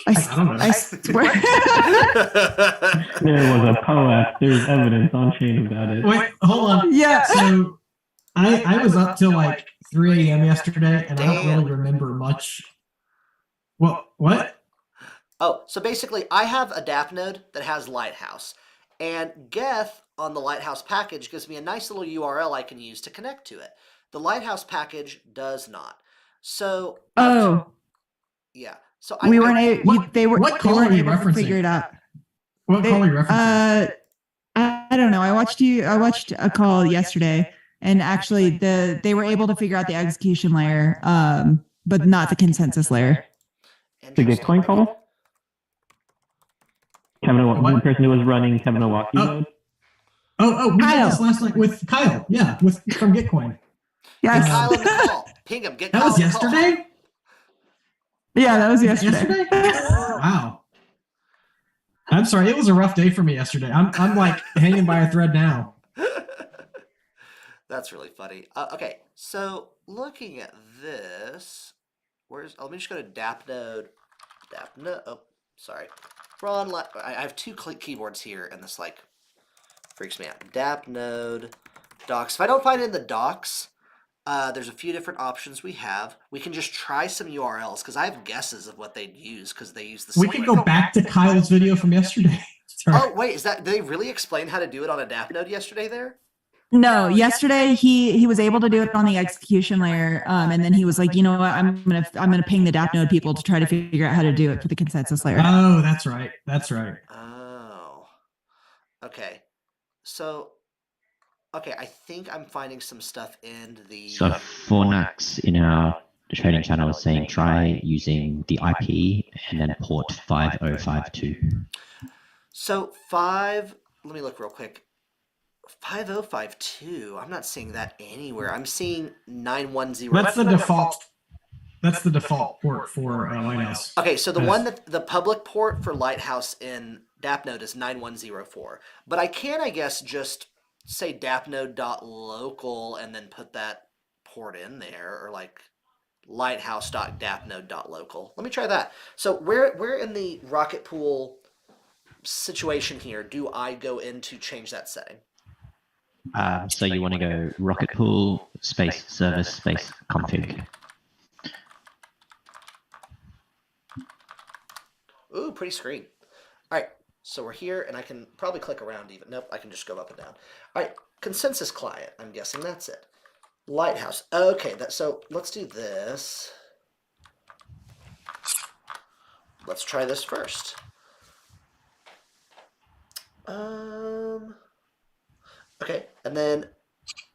I don't know. I swear. There was a poem. There's evidence on chain about it. Wait, hold on. Yeah. So I was up till like 3 a.m. yesterday, and I don't really remember much. What? Oh, so basically, I have a DApp node that has Lighthouse, and Geth on the Lighthouse package gives me a nice little URL I can use to connect to it. The Lighthouse package does not. So yeah. So we weren't able. They weren't able to figure it out. What call are you referencing? I don't know. I watched a call yesterday, and actually, they were able to figure out the execution layer, but not the consensus layer. The Bitcoin call? The person who was running Kevin Owaki mode? We did this last night with Kyle. Yeah, from Gitcoin. Yes. Kyle in the call. Ping him. Get that Kyle was yesterday? Yeah, that was yesterday. Wow. I'm sorry. It was a rough day for me yesterday. I'm like hanging by a thread now. That's really funny. Okay, so looking at this, let me just go to DAppNode. Oh, sorry. I have two keyboards here, and this like freaks me out. DAppNode docs. If I don't find it in the docs, there's a few different options we have. We can just try some URLs because I have guesses of what they'd use because they use the same. We could go back to Kyle's video from yesterday. Oh wait, did they really explain how to do it on a DApp node yesterday there? No, yesterday he was able to do it on the execution layer, and then he was like, you know what, I'm gonna ping the DApp node people to try to figure out how to do it for the consensus layer. Oh, that's right. Oh, okay. So, okay, I think I'm finding some stuff in the. So Fornax in our trading channel is saying try using the IP and then port 5052. So let me look real quick. 5052. I'm not seeing that anywhere. I'm seeing 910. That's the default. That's the default port for Lighthouse. Okay, so the one that the public port for Lighthouse in DAppNode is 9104. But I can, I guess, just say dappnode.local and then put that port in there, or like lighthouse.dappnode.local. Let me try that. So where in the RocketPool situation here do I go in to change that setting? So you want to go RocketPool space service space config. Ooh, pretty screen. All right, so we're here, and I can probably click around even. Nope, I can just go up and down. All right, consensus client. I'm guessing that's it. Lighthouse. Okay, so let's do this. Let's try this first. Okay, and then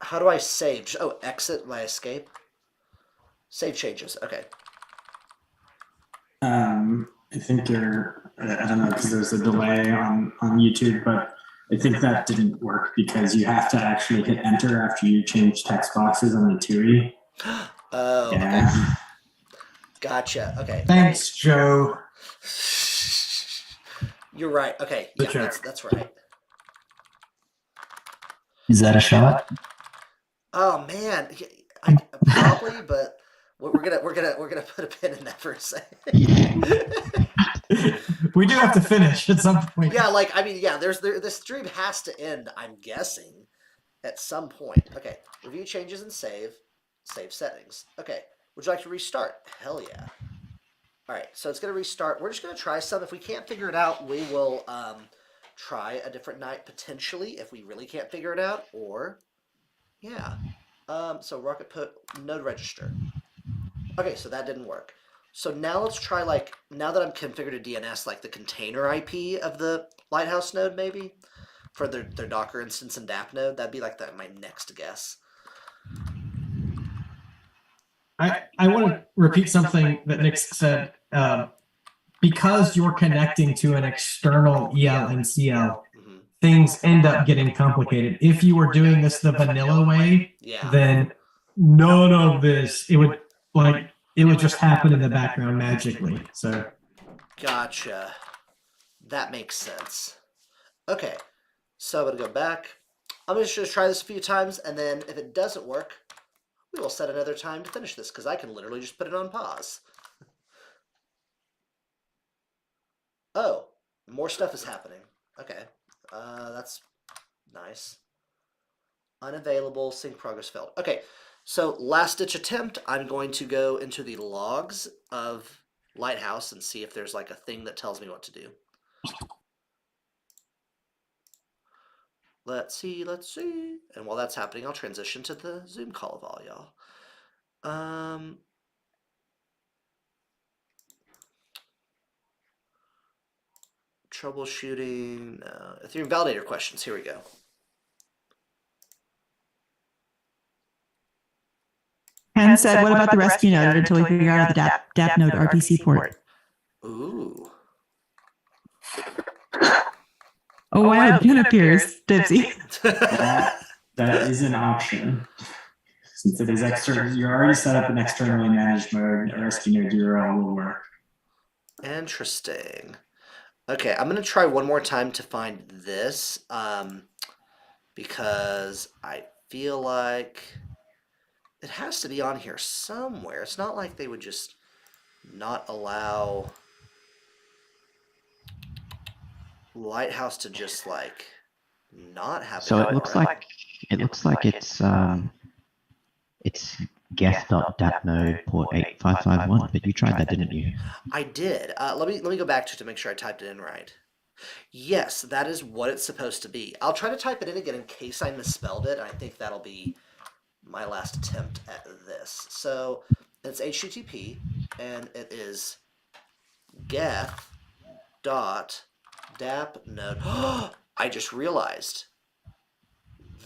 how do I save? Oh, exit my escape. Save changes. Okay. I think I don't know, because there's a delay on YouTube, but I think that didn't work because you have to actually hit enter after you change text boxes on the TUI. Oh, yeah. Okay. Gotcha. Okay. Thanks, Joe. You're right. Okay. Yeah, that's right. Is that a shot? Oh man, probably, but we're gonna put a pin in that for a second. We do have to finish at some point. Yeah, like I mean, yeah. The stream has to end. I'm guessing at some point. Okay, review changes and save settings. Okay, would you like to restart? Hell yeah. All right, so it's gonna restart. We're just gonna try some. If we can't figure it out, we will try a different night potentially if we really can't figure it out. Or yeah. So RocketPool node register. Okay, so that didn't work. So now let's try, like, now that I've configured a DNS, like the container IP of the Lighthouse node, maybe, for their Docker instance and DAppNode. That'd be like my next guess. I want to repeat something that Nick said. Because you're connecting to an external EL and CL, things end up getting complicated. If you were doing this the vanilla way, then none of this, it would just happen in the background magically. So, gotcha. That makes sense. Okay, so I'm gonna go back. I'm just gonna try this a few times, and then if it doesn't work, we will set another time to finish this because I can literally just put it on pause. Oh, more stuff is happening. Okay, that's nice. Unavailable, sync progress failed. Okay. So last ditch attempt, I'm going to go into the logs of Lighthouse and see if there's like a thing that tells me what to do. Let's see. And while that's happening, I'll transition to the Zoom call of all y'all. Troubleshooting, no. Ethereum validator questions, here we go. Ken said, what about the rescue node until we figure out the DAppNode RPC port? Ooh. Oh, wow, Ken appears. Dipsy. That is an option. Since it is external, you already set up an externally managed mode, a rescue node URL will work. Interesting. Okay, I'm going to try one more time to find this because I feel like it has to be on here somewhere. It's not like they would just not allow Lighthouse to just like not have. So it looks like it's guest.dappnode port 8551, but you tried that, didn't you? I did. Let me go back to make sure I typed it in right. Yes, that is what it's supposed to be. I'll try to type it in again in case I misspelled it. I think that'll be my last attempt at this. So it's HTTP, and it is geth.dappnode. I just realized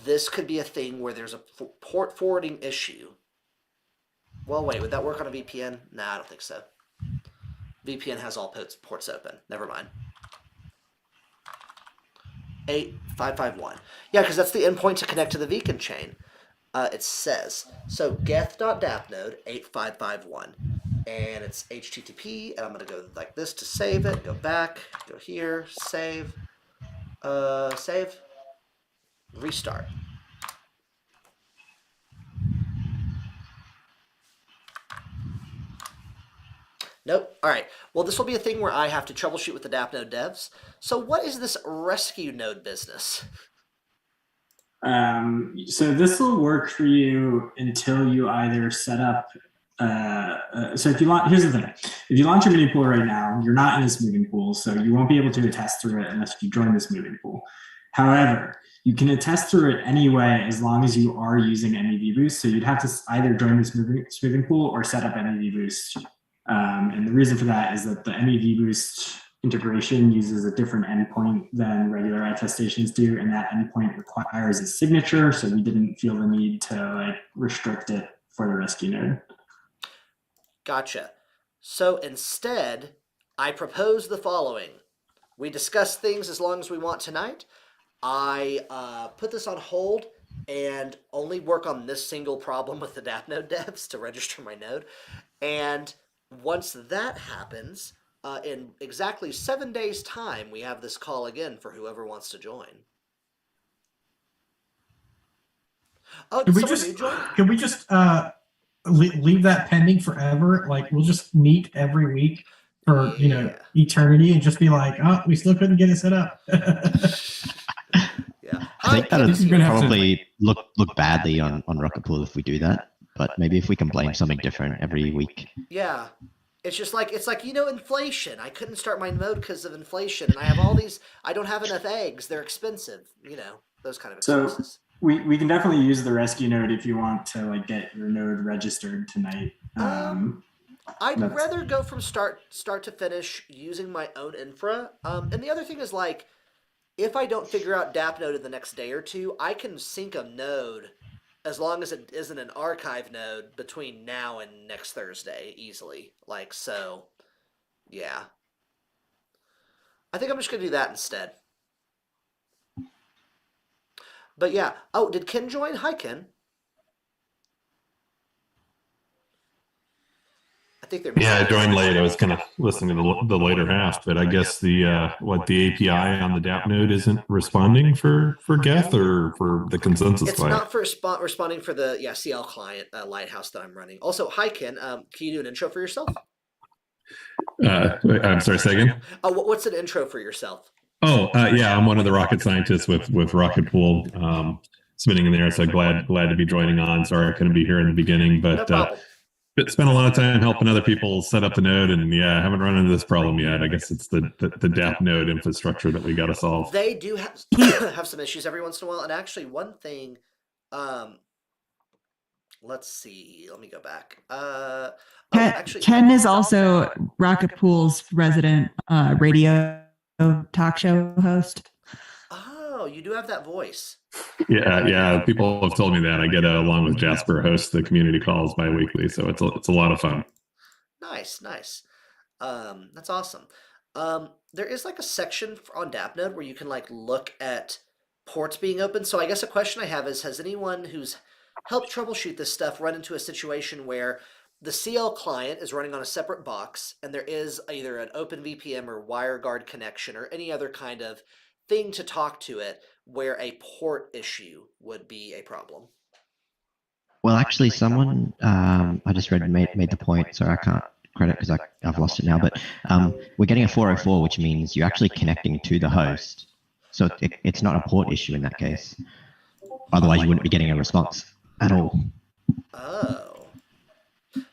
this could be a thing where there's a port forwarding issue. Well, wait, would that work on a VPN? Nah, I don't think so. VPN has all ports open. Never mind. 8551. Yeah, because that's the endpoint to connect to the beacon chain. It says so geth.dapnode 8551, and it's HTTP. And I'm gonna go like this to save it. Go back. Go here. Save. Save. Restart. Nope. All right. Well, this will be a thing where I have to troubleshoot with the DAppNode devs. So what is this rescue node business? So this will work for you until you either set up. So if you launch, here's the thing: if you launch a moving pool right now, you're not in this moving pool, so you won't be able to attest through it unless you join this moving pool. However, you can attest through it anyway as long as you are using MEV Boost. So you'd have to either join this moving pool or set up MEV Boost. And the reason for that is that the MEV Boost integration uses a different endpoint than regular attestations do, and that endpoint requires a signature, so we didn't feel the need to restrict it for the rescue node. Gotcha. So instead, I propose the following. We discuss things as long as we want tonight. I put this on hold and only work on this single problem with the DAppNode devs to register my node. And once that happens, in exactly 7 days' time, we have this call again for whoever wants to join. Oh, can we just leave that pending forever? Like, we'll just meet every week for eternity and just be like, oh, we still couldn't get it set up. Yeah, I think that would probably look badly on RocketPool if we do that. But maybe if we can blame something different every week. Yeah. It's just like, inflation. I couldn't start my node because of inflation. And I have all these, I don't have enough eggs. They're expensive. Those kind of expenses. So we can definitely use the rescue node if you want to get your node registered tonight. I'd rather go from start to finish using my own infra. And the other thing is if I don't figure out DAppNode in the next day or two, I can sync a node as long as it isn't an archive node between now and next Thursday easily. So, yeah. I think I'm just going to do that instead. But yeah. Oh, did Ken join? Hi, Ken. I think they're. Yeah, I joined late. I was kind of listening to the later half, but I guess the API on the DAppNode isn't responding for Geth or for the consensus client. It's not for responding for the CL client Lighthouse that I'm running. Also, hi Ken. Can you do an intro for yourself? I'm sorry, say again. Oh, what's an intro for yourself? Oh, yeah, I'm one of the rocket scientists with RocketPool, spinning in there. So glad to be joining on. Sorry I couldn't be here in the beginning, but. No spent a lot of time helping other people set up the node, and I haven't run into this problem yet. I guess it's the DAppNode infrastructure that we got to solve. They do have some issues every once in a while, and actually one thing, let's see, let me go back. Ken is also RocketPool's resident radio talk show host. Oh, you do have that voice. Yeah. People have told me that. I get along with Jasper, host the community calls bi-weekly, so it's a lot of fun. Nice. That's awesome. There is a section on DAppNode where you can look at ports being open. So I guess a question I have is, has anyone who's helped troubleshoot this stuff run into a situation where the CL client is running on a separate box and there is either an open VPN or WireGuard connection or any other kind of thing to talk to it where a port issue would be a problem? Well, actually, someone I just read made the point, so I can't credit because I've lost it now. But we're getting a 404, which means you're actually connecting to the host, so it's not a port issue in that case. Otherwise, you wouldn't be getting a response at all. Oh,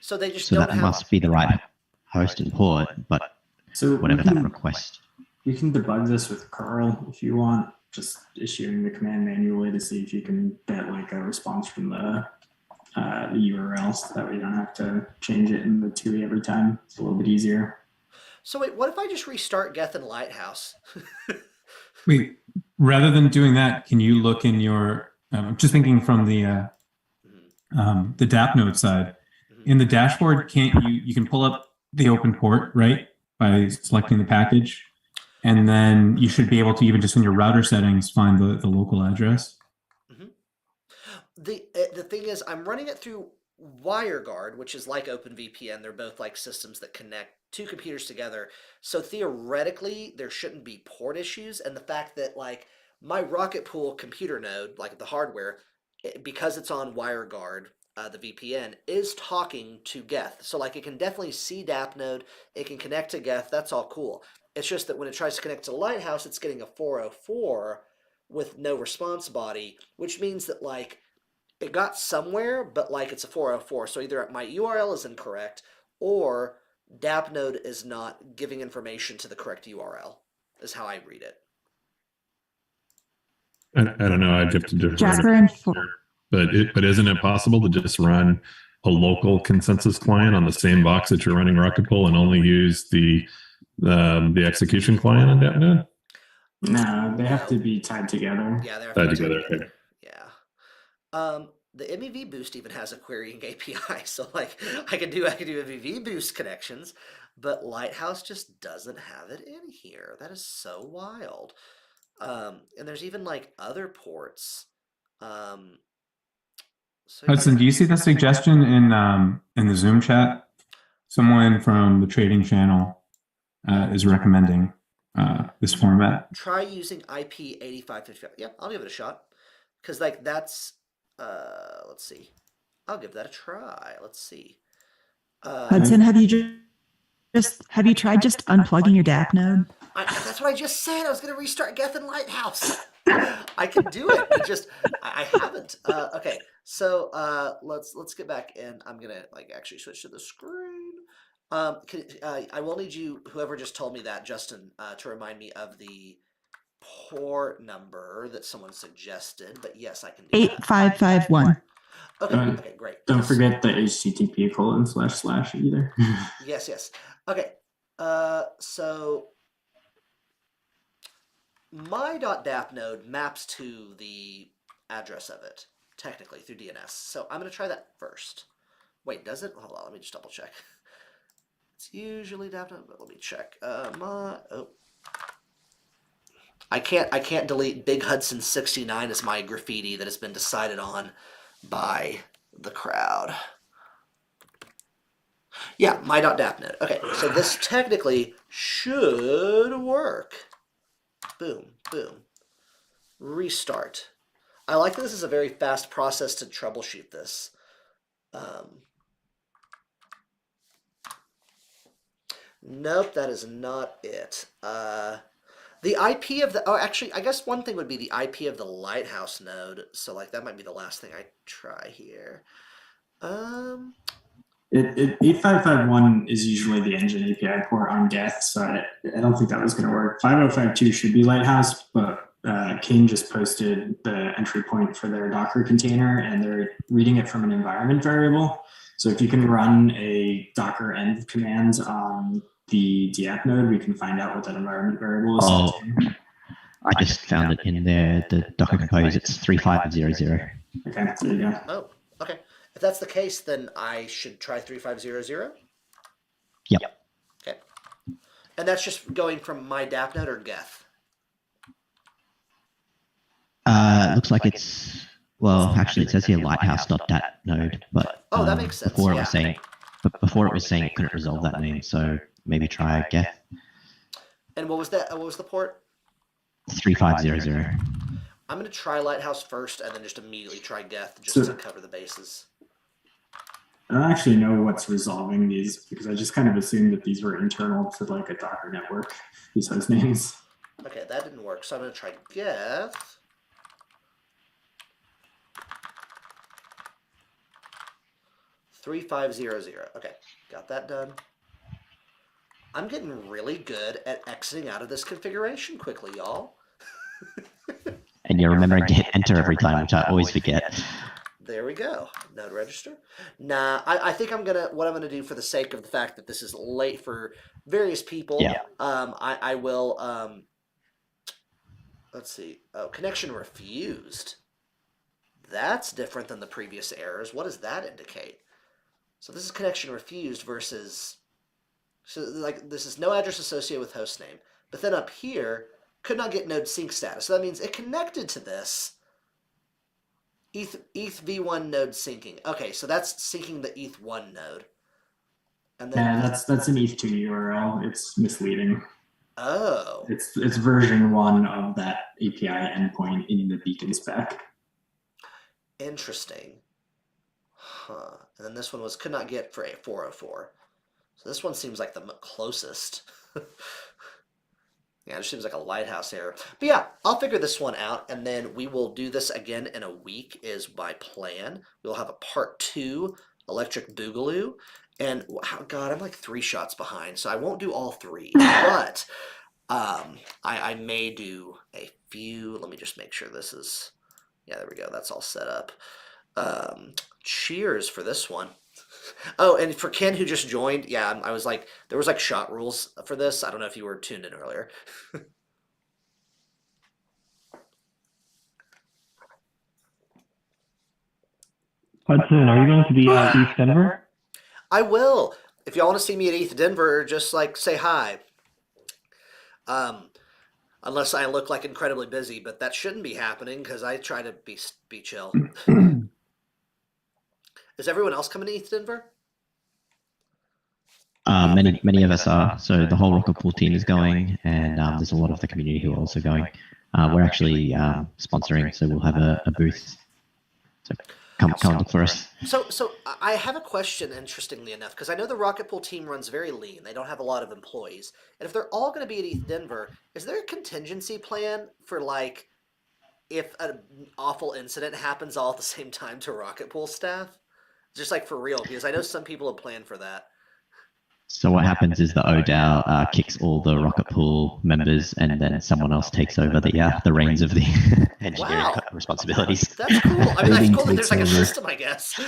so they just so don't that must be the right host and port, but whatever that request. You can debug this with curl if you want, just issuing the command manually to see if you can get a response from the URLs. That way you don't have to change it in the TUI every time. It's a little bit easier. So wait, what if I just restart Geth and Lighthouse? Wait, rather than doing that, can you look in your? I'm just thinking from the DAppNode side. In the dashboard, you can pull up the open port, right, by selecting the package. And then you should be able to, even just in your router settings, find the local address. Mm-hmm. The thing is, I'm running it through WireGuard, which is like OpenVPN. They're both like systems that connect two computers together. So theoretically, there shouldn't be port issues. And the fact that like my RocketPool computer node, like the hardware, because it's on WireGuard, the VPN, is talking to Geth. So like it can definitely see DAP node, it can connect to Geth, that's all cool. It's just that when it tries to connect to Lighthouse, it's getting a 404 with no response body, which means that like it got somewhere, but like it's a 404. So either my URL is incorrect or DAP node is not giving information to the correct URL, is how I read it. I don't know. I'd have to defer. Jasper and but isn't it possible to just run a local consensus client on the same box that you're running RocketPool and only use the execution client on that node? No, they have to be tied together. Yeah, they're tied together. Okay. Yeah. The MEV Boost even has a querying API, so like I can do MEV Boost connections, but Lighthouse just doesn't have it in here. That is so wild. And there's even like other ports. So Hudson, do you see the suggestion in the Zoom chat? Someone from the trading channel is recommending this format. Try using IP 8555. Yeah, I'll give it a shot. Because like that's let's see. I'll give that a try. Let's see. Hudson, have you tried just unplugging your DAP node? That's what I just said. I was going to restart Geth and Lighthouse. I can do it. I haven't. Okay, so let's get back in. I'm gonna like actually switch to the screen. I will need you, whoever just told me that, Justin, to remind me of the port number that someone suggested. But yes, I can do 8551. Okay, great. Don't forget the HTTP:// either. Yes. Okay. So my .dap node maps to the address of it, technically, through DNS. So I'm going to try that first. Wait, does it? Hold on, let me just double check. It's usually DAP node, but let me check. I can't delete Big Hudson 69 as my graffiti that has been decided on by the crowd. Yeah, my .dap node. Okay, so this technically should work. Boom, boom. Restart. I like that this is a very fast process to troubleshoot this. Nope, that is not it. The IP of the... Oh, actually, I guess one thing would be the IP of the Lighthouse node. So, like, that might be the last thing I try here. 8551 is usually the engine API port on Geth, so I don't think that was going to work. 5052 should be Lighthouse, but Kane just posted the entry point for their Docker container, and they're reading it from an environment variable. So if you can run a Docker env commands on the DApp node, we can find out what that environment variable is. Oh, I just found it in there, the Docker compose. It's 3500. Okay, there you go. Oh, okay. If that's the case, then I should try 3500? Yep. Okay. And that's just going from my DAP node or Geth? Looks like it's, well, actually it says here lighthouse.dat node, but oh, that makes sense. Before it was saying it couldn't resolve that name, so maybe try Geth. And what was that? What was the port? 3500. I'm going to try Lighthouse first and then just immediately try Geth just to cover the bases. I don't actually know what's resolving these because I just kind of assumed that these were internal to like a Docker network, these host names. Okay, that didn't work, so I'm going to try Geth. $3500. Okay, got that done. I'm getting really good at exiting out of this configuration quickly, y'all. And you're remembering to hit enter every time, which I always forget. There we go. Node register. Nah, I think what I'm gonna do for the sake of the fact that this is late for various people. Yeah. I will. Let's see. Oh, connection refused. That's different than the previous errors. What does that indicate? So this is connection refused versus. So like this is no address associated with host name, But then up here, could not get node sync status. So that means it connected to this. ETH v1 node syncing. Okay, so that's syncing the ETH1 node. And then yeah, that's an ETH2 URL. It's misleading. Oh. It's version 1 of that API endpoint in the beacon spec. Interesting. Huh. And then this one was could not get for a 404. So this one seems like the closest. Yeah, it just seems like a lighthouse error. But yeah, I'll figure this one out, and then we will do this again in a week is my plan. We'll have a part 2, Electric Boogaloo. And, oh God, I'm like 3 shots behind, so I won't do all 3. But I may do a few. Let me just make sure this is, yeah, there we go. That's all set up. Cheers for this one. Oh, and for Ken who just joined, yeah, I was like, there was like shot rules for this. I don't know if you were tuned in earlier. Hudson, are you going to be at East Denver? I will. If y'all want to see me at ETH Denver, just like say hi. Unless I look like incredibly busy, but that shouldn't be happening because I try to be chill. Is everyone else coming to ETH Denver? Many of us are. So the whole RocketPool team is going, and there's a lot of the community who are also going. We're actually sponsoring, so we'll have a booth. So come look for us. So I have a question, interestingly enough, because I know the RocketPool team runs very lean. They don't have a lot of employees. And if they're all going to be at ETH Denver, is there a contingency plan for, like, if an awful incident happens all at the same time to RocketPool staff? Just, like, for real, because I know some people have planned for that. So what happens is the ODAO kicks all the RocketPool members, and then someone else takes over the reins of the engineering responsibilities. That's cool. I mean, that's cool that there's like a system, I guess.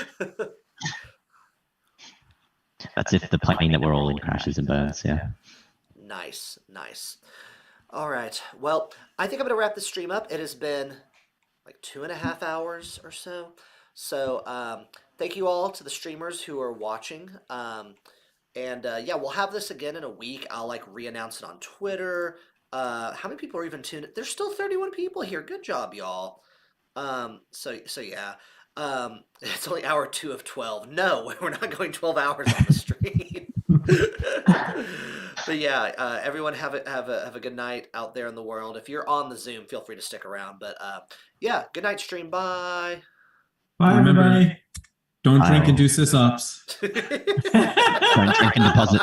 That's if the plane that we're all in crashes and burns, yeah. Nice. All right. Well, I think I'm going to wrap this stream up. It has been like 2.5 hours or so. So thank you all to the streamers who are watching. Yeah, we'll have this again in a week. I'll like re-announce it on Twitter. How many people are even tuned in? There's still 31 people here. Good job, y'all. So yeah. It's only hour 2 of 12. No, we're not going 12 hours on the stream. But yeah, everyone have a good night out there in the world. If you're on the Zoom, feel free to stick around. But yeah, good night, stream. Bye. Bye, everybody. Don't drink and do sit-ups. Don't drink and deposit.